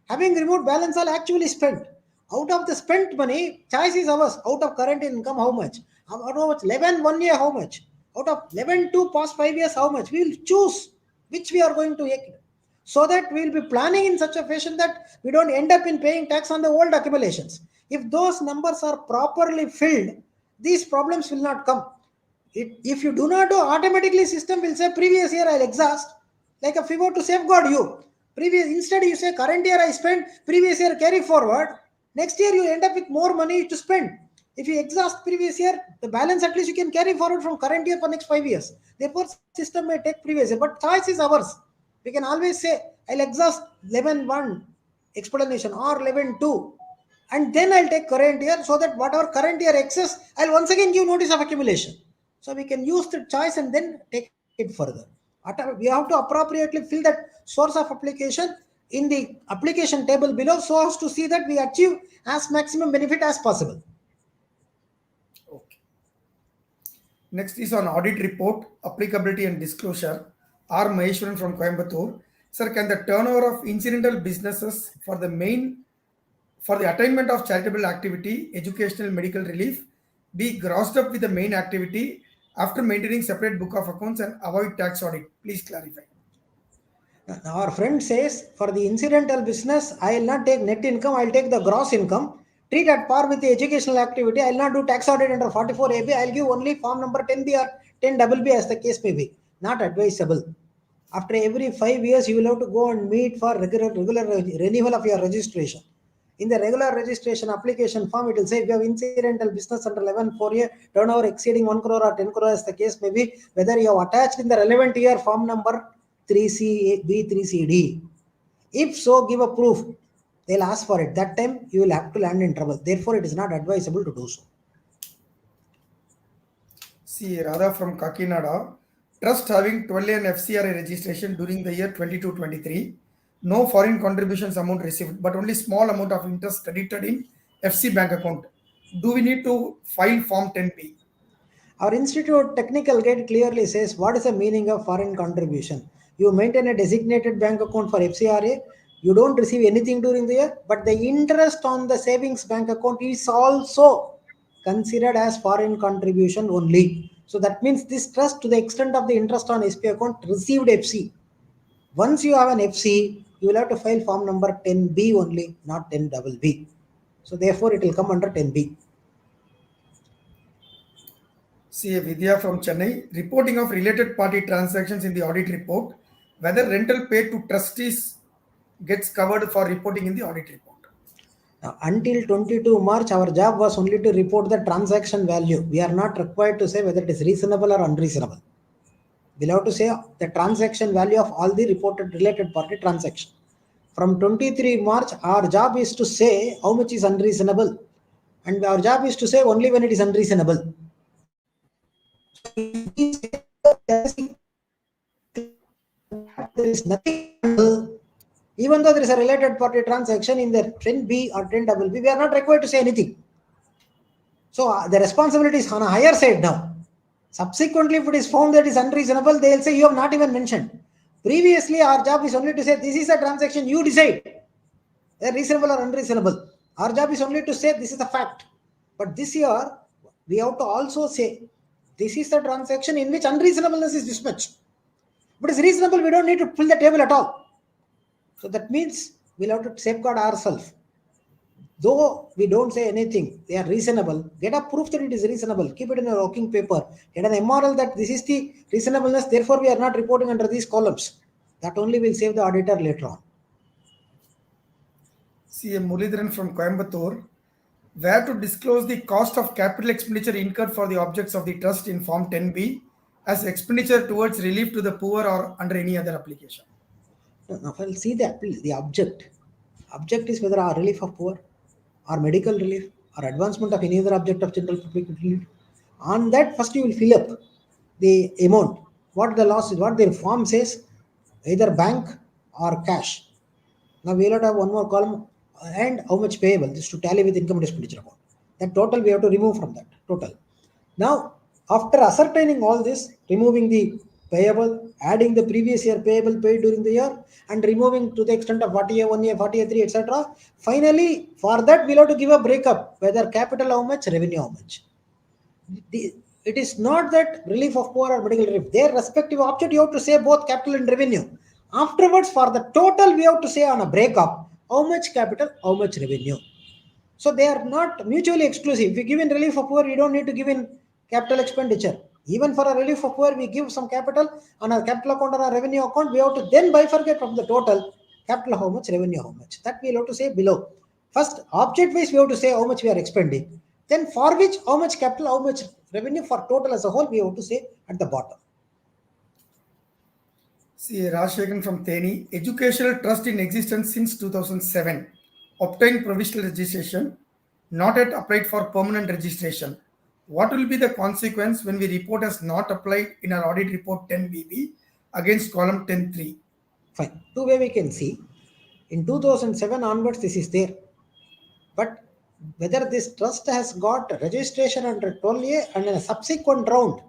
Having removed balance all actually spent. Out of the spent money, choice is ours. Out of current income, how much? Out of 11 1 year, how much? Out of 11 2 past 5 years, how much? We will choose which we are going to take. so that we'll be planning in such a fashion that we don't end up in paying tax on the old accumulations. If those numbers are properly filled, these problems will not come. If you do not do, automatically system will say previous year I'll exhaust, like a favor to safeguard you. Previous, instead you say current year I spent, previous year carry forward. Next year you end up with more money to spend. If you exhaust previous year, the balance at least you can carry forward from current year for next 5 years. Therefore, system may take previous year, but choice is ours. We can always say I'll exhaust 11.1 explanation or 11.2, and then I'll take current year, so that whatever current year excess, I'll once again give notice of accumulation. So we can use the choice and then take it further. We have to appropriately fill that source of application in the application table below, so as to see that we achieve as maximum benefit as possible. Okay. Next is on audit report, applicability and disclosure. R. Maheshwaran from Coimbatore. Sir, can the turnover of incidental businesses for the attainment of charitable activity, educational, medical relief be grossed up with the main activity after maintaining separate book of accounts and avoid tax audit? Please clarify. Our friend says for the incidental business, I will not take net income, I will take the gross income. Treat at par with the educational activity. I will not do tax audit under 44AB. I will give only form number 10B or 10BB as the case may be. Not advisable. After every 5 years, you will have to go and meet for regular renewal of your registration. In the regular registration application form, it will say if you have incidental business under 11.4 turnover exceeding 1 crore or 10 crore as the case may be, whether you have attached in the relevant year form number 3C, B, 3CD. If so, give a proof. They'll ask for it. That time you will have to land in trouble. Therefore, it is not advisable to do so. See, Radha from Kakinada. Trust having 12 an FCRA registration during the year 22-23. No foreign contributions amount received, but only small amount of interest credited in FC bank account. Do we need to file form 10B? Our institute technical guide clearly says what is the meaning of foreign contribution. You maintain a designated bank account for FCRA. You don't receive anything during the year, but the interest on the savings bank account is also considered as foreign contribution only. So that means this trust, to the extent of the interest on SP account, received FC. Once you have an FC, you will have to file form number 10B only, not 10BB. So therefore, it will come under 10B. See, Vidya from Chennai. Reporting of related party transactions in the audit report. Whether rental paid to trustees gets covered for reporting in the audit report. Now, until 22 March, our job was only to report the transaction value. We are not required to say whether it is reasonable or unreasonable. We'll have to say the transaction value of all the reported related party transaction. From 23 March, our job is to say how much is unreasonable. And our job is to say only when it is unreasonable. There is nothing, even though there is a related party transaction in the 10B or 10BB, we are not required to say anything. So the responsibility is on a higher side now. Subsequently, if it is found that it is unreasonable, they will say you have not even mentioned. Previously, our job is only to say this is a transaction, you decide reasonable or unreasonable. Our job is only to say this is a fact. But this year, we have to also say this is the transaction in which unreasonableness is this much. But it's reasonable, we don't need to fill the table at all. So that means we'll have to safeguard ourselves. Though we don't say anything, they are reasonable. Get a proof that it is reasonable. Keep it in a working paper. Get an MRL that this is the reasonableness. Therefore, we are not reporting under these columns. That only will save the auditor later on. See, Muralidharan from Coimbatore. Where to disclose the cost of capital expenditure incurred for the objects of the trust in Form 10B as expenditure towards relief to the poor or under any other application? Now, I'll see the object. Object is whether our relief of poor, or medical relief, or advancement of any other object of general public relief. On that, first you will fill up the amount. What the loss is, what their form says, either bank or cash. Now we will have one more column and how much payable. This to tally with income and expenditure account. That total we have to remove from that total. Now, after ascertaining all this, removing the payable, adding the previous year payable paid during the year, and removing to the extent of 40A, 1A, 40A, 3, etc. Finally, for that we'll have to give a breakup, whether capital how much, revenue how much. It is not that relief of poor or medical relief. Their respective object, you have to say both capital and revenue. Afterwards, for the total, we have to say on a breakup how much capital, how much revenue. So they are not mutually exclusive. If we give in relief of poor, we don't need to give in capital expenditure. Even for a relief of poor, we give some capital on our capital account, on our revenue account. We have to then bifurcate from the total capital how much, revenue how much. That we have to say below. First, object wise, we have to say how much we are expending. Then for which, how much capital, how much revenue for total as a whole, we have to say at the bottom. See, Rajshekhan from Theni, educational trust in existence since 2007, obtained provisional registration, not yet applied for permanent registration. What will be the consequence when we report as not applied in our audit report 10BB against column 10.3? Fine. Two way we can see. In 2007 onwards, this is there. But whether this trust has got registration under 12A and in a subsequent round,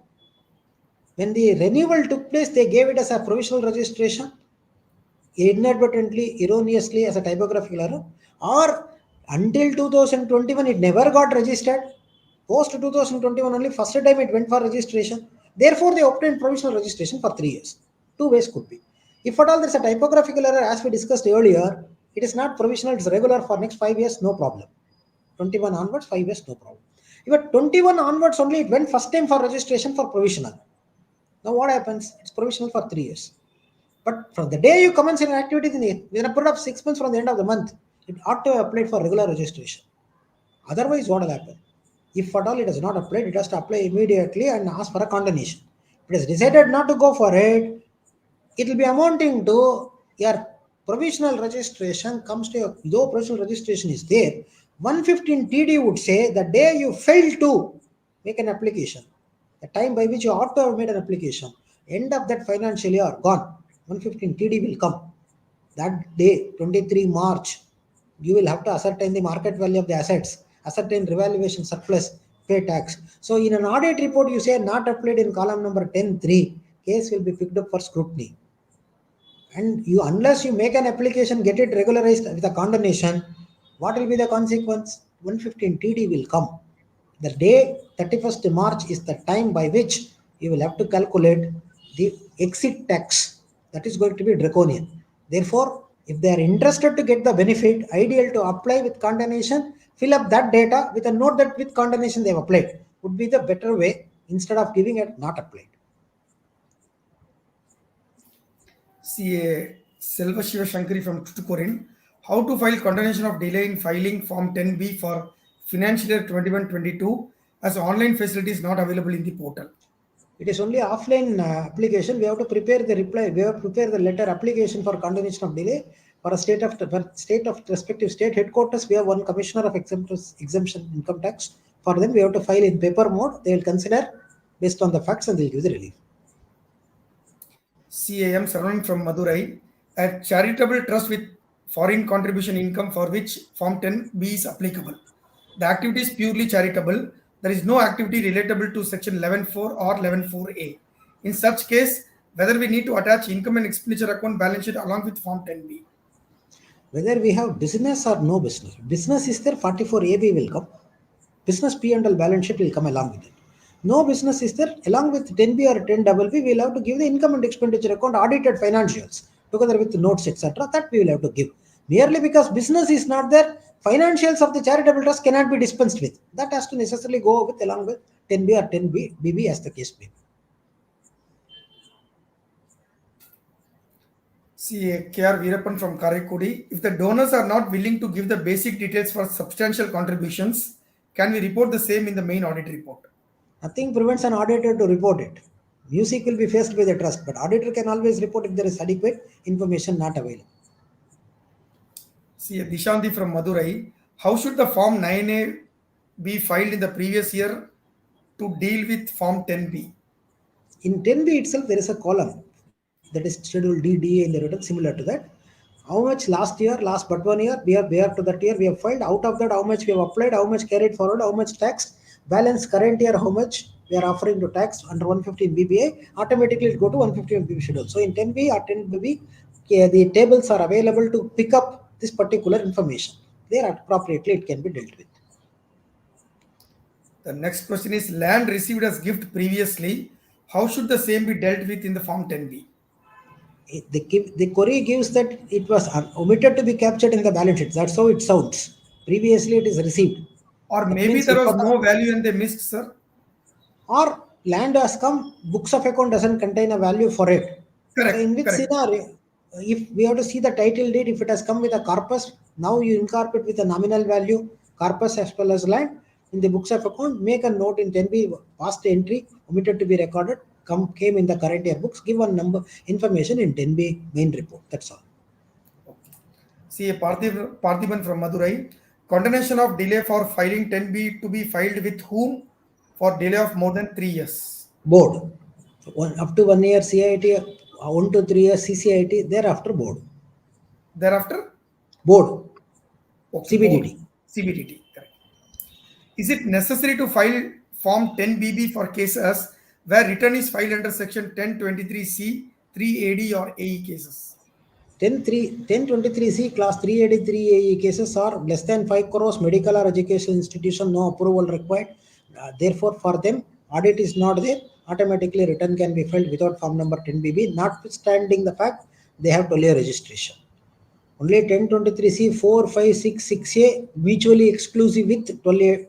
when the renewal took place, they gave it as a provisional registration, inadvertently, erroneously as a typographical error, or until 2021 it never got registered. Post 2021 only first time it went for registration. Therefore, they obtained provisional registration for 3 years. Two ways could be. If at all there's a typographical error, as we discussed earlier, it is not provisional, it's regular for next 5 years, no problem. 21 onwards, 5 years, no problem. If at 21 onwards only it went first time for registration for provisional. Now what happens? It's provisional for 3 years. But from the day you commence an activity, within a period of 6 months from the end of the month, it ought to have applied for regular registration. Otherwise, what will happen? If at all it has not applied, it has to apply immediately and ask for a condonation. If it has decided not to go for it, it will be amounting to your provisional registration comes to though provisional registration is there, 115 TD would say the day you fail to make an application, the time by which you ought to have made an application, end of that financial year gone, 115 TD will come. That day, 23 March, you will have to ascertain the market value of the assets, ascertain revaluation surplus, pay tax. So in an audit report, you say not applied in column number 10.3, case will be picked up for scrutiny. And you, unless you make an application, get it regularized with a condonation, what will be the consequence? 115 TD will come. The day 31st March is the time by which you will have to calculate the exit tax. That is going to be draconian. Therefore, if they are interested to get the benefit, ideal to apply with condonation, fill up that data with a note that with condonation they have applied would be the better way instead of giving it not applied. CA Selva Shiva Shankari from Tutukorin, how to file condonation of delay in filing Form 10B for financial year 21-22 as online facility is not available in the portal. It is only offline application. We have to prepare the reply. We have to prepare the letter application for condonation of delay for a state of respective state headquarters. We have one commissioner of exemption income tax. For them, we have to file in paper mode. They will consider based on the facts and they will give the relief. CAM Saravanan from Madurai, a charitable trust with foreign contribution income for which Form 10B is applicable. The activity is purely charitable. There is no activity relatable to Section 11.4 or 11.4A. In such case, whether we need to attach income and expenditure account balance sheet along with Form 10B. Whether we have business or no business. Business is there, 44AB will come. Business P&L balance sheet will come along with it. No business is there, along with 10B or 10BB, we will have to give the income and expenditure account audited financials together with the notes, etc. That we will have to give. Merely because business is not there, financials of the charitable trust cannot be dispensed with. That has to necessarily go with along with 10B or 10BB as the case may be. See, KR Veerappan from Karaikudi, if the donors are not willing to give the basic details for substantial contributions, can we report the same in the main audit report? Nothing prevents an auditor to report it. Music will be faced by the trust, but auditor can always report if there is adequate information not available. See, Dishanti from Madurai, how should the Form 9A be filed in the previous year to deal with Form 10B? In 10B itself, there is a column that is scheduled DDA in the return similar to that. How much last year, last but 1 year, we are to that year, we have filed. Out of that, how much we have applied, how much carried forward, how much taxed, balance current year, how much we are offering to tax under 115 BBA, automatically it go to 115 BB schedule. So in 10B or 10BB, the tables are available to pick up this particular information. There appropriately it can be dealt with. The next question is land received as gift previously. How should the same be dealt with in the Form 10B? The query gives that it was omitted to be captured in the balance sheet. That's how it sounds. Previously, it is received. Or That maybe means there it was was no value and they missed, sir. or land has come, books of account doesn't contain a value for it. So in Correct, which correct. scenario, if we have to see the title deed, if it has come with a corpus, now you incorporate with a nominal value, corpus as well as land in the books of account, make a note in 10B past entry, omitted to be recorded, came in the current year books, give one number information in 10B main report. That's all. See a Parthiban from Madurai. Condemnation of delay for filing 10B to be filed with whom for delay of more than 3 years. Board. Up to 1 year CIT, 1 to 3 years CCIT, thereafter board. Thereafter, Board. okay, board. CBDT. CBDT. Correct. Is it necessary to file Form 10BB for cases where return is filed under Section 1023C, 3AD or AE cases? 1023C class 383 AE cases are less than 5 crores, medical or education institution, no approval required. Therefore, for them, audit is not there. Automatically, return can be filed without form number 10BB, notwithstanding the fact they have 12-year registration. Only 1023C 4, 5, 6, 6A mutually exclusive with 12A.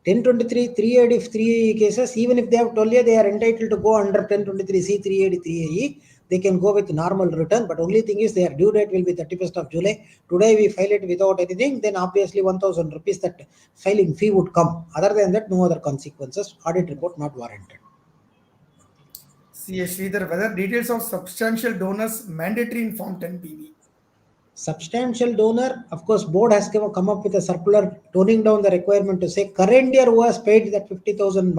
1023 380 if 3AE cases, even if they have 12A, they are entitled to go under 1023C 380 3AE. They can go with normal return, but only thing is their due date will be 31st of July. Today we file it without anything, then obviously 1000 rupees that filing fee would come. Other than that, no other consequences. Audit report not warranted. C.A. Sridhar, whether details of substantial donors mandatory in Form 10BB? Substantial donor, of course, board has come up with a circular toning down the requirement to say current year who has paid that 50,000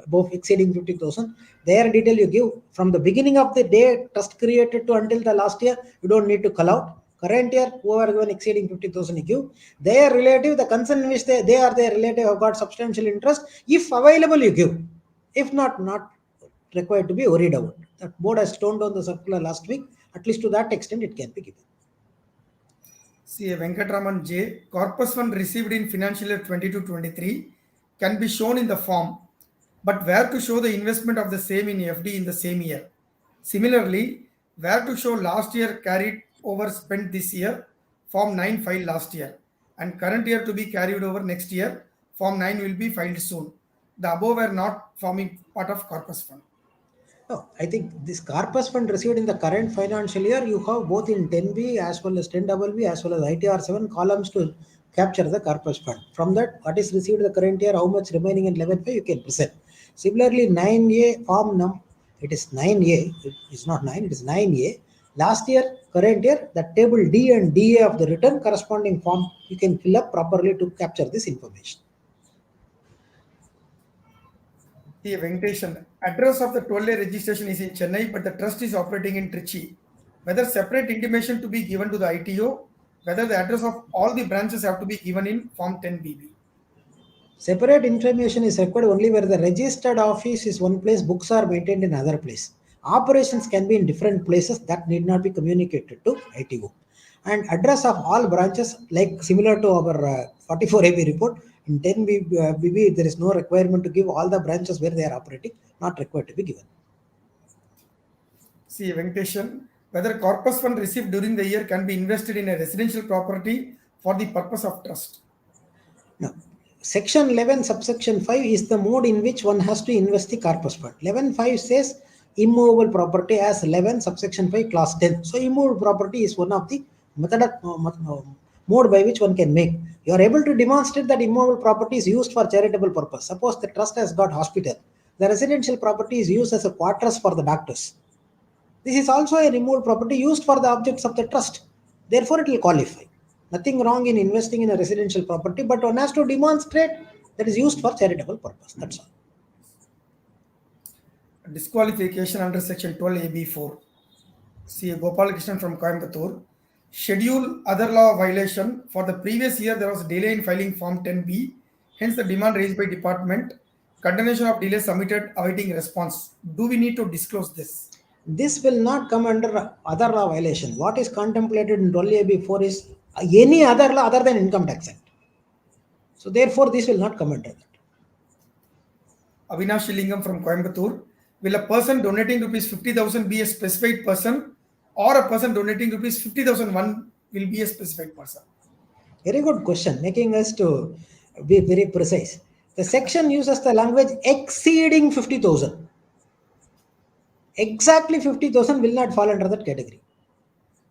above exceeding 50,000, their detail you give from the beginning of the day trust created to until the last year, you don't need to call out. Current year, whoever given exceeding 50,000 you give. Their relative, the concern in which they are their relative have got substantial interest. If available, you give. If not required to be worried about. That board has toned down the circular last week. At least to that extent, it can be given. C.A. Venkatraman J. Corpus fund received in financial year 22-23 can be shown in the form, but where to show the investment of the same in FD in the same year? Similarly, where to show last year carried over spent this year, Form 9 filed last year, and current year to be carried over next year, Form 9 will be filed soon. The above are not forming part of corpus fund. No, I think this corpus fund received in the current financial year, you have both in 10B as well as 10BB as well as ITR 7 columns to capture the corpus fund. From that, what is received the current year, how much remaining in 11.5 you can present. Similarly, 9A form it is 9A, it is not 9, it is 9A. Last year, current year, the table D and DA of the return corresponding form you can fill up properly to capture this information. The Venkatesan, address of the 12A registration is in Chennai, but the trust is operating in Trichy. Whether separate intimation to be given to the ITO, whether the address of all the branches have to be given in Form 10BB. Separate information is required only where the registered office is one place, books are maintained in another place. Operations can be in different places that need not be communicated to ITO. And address of all branches, like similar to our 44AB report, in 10BB there is no requirement to give all the branches where they are operating, not required to be given. See, Venkatesan, whether corpus fund received during the year can be invested in a residential property for the purpose of trust. Now, section 11 subsection 5 is the mode in which one has to invest the corpus fund. 11.5 says immovable property as 11 subsection 5 class 10. So immovable property is one of the mode by which one can make. You are able to demonstrate that immovable property is used for charitable purpose. Suppose the trust has got hospital. The residential property is used as a quarters for the doctors. This is also a removable property used for the objects of the trust. Therefore, it will qualify. Nothing wrong in investing in a residential property, but one has to demonstrate that is used for charitable purpose. That's all. Disqualification under section 12AB4. See, Gopalakrishnan from Coimbatore. Schedule other law violation. For the previous year, there was delay in filing Form 10B. Hence, the demand raised by department. Continuation of delay submitted awaiting response. Do we need to disclose this? This will not come under other law violation. What is contemplated in 12AB4 is any other law other than Income Tax Act. So therefore, this will not come under that. Avinash Lingam from Coimbatore. Will a person donating rupees 50,000 be a specified person or a person donating rupees 50,001 will be a specified person? Very good question, making us to be very precise. The section uses the language exceeding 50,000. Exactly 50,000 will not fall under that category.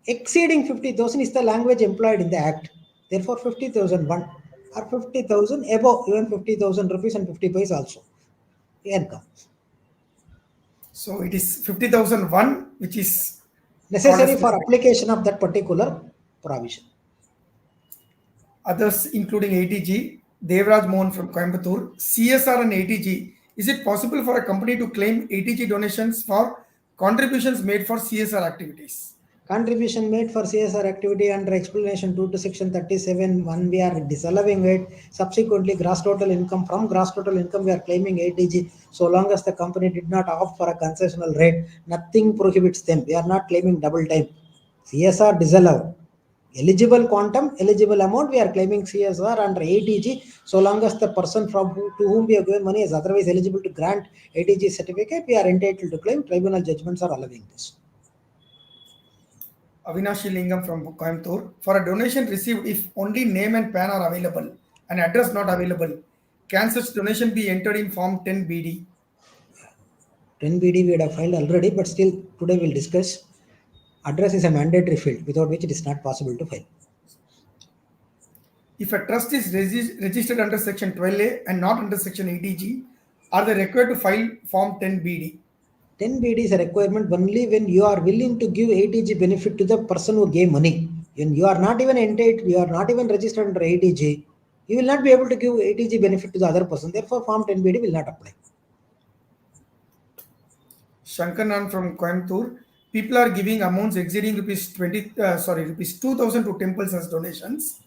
Exceeding 50,000 is the language employed in the Act. Therefore, 50,001 or 50,000 above, even 50,000 rupees and 50 paise also can come. So it is 50,001 which is called as Necessary for application of that particular provision. others, including ATG. Devraj Mohan from Coimbatore. CSR and ATG. Is it possible for a company to claim ATG donations for contributions made for CSR activities? Contribution made for CSR activity under explanation 2 to section 37, 1 we are disallowing it. Subsequently, gross total income, from gross total income we are claiming ATG. So long as the company did not opt for a concessional rate, nothing prohibits them. We are not claiming double time. CSR disallowed. Eligible quantum, eligible amount, we are claiming CSR under ATG. So long as the person to whom we have given money is otherwise eligible to grant ATG certificate, we are entitled to claim. Tribunal judgments are allowing this. Avinashi Lingam from Coimbatore. For a donation received, if only name and PAN are available and address not available, can such donation be entered in Form 10BD? 10BD we have filed already, but still today we'll discuss. Address is a mandatory field without which it is not possible to file. If a trust is registered under Section 12A and not under Section 80G, are they required to file Form 10BD? 10BD is a requirement only when you are willing to give ATG benefit to the person who gave money. When you are not even entitled, you are not even registered under ATG, you will not be able to give ATG benefit to the other person. Therefore, Form 10BD will not apply. Shankaran from Coimbatore. People are giving amounts exceeding rupees 2,000 to temples as donations.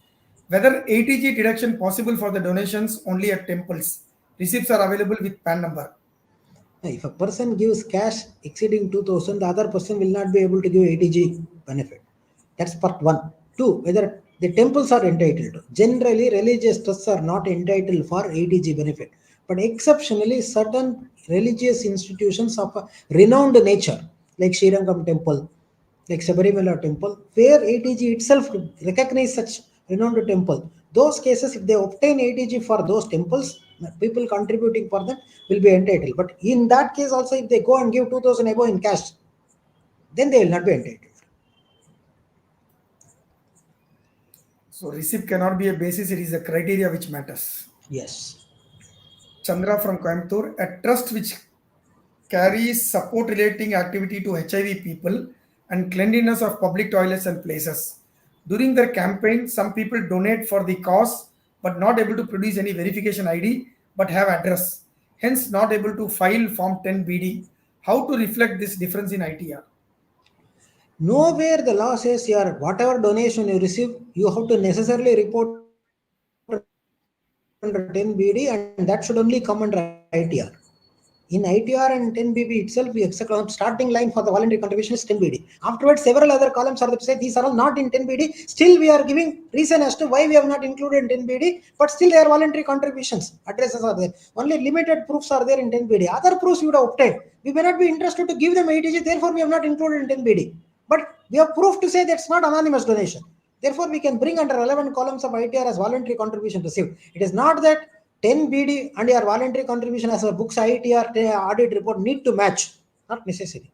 Whether ATG deduction possible for the donations only at temples? Receipts are available with PAN number. If a person gives cash exceeding 2,000, the other person will not be able to give ATG benefit. That's part 1. 2, whether the temples are entitled to. Generally, religious trusts are not entitled for ATG benefit. But exceptionally, certain religious institutions of a renowned nature, like Srirangam temple, like Sabarimala temple, where ATG itself recognize such renowned temple. Those cases, if they obtain ATG for those temples, people contributing for them will be entitled. But in that case also, if they go and give 2,000 above in cash, then they will not be entitled. So receipt cannot be a basis, it is a criteria which matters. Yes. Chandra from Coimbatore. A trust which carries support relating activity to HIV people and cleanliness of public toilets and places. During their campaign, some people donate for the cause but not able to produce any verification ID but have address, hence not able to file Form 10BD. How to reflect this difference in ITR? Nowhere the law says your whatever donation you receive, you have to necessarily report under 10BD, and that should only come under ITR. In ITR and 10BB itself, we accept starting line for the voluntary contribution is 10BD. Afterwards, several other columns are say these are all not in 10BD. Still, we are giving reason as to why we have not included in 10BD, but still they are voluntary contributions. Addresses are there. Only limited proofs are there in 10BD. Other proofs you would have obtained. We may not be interested to give them ATG, therefore we have not included in 10BD. But we have proof to say that's not anonymous donation. Therefore, we can bring under relevant columns of ITR as voluntary contribution received. It is not that 10BD and your voluntary contribution as a books ITR audit report need to match. Not necessary.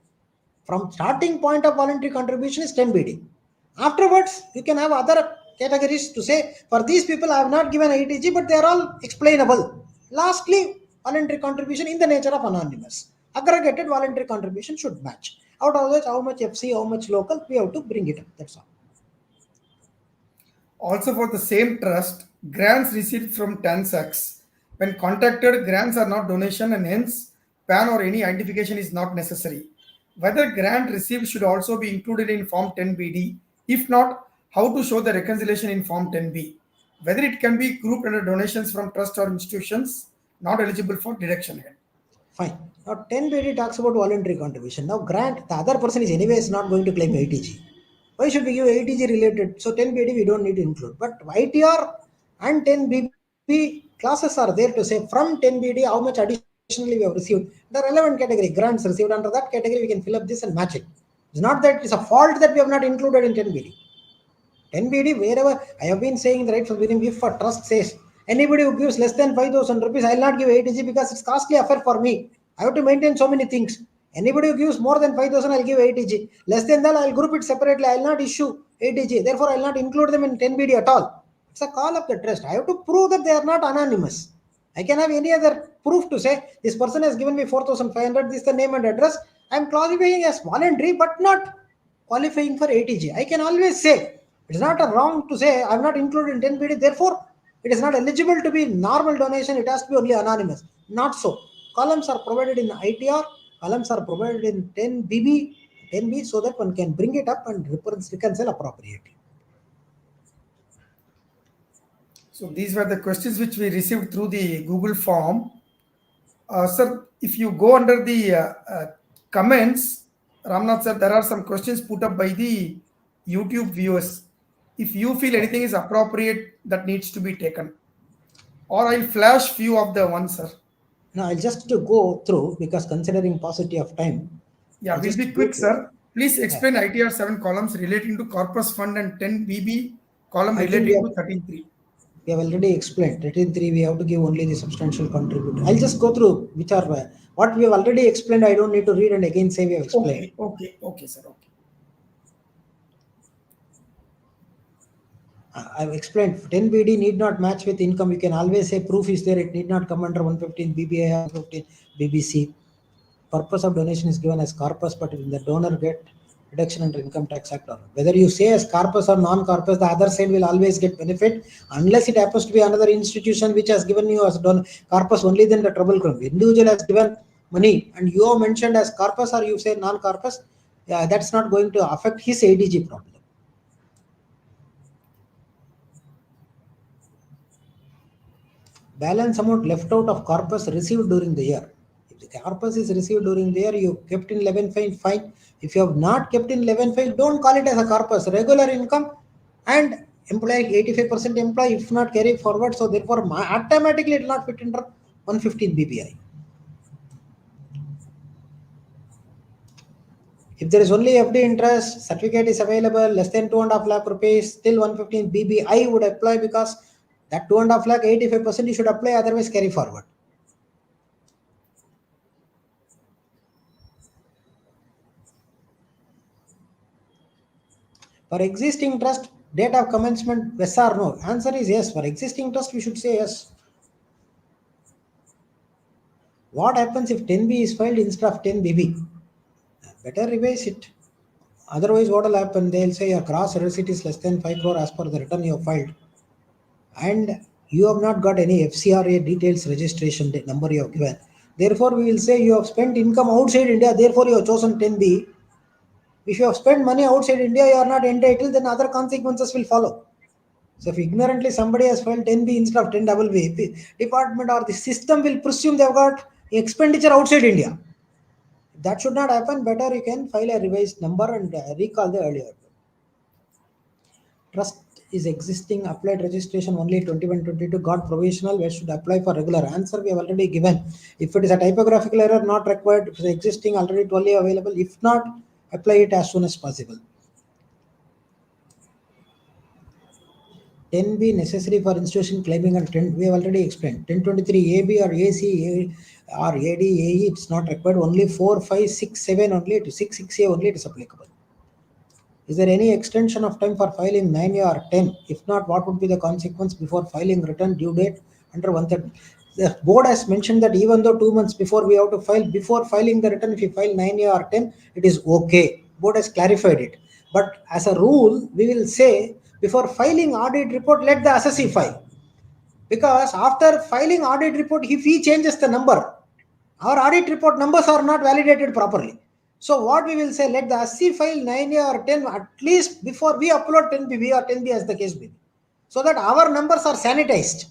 From starting point of voluntary contribution is 10BD. Afterwards, you can have other categories to say, for these people I have not given ATG, but they are all explainable. Lastly, voluntary contribution in the nature of anonymous. Aggregated voluntary contribution should match. Out of which, how much FC, how much local, we have to bring it up. That's all. Also for the same trust, grants received from TANSACs. When contacted, grants are not donation and hence PAN or any identification is not necessary. Whether grant received should also be included in Form 10BD. If not, how to show the reconciliation in Form 10B. Whether it can be grouped under donations from trust or institutions not eligible for deduction. Fine. Now 10BD talks about voluntary contribution. Now grant, the other person is anyways not going to claim ATG. Why should we give ATG related? So 10BD we don't need to include. But ITR and 10BB classes are there to say from 10BD how much additionally we have received. The relevant category, grants received under that category, we can fill up this and match it. It's not that it's a fault that we have not included in 10BD. 10BD, wherever I have been saying the right from beginning, if a trust says anybody who gives less than 5,000 rupees, I will not give 80G because it's costly affair for me. I have to maintain so many things. Anybody who gives more than 5,000, I'll give 80G. Less than that, I'll group it separately. I'll not issue 80G. Therefore, I'll not include them in 10BD at all. It's a call of the trust. I have to prove that they are not anonymous. I can have any other proof to say this person has given me 4,500. This is the name and address. I'm classifying as voluntary, but not qualifying for 80G. I can always say it's not a wrong to say I'm not included in 10BD. Therefore, it is not eligible to be normal donation. It has to be only anonymous. Not so. Columns are provided in ITR. Columns are provided in 10BB, 10B, so that one can bring it up and reconcile appropriately. So these were the questions which we received through the Google form. Sir, if you go under the comments, Ramnath sir, there are some questions put up by the YouTube viewers. If you feel anything is appropriate that needs to be taken, or I'll flash few of the ones, sir. Now I'll just to go through because considering paucity of time. Yeah, we'll be quick, sir. Please explain ITR 7 columns relating to corpus fund and 10BB column relating to 13.3. We have already explained 13.3 we have to give only the substantial contributor. I'll just go through which are what we have already explained. I don't need to read and again say we have explained. Okay, sir. Okay. I've explained 10BD need not match with income. You can always say proof is there. It need not come under 115 BBI or 115 BBC. Purpose of donation is given as corpus, but in the donor get reduction under income tax act. Or whether you say as corpus or non-corpus, the other side will always get benefit unless it happens to be another institution which has given you as corpus only. Then the trouble comes. Individual has given money and you have mentioned as corpus or you say non-corpus. Yeah, that's not going to affect his ADG problem. Balance amount left out of corpus received during the year. If the corpus is received during the year, you kept in 11 file, fine. If you have not kept in 11 file, don't call it as a corpus. Regular income and employee 85% employee, if not carry forward. So therefore, automatically it will not fit under 115 BPI. If there is only FD interest, certificate is available, less than 2.5 lakh rupees, still 115 BBI would apply because that 2.5 lakh, 85% you should apply, otherwise carry forward. For existing trust, date of commencement, yes or no? Answer is yes. For existing trust, we should say yes. What happens if 10B is filed instead of 10BB? Better revise it. Otherwise, what will happen? They'll say your gross receipt is less than 5 crore as per the return you have filed. And you have not got any FCRA details registration number you have given. Therefore, we will say you have spent income outside India, therefore you have chosen 10B. If you have spent money outside India, you are not entitled, then other consequences will follow. So if ignorantly somebody has filed 10B instead of 10BB, the department or the system will presume they have got expenditure outside India. If that should not happen, better you can file a revised number and recall the earlier. Trust is existing, applied registration only 2122, got provisional, where should apply for regular? Answer we have already given. If it is a typographical error, not required. If it is existing, already 12 available. If not, apply it as soon as possible. 10B necessary for institution claiming and 10, we have already explained. 1023 AB or AC or AD, AE, it's not required. Only 4, 5, 6, 7 only, to 6, 6A only it is applicable. Is there any extension of time for filing 9A or 10? If not, what would be the consequence before filing return due date under 130? The board has mentioned that even though 2 months before we have to file, before filing the return, if you file 9A or 10, it is okay. Board has clarified it. But as a rule, we will say before filing audit report, let the assessee file. Because after filing audit report, if he changes the number, our audit report numbers are not validated properly. So what we will say, let the assessee file 9A or 10 at least before we upload 10BB or 10B as the case may be. So that our numbers are sanitized.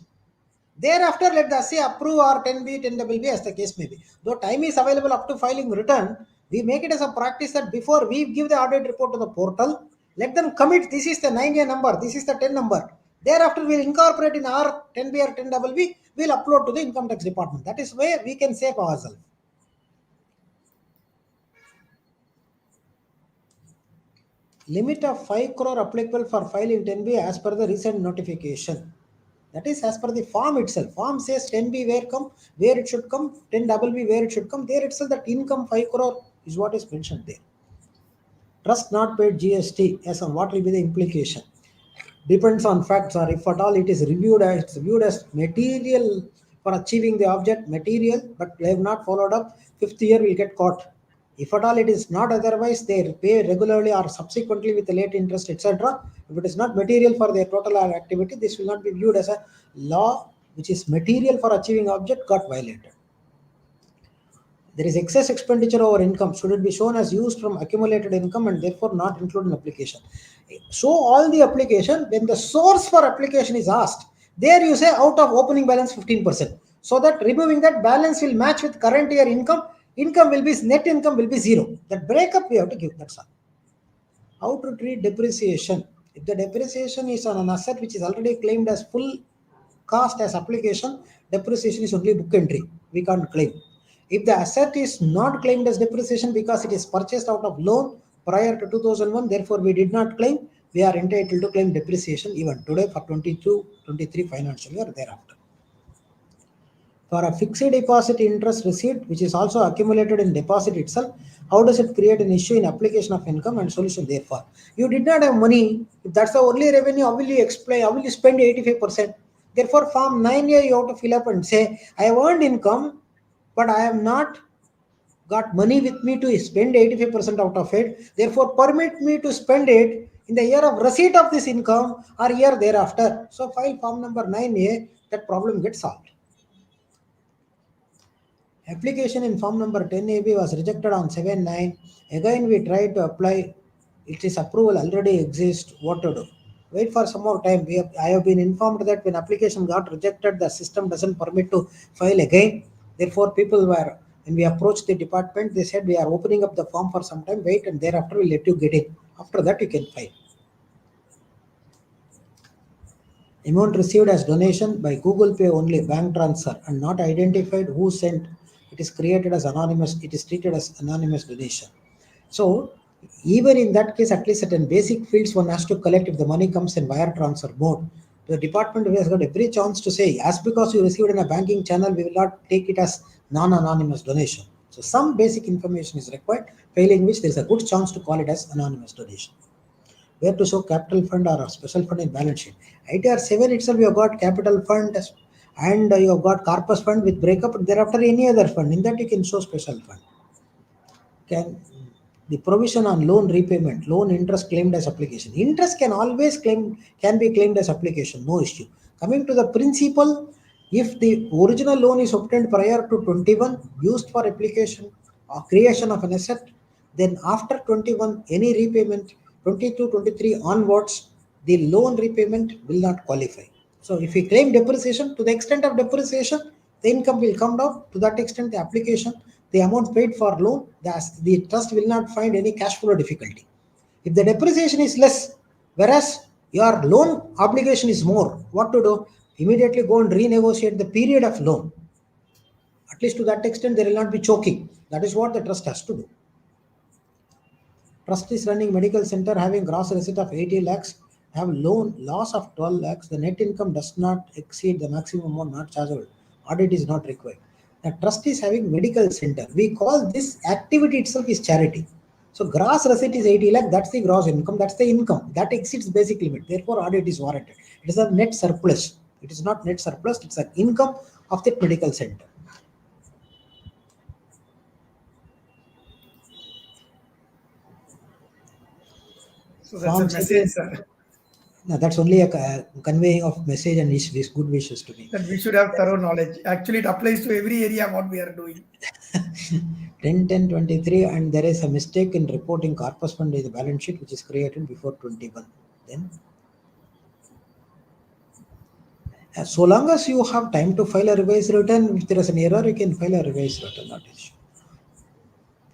Thereafter, let the assessee approve our 10B, 10BB as the case may be. Though time is available up to filing return, we make it as a practice that before we give the audit report to the portal, let them commit, this is the 9A number, this is the 10 number. Thereafter, we'll incorporate in our 10B or 10BB, we'll upload to the income tax department. That is where we can save ourselves. limit of 5 crore applicable for file in 10B as per the recent notification. That is as per the form itself. Form says 10B where it should come, 10BB where it should come. There itself that income 5 crore is what is mentioned there. Trust not paid GST, as on what will be the implication? Depends on facts, or if at all it is viewed as material for achieving the object, material, but they have not followed up. 5th year will get caught. If at all it is not otherwise, they pay regularly or subsequently with the late interest, etc. If it is not material for their total activity, this will not be viewed as a law which is material for achieving object got violated. There is excess expenditure over income. Should it be shown as used from accumulated income and therefore not included in application? Show all the application. When the source for application is asked, there you say out of opening balance 15%. So that removing that balance will match with current year income. Income will be, net income will be 0. That breakup we have to give. That's all. How to treat depreciation? If the depreciation is on an asset which is already claimed as full cost as application, depreciation is only book entry. We can't claim. If the asset is not claimed as depreciation because it is purchased out of loan prior to 2001, therefore we did not claim, we are entitled to claim depreciation even today for 22-23 financial year thereafter. For a fixed deposit interest receipt, which is also accumulated in deposit itself, how does it create an issue in application of income and solution therefore? You did not have money. If that's the only revenue, how will you explain? How will you spend 85%? Therefore, Form 9A you have to fill up and say, I have earned income, but I have not got money with me to spend 85% out of it. Therefore, permit me to spend it in the year of receipt of this income or year thereafter. So, file form number 9A, that problem gets solved. Application in form number 10AB was rejected on 7/9. Again, we tried to apply. Its approval already exists. What to do? Wait for some more time. I have been informed that when application got rejected, the system doesn't permit to file again. Therefore, people were, when we approached the department, they said we are opening up the form for some time. Wait, and thereafter we'll let you get in. After that, you can file. Amount received as donation by Google Pay only, bank transfer, and not identified who sent. It is created as anonymous. It is treated as anonymous donation. So even in that case, at least certain basic fields one has to collect if the money comes in wire transfer mode. The department has got every chance to say, as because you received in a banking channel, we will not take it as non-anonymous donation. So some basic information is required, failing which there is a good chance to call it as anonymous donation. Where to show capital fund or a special fund in balance sheet? ITR 7 itself, you have got capital fund and you have got corpus fund with breakup, and thereafter any other fund. In that you can show special fund. The provision on loan repayment, loan interest claimed as application. Interest can always can be claimed as application, no issue. Coming to the principal, if the original loan is obtained prior to 21, used for application or creation of an asset, then after 21, any repayment, 22, 23 onwards, the loan repayment will not qualify. So if we claim depreciation, to the extent of depreciation, the income will come down. To that extent, the application, the amount paid for loan, the trust will not find any cash flow difficulty. If the depreciation is less, whereas your loan obligation is more, what to do? Immediately go and renegotiate the period of loan. At least to that extent, there will not be choking. That is what the trust has to do. Trust is running medical center having gross receipt of 80 lakhs, have loan loss of 12 lakhs. The net income does not exceed the maximum amount not chargeable. Audit is not required. The trust is having medical center. We call this activity itself is charity. So gross receipt is 80 lakh. That's the gross income. That's the income. That exceeds basic limit. Therefore, audit is warranted. It is a net surplus. It is not net surplus. It's an income of the medical center. So that's a message, sir. No, that's only a conveying of message and good wishes to me. That we should have thorough knowledge. Actually, it applies to every area what we are doing. 10-10-23, and there is a mistake in reporting corpus fund in the balance sheet which is created before 21. Then, so long as you have time to file a revised return, if there is an error, you can file a revised return. Not issue.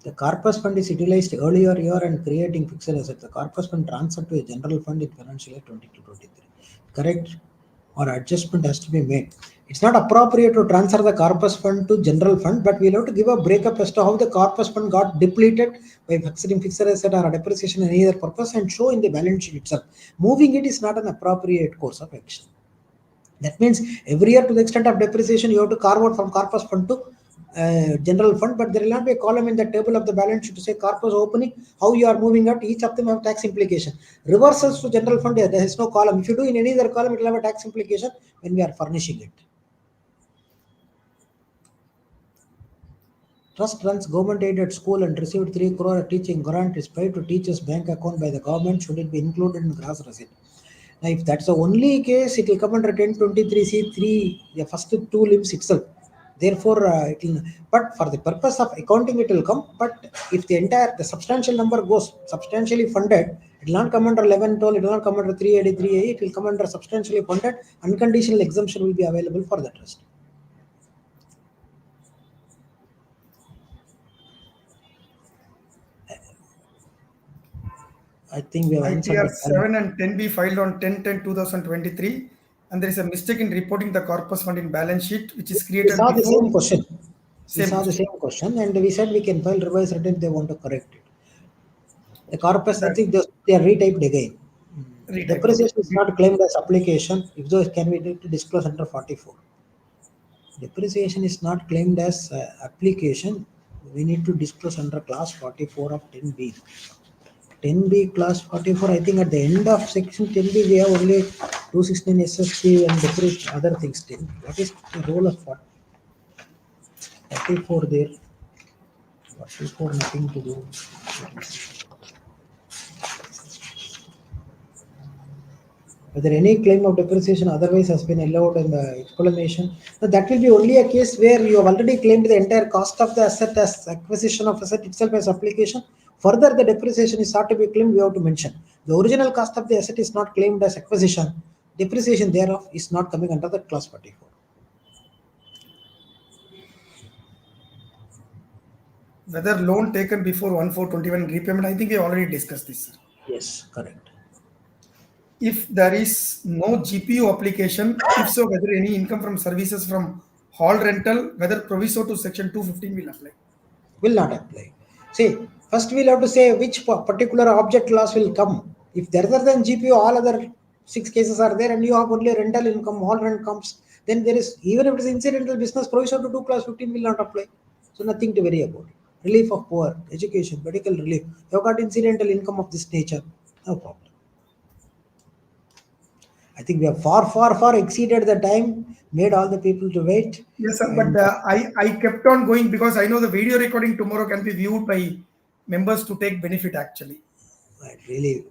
The corpus fund is utilized earlier year and creating fixed assets. The corpus fund transferred to a general fund in financial year 22-23. Correct? Or adjustment has to be made. It's not appropriate to transfer the corpus fund to general fund, but we'll have to give a breakup as to how the corpus fund got depleted by fixed asset or depreciation in any other purpose and show in the balance sheet itself. Moving it is not an appropriate course of action. That means every year, to the extent of depreciation, you have to carve out from corpus fund to general fund, but there will not be a column in the table of the balance sheet to say corpus opening, how you are moving out. Each of them have tax implication. Reversals to general fund, there is no column. If you do in any other column, it will have a tax implication when we are furnishing it. Trust runs government-aided school and received 3 crore teaching grant is paid to teachers' bank account by the government. Should it be included in gross receipt? Now, if that's the only case, it will come under 1023C3, the first 2 limbs itself. Therefore, it will. But for the purpose of accounting, it will come. But if the substantial number goes substantially funded, it will not come under 1112. It will not come under 383A. It will come under substantially funded. Unconditional exemption will be available for the trust. I think we have answered ITR the 7 and 10B filed on 10/10/2023, and there is a mistake in reporting the corpus fund in balance sheet, which is We created saw the before. same question. We Same saw the question. same question, and we said we can file revised return if they want to correct it. The corpus, I That- think they are retyped again. Retyped, Depreciation okay. is not claimed as application. If those can be disclosed under 44. Depreciation is not claimed as application. We need to disclose under class 44 of 10B. 10B class 44, I think at the end of section 10B, we have only 216 SST and different other things. What is the role of 44 there? 44, nothing to do. Whether any claim of depreciation otherwise has been allowed in the explanation. Now that will be only a case where you have already claimed the entire cost of the asset as acquisition of asset itself as application. Further, the depreciation is sought to be claimed, we have to mention. The original cost of the asset is not claimed as acquisition. Depreciation thereof is not coming under the class 44. Whether loan taken before 1/4/21 repayment, I think we already discussed this, sir. Yes, correct. If there is no GPU application, if so, whether any income from services from hall rental, whether proviso to section 215 will apply. Will not apply. See, first we'll have to say which particular object loss will come. If there other than GPU, all other 6 cases are there and you have only rental income, hall rent comes, then there is, even if it is incidental business, provision to 2 class 15 will not apply. So nothing to worry about. Relief of poor, education, medical relief. You have got incidental income of this nature, no problem. I think we have far exceeded the time, made all the people to wait. Yes, sir, but I kept on going because I know the video recording tomorrow can be viewed by members to take benefit actually. Really,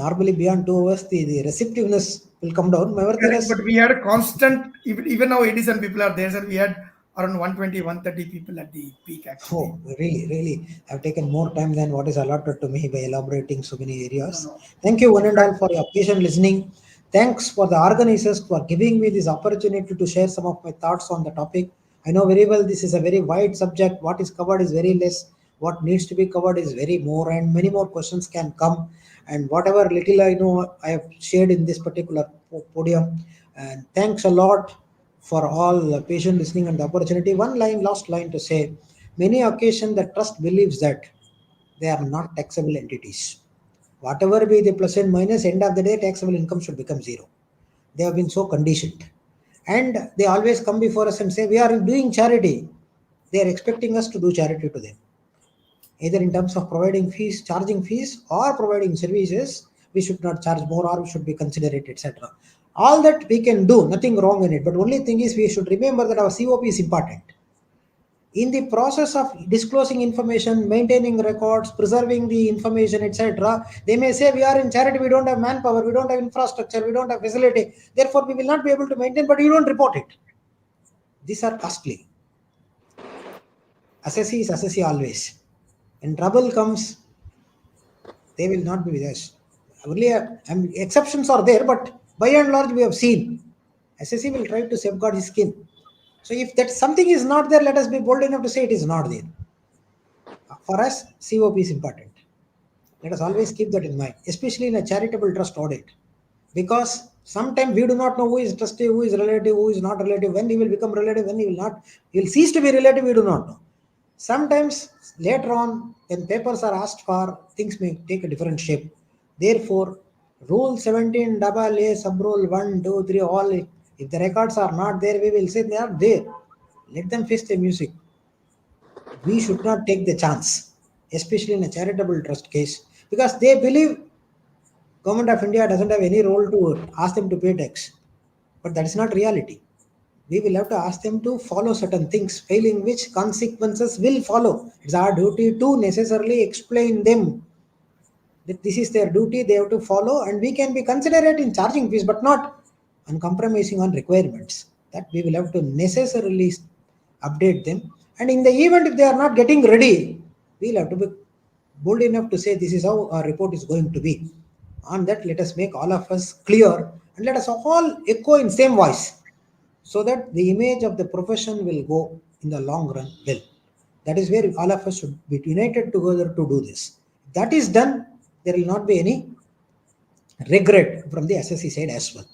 normally beyond 2 hours, the receptiveness will come down. Correct, but we had a constant, even now 80 people are there, sir. We had around 120, 130 people at the peak actually. Oh, really, I've taken more time than what is allotted to me by elaborating so many areas. No. Thank you one and all for your patient listening. Thanks for the organizers for giving me this opportunity to share some of my thoughts on the topic. I know very well this is a very wide subject. What is covered is very less. What needs to be covered is very more, and many more questions can come. And whatever little I know, I have shared in this particular podium. And thanks a lot for all patient listening and the opportunity. Last line to say, many occasions the trust believes that they are not taxable entities. Whatever be the plus and minus, end of the day, taxable income should become zero. They have been so conditioned. And they always come before us and say, we are doing charity. They are expecting us to do charity to them. Either in terms of providing fees, charging fees, or providing services, we should not charge more or we should be considerate, etc. All that we can do, nothing wrong in it. But only thing is we should remember that our COP is important. In the process of disclosing information, maintaining records, preserving the information, etc., they may say we are in charity, we don't have manpower, we don't have infrastructure, we don't have facility, therefore we will not be able to maintain, but you don't report it. These are costly. Assessee is assessee always. When trouble comes, they will not be with us. Only exceptions are there, but by and large we have seen. Assessee will try to safeguard his skin. So if that something is not there, let us be bold enough to say it is not there. For us, COP is important. Let us always keep that in mind, especially in a charitable trust audit. Because Sometimes we do not know who is trustee, who is relative, who is not relative, when he will become relative, when he will not, he will cease to be relative, we do not know. Sometimes later on, when papers are asked for, things may take a different shape. Therefore, Rule 17 double A sub rule 1, 2, 3, all, if the records are not there, we will say they are there. Let them face the music. We should not take the chance, especially in a charitable trust case, because they believe Government of India doesn't have any role to ask them to pay tax. But that is not reality. We will have to ask them to follow certain things, failing which consequences will follow. It's our duty to necessarily explain them that this is their duty, they have to follow, and we can be considerate in charging fees, but not uncompromising on requirements. That we will have to necessarily update them. And in the event if they are not getting ready, we'll have to be bold enough to say this is how our report is going to be. On that, let us make all of us clear and let us all echo in same voice so that the image of the profession will go in the long run well. That is where all of us should be united together to do this. If that is done, there will not be any regret from the SSC side as well.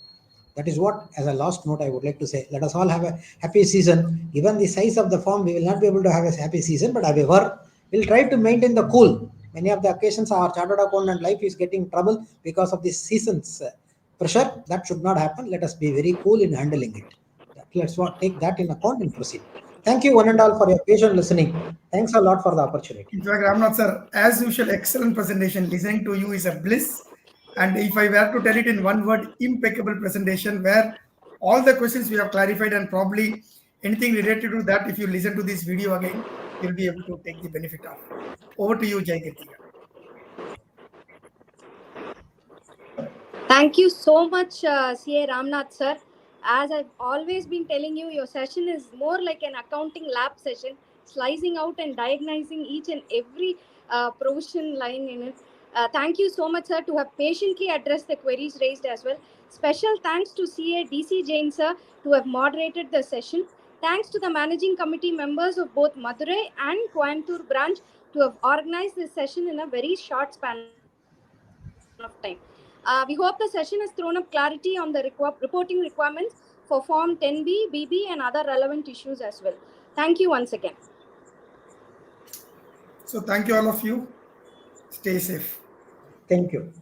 That is what, as a last note, I would like to say. Let us all have a happy season. Given the size of the farm, we will not be able to have a happy season, but however, we'll try to maintain the cool. Many of the occasions, our chartered accountant life is getting trouble because of this season's pressure. That should not happen. Let us be very cool in handling it. Let's take that in account and proceed. Thank you, one and all, for your patient listening. Thanks a lot for the opportunity. In fact, Ramnath sir, as usual, excellent presentation. Listening to you is a bliss. And if I were to tell it in one word, impeccable presentation where all the questions we have clarified and probably anything related to that, if you listen to this video again, you'll be able to take the benefit of. Over to you, Jai. Thank you so much, CA Ramnath sir. As I've always been telling you, your session is more like an accounting lab session, slicing out and diagnosing each and every provision lying in it. Thank you so much, sir, to have patiently addressed the queries raised as well. Special thanks to CA DC Jain, sir, to have moderated the session. Thanks to the managing committee members of both Madurai and Coimbatore branch to have organized this session in a very short span of time. We hope the session has thrown up clarity on the reporting requirements for Form 10B, BB, and other relevant issues as well. Thank you once again. So thank you all of you. Stay safe. Thank you.